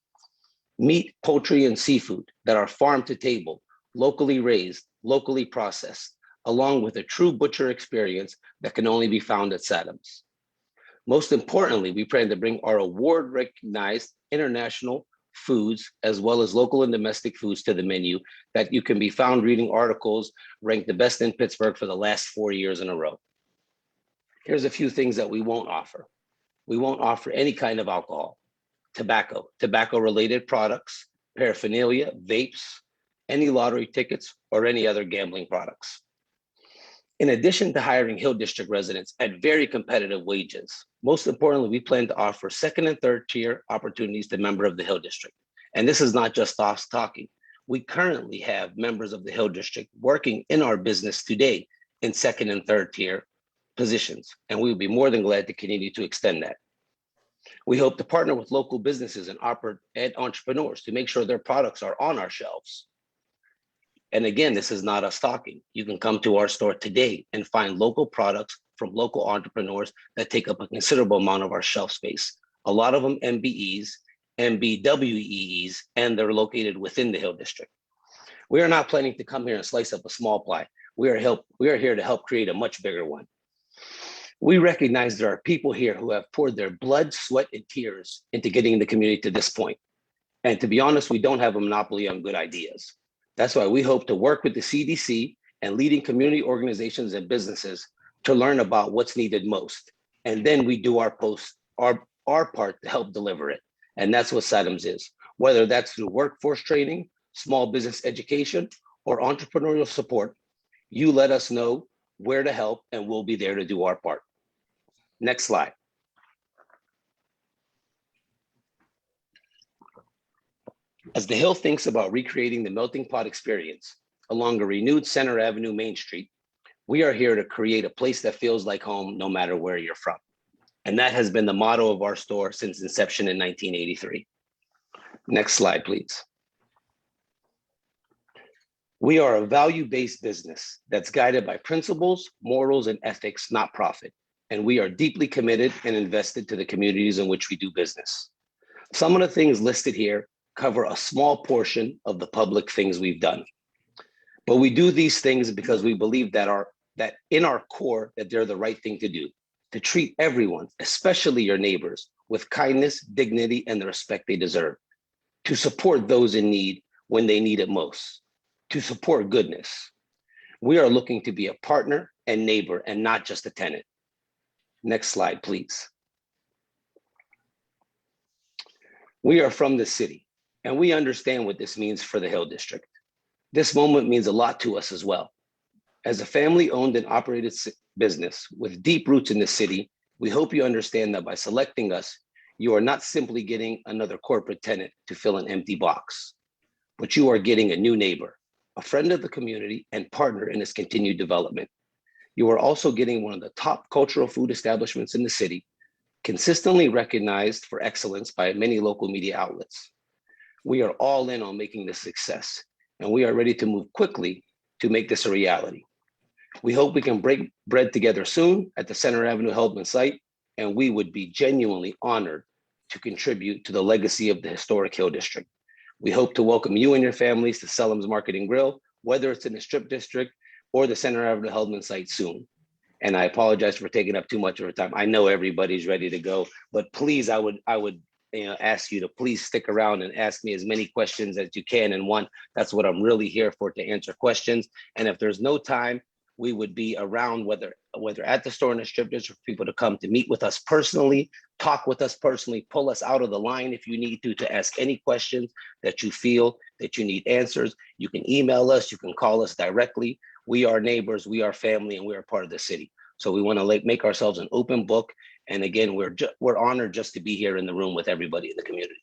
meat, poultry, and seafood that are farm-to-table, locally raised, locally processed, along with a true butcher experience that can only be found at Saddams. Most importantly, we plan to bring our award-recognized international foods as well as local and domestic foods to the menu that you can be found reading articles ranked the best in Pittsburgh for the last 4 years in a row. Here's a few things that we won't offer. We won't offer any kind of alcohol, tobacco-related products, paraphernalia, vapes, any lottery tickets, or any other gambling products. In addition to hiring Hill District residents at very competitive wages, most importantly, we plan to offer second and third tier opportunities to members of the Hill District. And this is not just us talking. We currently have members of the Hill District working in our business today in second and third tier positions, and we would be more than glad to continue to extend that. We hope to partner with local businesses and entrepreneurs to make sure their products are on our shelves. And again, this is not us talking. You can come to our store today and find local products from local entrepreneurs that take up a considerable amount of our shelf space. A lot of them MBEs, MBWEEs, and they're located within the Hill District. We are not planning to come here and slice up a small pie. We are here to help create a much bigger one. We recognize there are people here who have poured their blood, sweat, and tears into getting the community to this point. And to be honest, we don't have a monopoly on good ideas. That's why we hope to work with the CDC and leading community organizations and businesses to learn about what's needed most. And then we do our part to help deliver it. And that's what SADMS is, whether that's through workforce training, small business education, or entrepreneurial support. You let us know where to help and we'll be there to do our part. Next slide. As the Hill thinks about recreating the melting pot experience along a renewed Center Avenue Main Street, we are here to create a place that feels like home no matter where you're from. And that has been the motto of our store since inception in 1983. Next slide, please. We are a value-based business that's guided by principles, morals, and ethics, not profit. And we are deeply committed and invested to the communities in which we do business. Some of the things listed here cover a small portion of the public things we've done. But we do these things because we believe that in our core that they're the right thing to do, to treat everyone, especially your neighbors, with kindness, dignity, and the respect they deserve, to support those in need when they need it most, to support goodness. We are looking to be a partner and neighbor and not just a tenant. Next slide, please. We are from the city, and we understand what this means for the Hill District. This moment means a lot to us as well. As a family-owned and operated business with deep roots in the city, we hope you understand that by selecting us, you are not simply getting another corporate tenant to fill an empty box, but you are getting a new neighbor, a friend of the community, and partner in its continued development. You are also getting one of the top cultural food establishments in the city, consistently recognized for excellence by many local media outlets. We are all in on making this success, and we are ready to move quickly to make this a reality. We hope we can break bread together soon at the Centre Avenue Heldman site, and we would be genuinely honored to contribute to the legacy of the historic Hill District. We hope to welcome you and your families to Selim's Market and Grill, whether it's in the Strip District or the Centre Avenue Heldman site soon. And I apologize for taking up too much of your time. I know everybody's ready to go, but please, I would ask you to please stick around and ask me as many questions as you can in one. That's what I'm really here for, to answer questions. And if there's no time, we would be around, whether at the store in the Strip District, for people to come to meet with us personally, talk with us personally, pull us out of the line if you need to ask any questions that you feel that you need answers. You can email us, you can call us directly. We are neighbors, we are family, and we are part of the city. So we want to make ourselves an open book. And again, we're honored just to be here in the room with everybody in the community.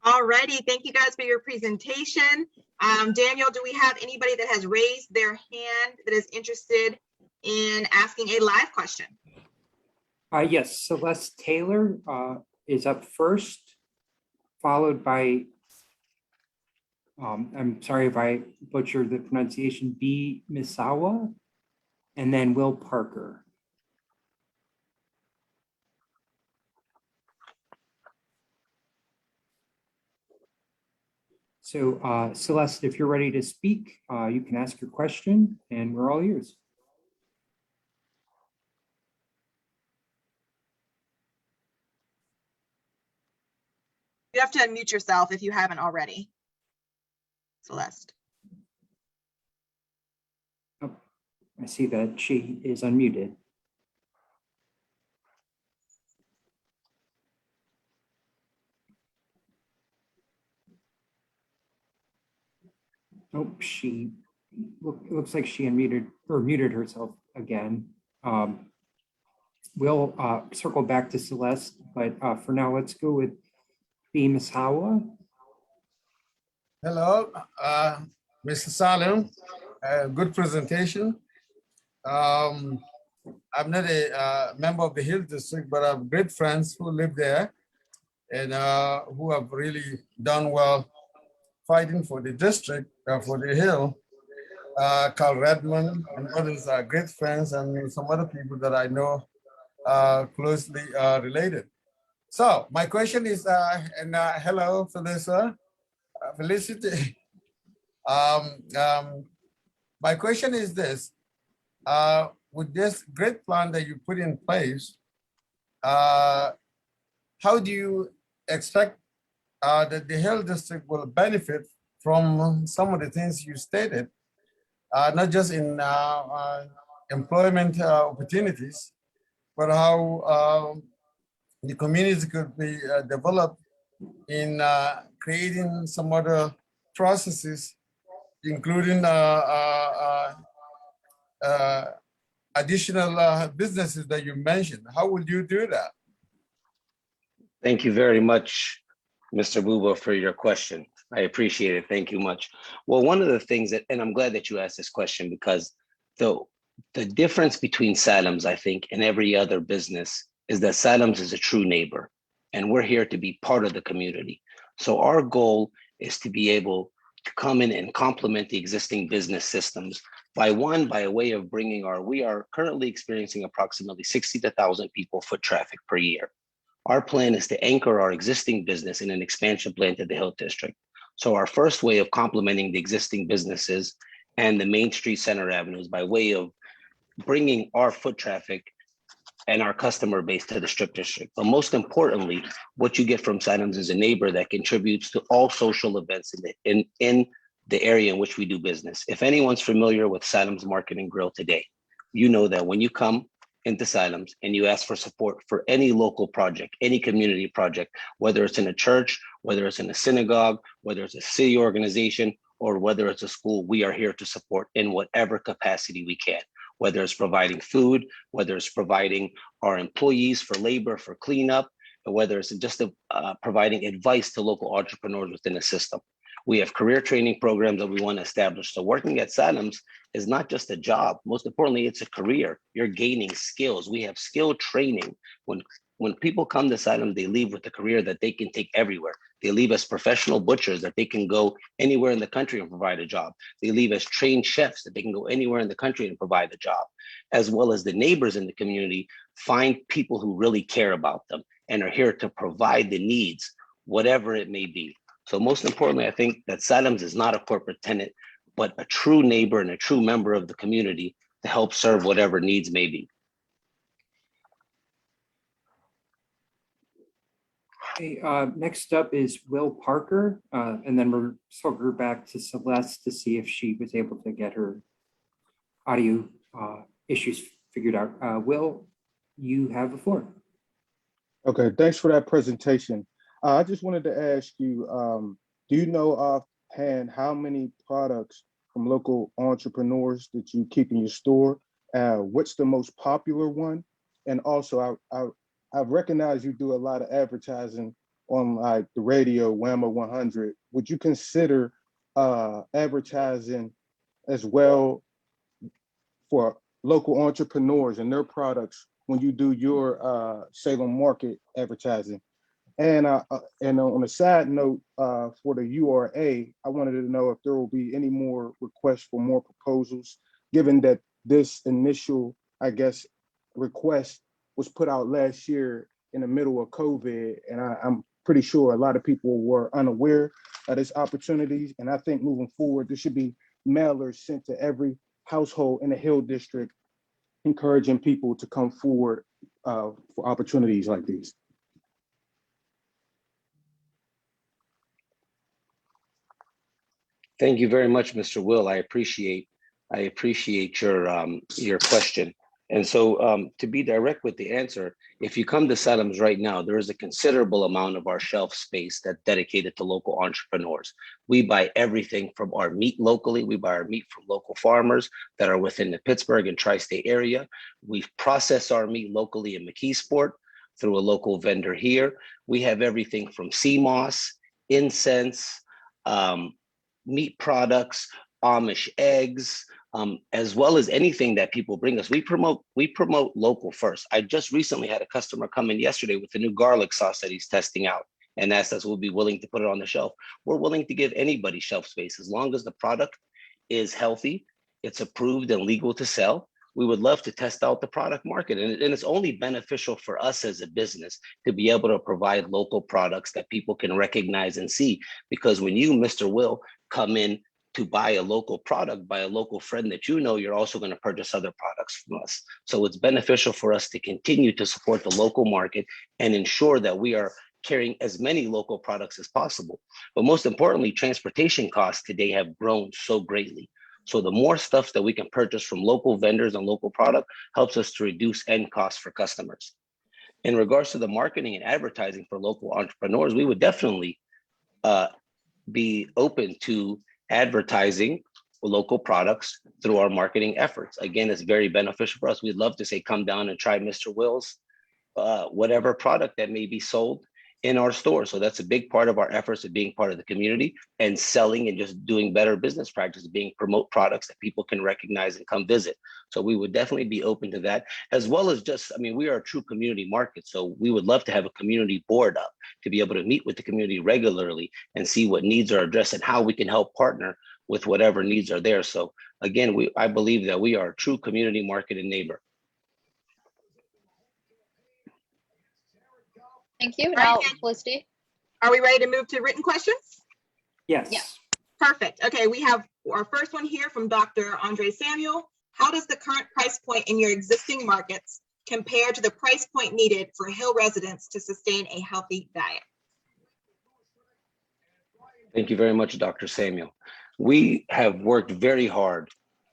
All righty, thank you guys for your presentation. Daniel, do we have anybody that has raised their hand that is interested in asking a live question? Yes, Celeste Taylor is up first, followed by, I'm sorry if I butchered the pronunciation, B. Misawa, and then Will Parker. So Celeste, if you're ready to speak, you can ask your question and we're all ears. You have to unmute yourself if you haven't already, Celeste. Oh, I see that she is unmuted. Oh, looks like she unmuted or muted herself again. We'll circle back to Celeste, but for now, let's go with B. Misawa. Hello, Mr. Salim. Good presentation. I'm not a member of the Hill District, but I have great friends who live there and who have really done well fighting for the district, for the Hill. Carl Redmond and others are great friends, and some other people that I know closely related. So my question is, hello, Felissa, Felicity. My question is this, with this great plan that you put in place, how do you expect that the Hill District will benefit from some of the things you stated, not just in employment opportunities, but how the community could be developed in creating some other processes, including additional businesses that you mentioned. How would you do that? Thank you very much, Mr. Buba, for your question. I appreciate it. Thank you much. Well, one of the things that, and I'm glad that you asked this question, because the difference between Salem's, I think, and every other business is that Salem's is a true neighbor, and we're here to be part of the community. So our goal is to be able to come in and complement the existing business systems by way of bringing we are currently experiencing approximately 60,000 people foot traffic per year. Our plan is to anchor our existing business in an expansion plan to the Hill District. So our first way of complementing the existing businesses and the Main Street Center Avenues by way of bringing our foot traffic and our customer base to the Strip District. But most importantly, what you get from Salem's is a neighbor that contributes to all social events in the area in which we do business. If anyone's familiar with Salem's Market and Grill today, you know that when you come into Salem's and you ask for support for any local project, any community project, whether it's in a church, whether it's in a synagogue, whether it's a city organization, or whether it's a school, we are here to support in whatever capacity we can, whether it's providing food, whether it's providing our employees for labor, for cleanup, or whether it's just providing advice to local entrepreneurs within the system. We have career training programs that we want to establish. So working at Salem's is not just a job. Most importantly, it's a career. You're gaining skills. We have skill training. When people come to Salem's, they leave with a career that they can take everywhere. They leave as professional butchers that they can go anywhere in the country and provide a job. They leave as trained chefs that they can go anywhere in the country and provide a job, as well as the neighbors in the community find people who really care about them and are here to provide the needs, whatever it may be. So most importantly, I think that Salem's is not a corporate tenant, but a true neighbor and a true member of the community to help serve whatever needs may be. Okay, next up is Will Parker, and then we'll circle back to Celeste to see if she was able to get her audio issues figured out. Will, you have the floor. Okay, thanks for that presentation. I just wanted to ask you, do you know offhand how many products from local entrepreneurs that you keep in your store? What's the most popular one? And also, I recognize you do a lot of advertising on like the radio, WAMA 100. Would you consider advertising as well for local entrepreneurs and their products when you do your Salem Market advertising? And on a side note, for the URA, I wanted to know if there will be any more requests for more proposals, given that this initial, I guess, request was put out last year in the middle of COVID, and I'm pretty sure a lot of people were unaware of this opportunities. And I think moving forward, there should be mailers sent to every household in the Hill District, encouraging people to come forward for opportunities like these. Thank you very much, Mr. Will. I appreciate your question. And so to be direct with the answer, if you come to Salem's right now, there is a considerable amount of our shelf space that's dedicated to local entrepreneurs. We buy everything from our meat locally. We buy our meat from local farmers that are within the Pittsburgh and tri-state area. We process our meat locally in McKeesport through a local vendor here. We have everything from sea moss, incense, meat products, Amish eggs, as well as anything that people bring us. We promote local first. I just recently had a customer come in yesterday with a new garlic sauce that he's testing out and asked us, we'll be willing to put it on the shelf. We're willing to give anybody shelf space as long as the product is healthy, it's approved and legal to sell. We would love to test out the product market. And it's only beneficial for us as a business to be able to provide local products that people can recognize and see. Because when you, Mr. Will, come in to buy a local product by a local friend that you know, you're also going to purchase other products from us. So it's beneficial for us to continue to support the local market and ensure that we are carrying as many local products as possible. But most importantly, transportation costs today have grown so greatly. So the more stuff that we can purchase from local vendors and local product helps us to reduce end costs for customers. In regards to the marketing and advertising for local entrepreneurs, we would definitely be open to advertising local products through our marketing efforts. Again, it's very beneficial for us. We'd love to say, come down and try Mr. Will's, whatever product that may be sold in our store. So that's a big part of our efforts of being part of the community and selling and just doing better business practices, being promote products that people can recognize and come visit. So we would definitely be open to that, as well as just, I mean, we are a true community market. So we would love to have a community board up to be able to meet with the community regularly and see what needs are addressed and how we can help partner with whatever needs are there. So again, I believe that we are a true community market and neighbor. Thank you. Now, Felicity. Are we ready to move to written questions? Yes. Yeah. Perfect. Okay, we have our first one here from Dr. Andre Samuel. How does the current price point in your existing markets compare to the price point needed for Hill residents to sustain a healthy diet? Thank you very much, Dr. Samuel. We have worked very hard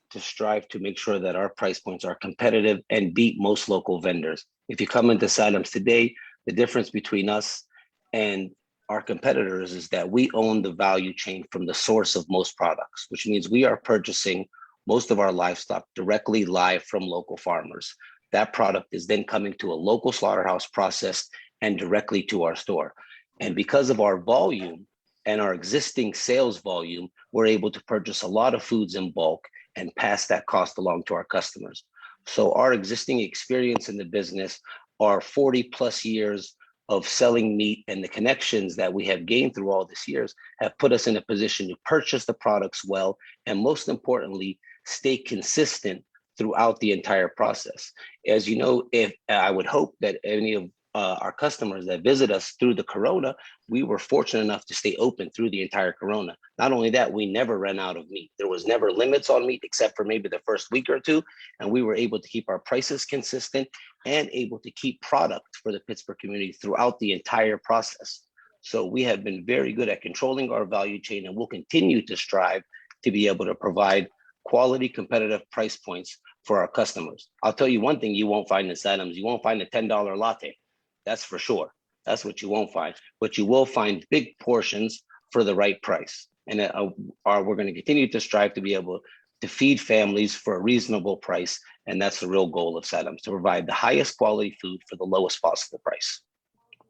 to strive to make sure that our price points are competitive and beat most local vendors. If you come into Siloams today, the difference between us and our competitors is that we own the value chain from the source of most products, which means we are purchasing most of our livestock directly live from local farmers. That product is then coming to a local slaughterhouse processed and directly to our store. And because of our volume and our existing sales volume, we're able to purchase a lot of foods in bulk and pass that cost along to our customers. So our existing experience in the business, our 40 plus years of selling meat and the connections that we have gained through all these years have put us in a position to purchase the products well, and most importantly, stay consistent throughout the entire process. As you know, if I would hope that any of our customers that visit us through the Corona, we were fortunate enough to stay open through the entire Corona. Not only that, we never ran out of meat. There was never limits on meat except for maybe the first week or two. And we were able to keep our prices consistent and able to keep product for the Pittsburgh community throughout the entire process. So we have been very good at controlling our value chain, and we'll continue to strive to be able to provide quality, competitive price points for our customers. I'll tell you one thing you won't find in Siloams. You won't find a $10 latte. That's for sure. That's what you won't find. But you will find big portions for the right price. And we're going to continue to strive to be able to feed families for a reasonable price. And that's the real goal of Siloams, to provide the highest quality food for the lowest possible price.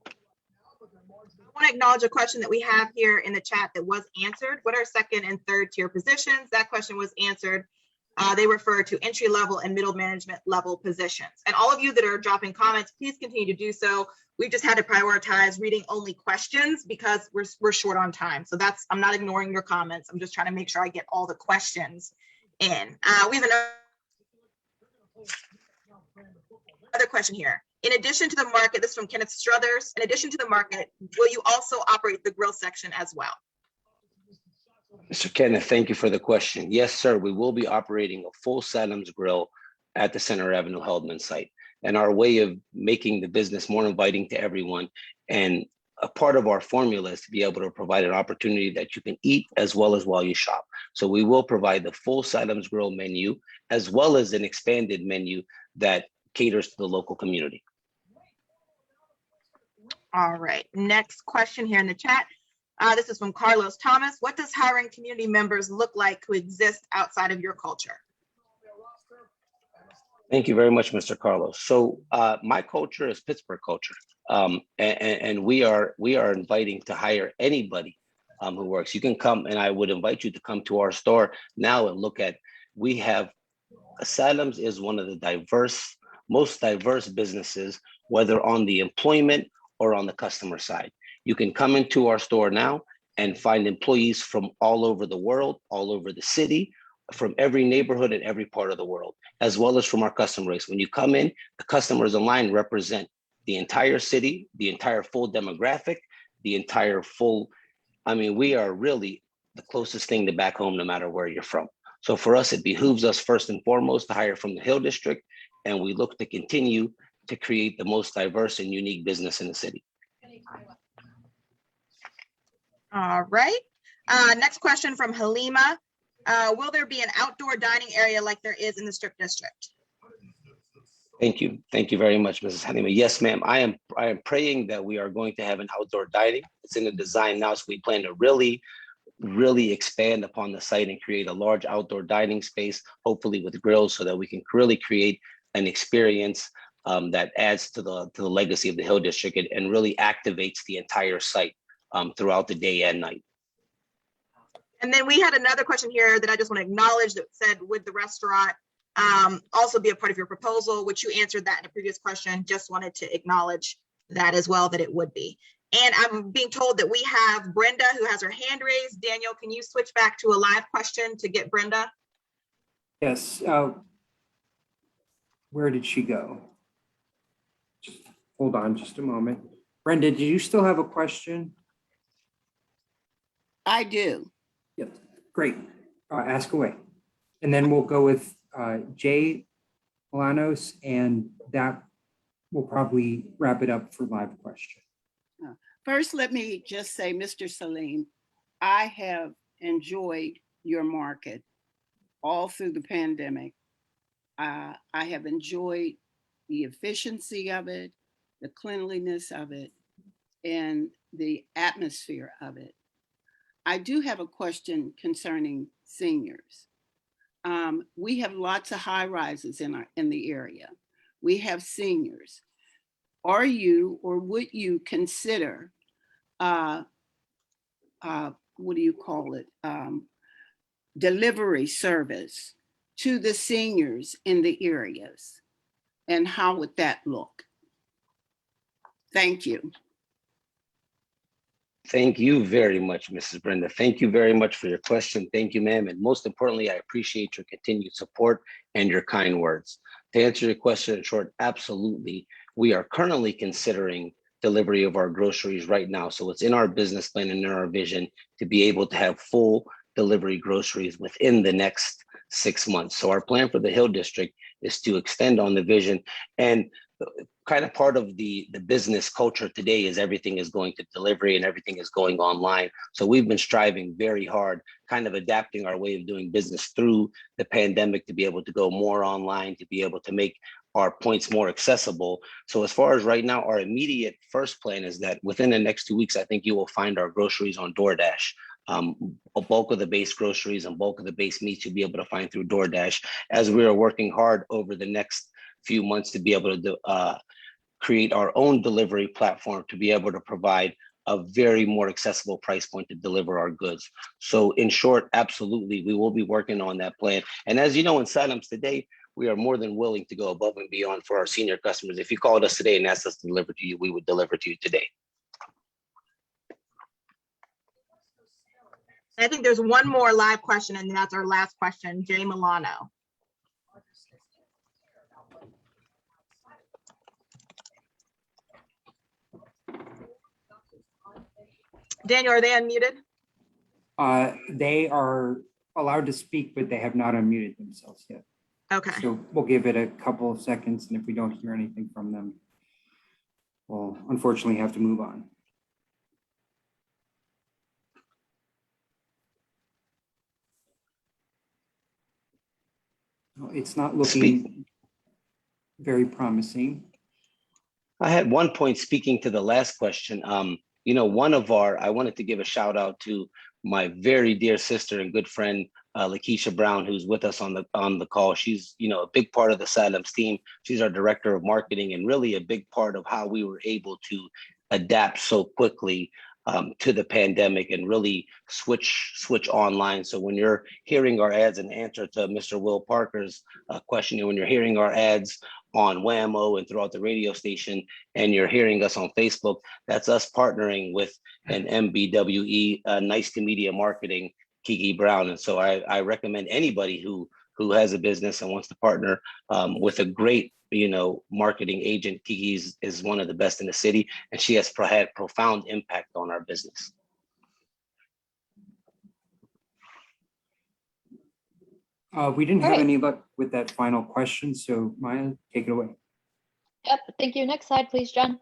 I want to acknowledge a question that we have here in the chat that was answered. What are second and third tier positions? That question was answered. They refer to entry level and middle management level positions. And all of you that are dropping comments, please continue to do so. We've just had to prioritize reading only questions because we're short on time. So I'm not ignoring your comments. I'm just trying to make sure I get all the questions in. We have another question here. In addition to the market, this is from Kenneth Struthers. In addition to the market, will you also operate the grill section as well? Mr. Kenneth, thank you for the question. Yes, sir, we will be operating a full Siloams grill at the Centre Heldman site. And our way of making the business more inviting to everyone, and a part of our formula is to be able to provide an opportunity that you can eat as well as while you shop. So we will provide the full Siloams grill menu, as well as an expanded menu that caters to the local community. All right, next question here in the chat. This is from Carlos Thomas. What does hiring community members look like who exist outside of your culture? Thank you very much, Mr. Carlos. So my culture is Pittsburgh culture. And we are inviting to hire anybody who works. You can come, and I would invite you to come to our store now and look at we have, Asylums is one of the most diverse businesses, whether on the employment or on the customer side. You can come into our store now and find employees from all over the world, all over the city, from every neighborhood in every part of the world, as well as from our customer base. When you come in, the customers online represent the entire city, the entire full demographic, the entire full, I mean, we are really the closest thing to back home, no matter where you're from. So for us, it behooves us first and foremost to hire from the Hill District, and we look to continue to create the most diverse and unique business in the city. All right. Next question from Halima. Will there be an outdoor dining area like there is in the Strip District? Thank you. Thank you very much, Mrs. Halima. Yes, ma'am. I am praying that we are going to have an outdoor dining. It's in the design now, so we plan to really expand upon the site and create a large outdoor dining space, hopefully with grills, so that we can really create an experience that adds to the legacy of the Hill District and really activates the entire site throughout the day and night. And then we had another question here that I just want to acknowledge that said, would the restaurant also be a part of your proposal, which you answered that in a previous question. Just wanted to acknowledge that as well, that it would be. And I'm being told that we have Brenda who has her hand raised. Daniel, can you switch back to a live question to get Brenda? Yes. Where did she go? Just hold on just a moment. Brenda, do you still have a question? I do. Yep, great. Ask away. And then we'll go with Jay Milanos, and that will probably wrap it up for live question. First, let me just say, Mr. Salim, I have enjoyed your market all through the pandemic. I have enjoyed the efficiency of it, the cleanliness of it, and the atmosphere of it. I do have a question concerning seniors. We have lots of high rises in the area. We have seniors. Are you, or would you consider, what do you call it? Delivery service to the seniors in the areas? And how would that look? Thank you. Thank you very much, Mrs. Brenda. Thank you very much for your question. Thank you, ma'am. And most importantly, I appreciate your continued support and your kind words. To answer your question in short, absolutely. We are currently considering delivery of our groceries right now. So it's in our business plan and in our vision to be able to have full delivery groceries within the next 6 months. So our plan for the Hill District is to extend on the vision. And kind of part of the business culture today is everything is going to delivery and everything is going online. So we've been striving very hard, kind of adapting our way of doing business through the pandemic to be able to go more online, to be able to make our points more accessible. So as far as right now, our immediate first plan is that within the next 2 weeks, I think you will find our groceries on DoorDash. A bulk of the base groceries and bulk of the base meats you'll be able to find through DoorDash, as we are working hard over the next few months to be able to create our own delivery platform to be able to provide a very more accessible price point to deliver our goods. So in short, absolutely, we will be working on that plan. And as you know, in Silence today, we are more than willing to go above and beyond for our senior customers. If you called us today and asked us to deliver to you, we would deliver to you today. I think there's one more live question, and that's our last question, Jay Milano. Daniel, are they unmuted? They are allowed to speak, but they have not unmuted themselves yet. Okay. So we'll give it a couple of seconds, and if we don't hear anything from them, we'll unfortunately have to move on. It's not looking very promising. I had one point speaking to the last question. You know, I wanted to give a shout out to my very dear sister and good friend, Lakeisha Brown, who's with us on the call. She's, you know, a big part of the Silence team. She's our director of marketing and really a big part of how we were able to adapt so quickly to the pandemic and really switch online. So when you're hearing our ads, in answer to Mr. Will Parker's question, when you're hearing our ads on WAMO and throughout the radio station, and you're hearing us on Facebook, that's us partnering with an MBWE, Nice to Media Marketing, Kiki Brown. And so I recommend anybody who has a business and wants to partner with a great, marketing agent. Kiki is one of the best in the city, and she has had profound impact on our business. We didn't have any luck with that final question, so Maya, take it away. Yep, thank you. Next slide, please, Jen.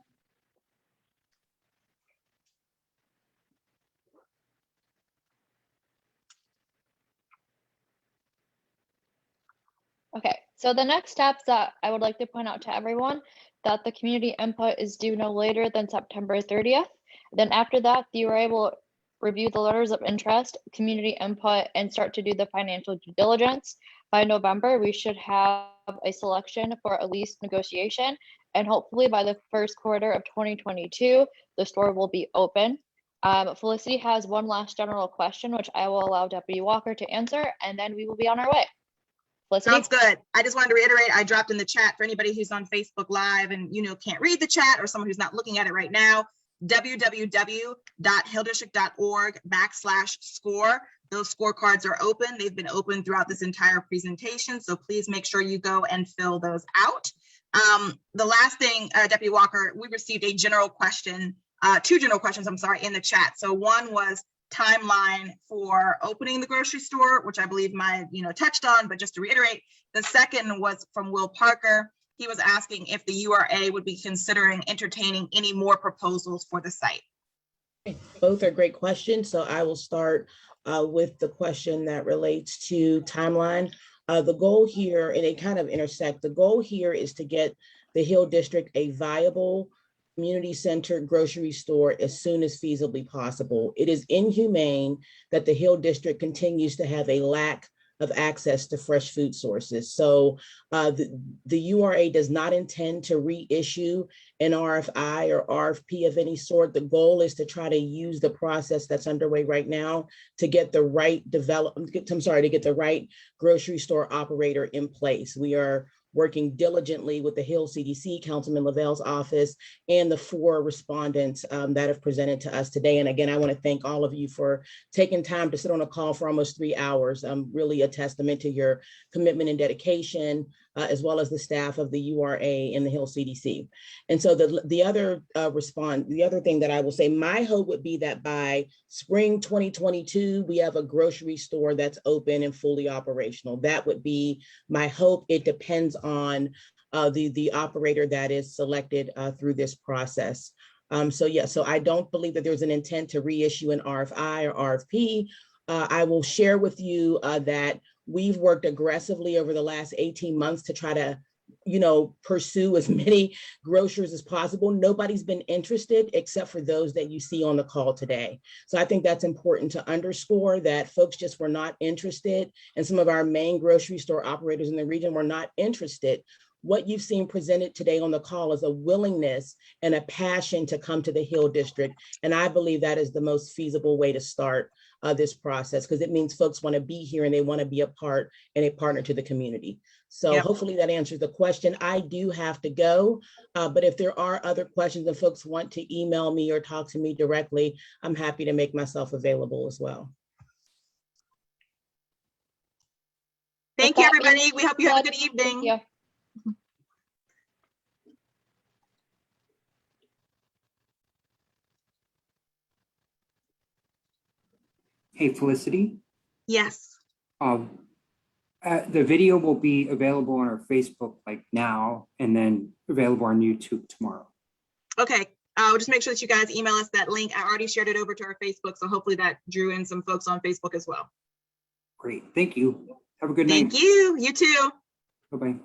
Okay, so the next steps that I would like to point out to everyone, that the community input is due no later than September 30th. Then after that, the URA will review the letters of interest, community input, and start to do the financial due diligence. By November, we should have a selection for a lease negotiation, and hopefully by the first quarter of 2022, the store will be open. Felicity has one last general question, which I will allow Deputy Walker to answer, and then we will be on our way. Felicity? Sounds good. I just wanted to reiterate, I dropped in the chat for anybody who's on Facebook Live and can't read the chat, or someone who's not looking at it right now, www.hilldistrict.org/score. Those scorecards are open. They've been open throughout this entire presentation, so please make sure you go and fill those out. The last thing, Deputy Walker, we received a general question, two general questions, I'm sorry, in the chat. So one was timeline for opening the grocery store, which I believe Maya touched on, but just to reiterate, the second was from Will Parker. He was asking if the URA would be considering entertaining any more proposals for the site. Both are great questions. So I will start with the question that relates to timeline. The goal here, and they kind of intersect, the goal here is to get the Hill District a viable community-centered grocery store as soon as feasibly possible. It is inhumane that the Hill District continues to have a lack of access to fresh food sources. So the URA does not intend to reissue an RFI or RFP of any sort. The goal is to try to use the process that's underway right now to get the right to get the right grocery store operator in place. We are working diligently with the Hill CDC, Councilman Lavelle's office, and the 4 respondents that have presented to us today. And again, I want to thank all of you for taking time to sit on a call for almost 3 hours. Really a testament to your commitment and dedication, as well as the staff of the URA and the Hill CDC. And so the other thing that I will say, my hope would be that by spring 2022, we have a grocery store that's open and fully operational. That would be my hope. It depends on the operator that is selected through this process. So I don't believe that there's an intent to reissue an RFI or RFP. I will share with you that we've worked aggressively over the last 18 months to try to, pursue as many grocers as possible. Nobody's been interested except for those that you see on the call today. So I think that's important to underscore, that folks just were not interested, and some of our main grocery store operators in the region were not interested. What you've seen presented today on the call is a willingness and a passion to come to the Hill District. And I believe that is the most feasible way to start this process, because it means folks want to be here and they want to be a part and a partner to the community. So hopefully that answers the question. I do have to go, but if there are other questions and folks want to email me or talk to me directly, I'm happy to make myself available as well. Thank you, everybody. We hope you have a good evening. Thank you. Hey, Felicity. Yes. The video will be available on our Facebook now, and then available on YouTube tomorrow. Okay. I'll just make sure that you guys email us that link. I already shared it over to our Facebook, so hopefully that drew in some folks on Facebook as well. Great. Thank you. Have a good night. Thank you. You too. Bye-bye.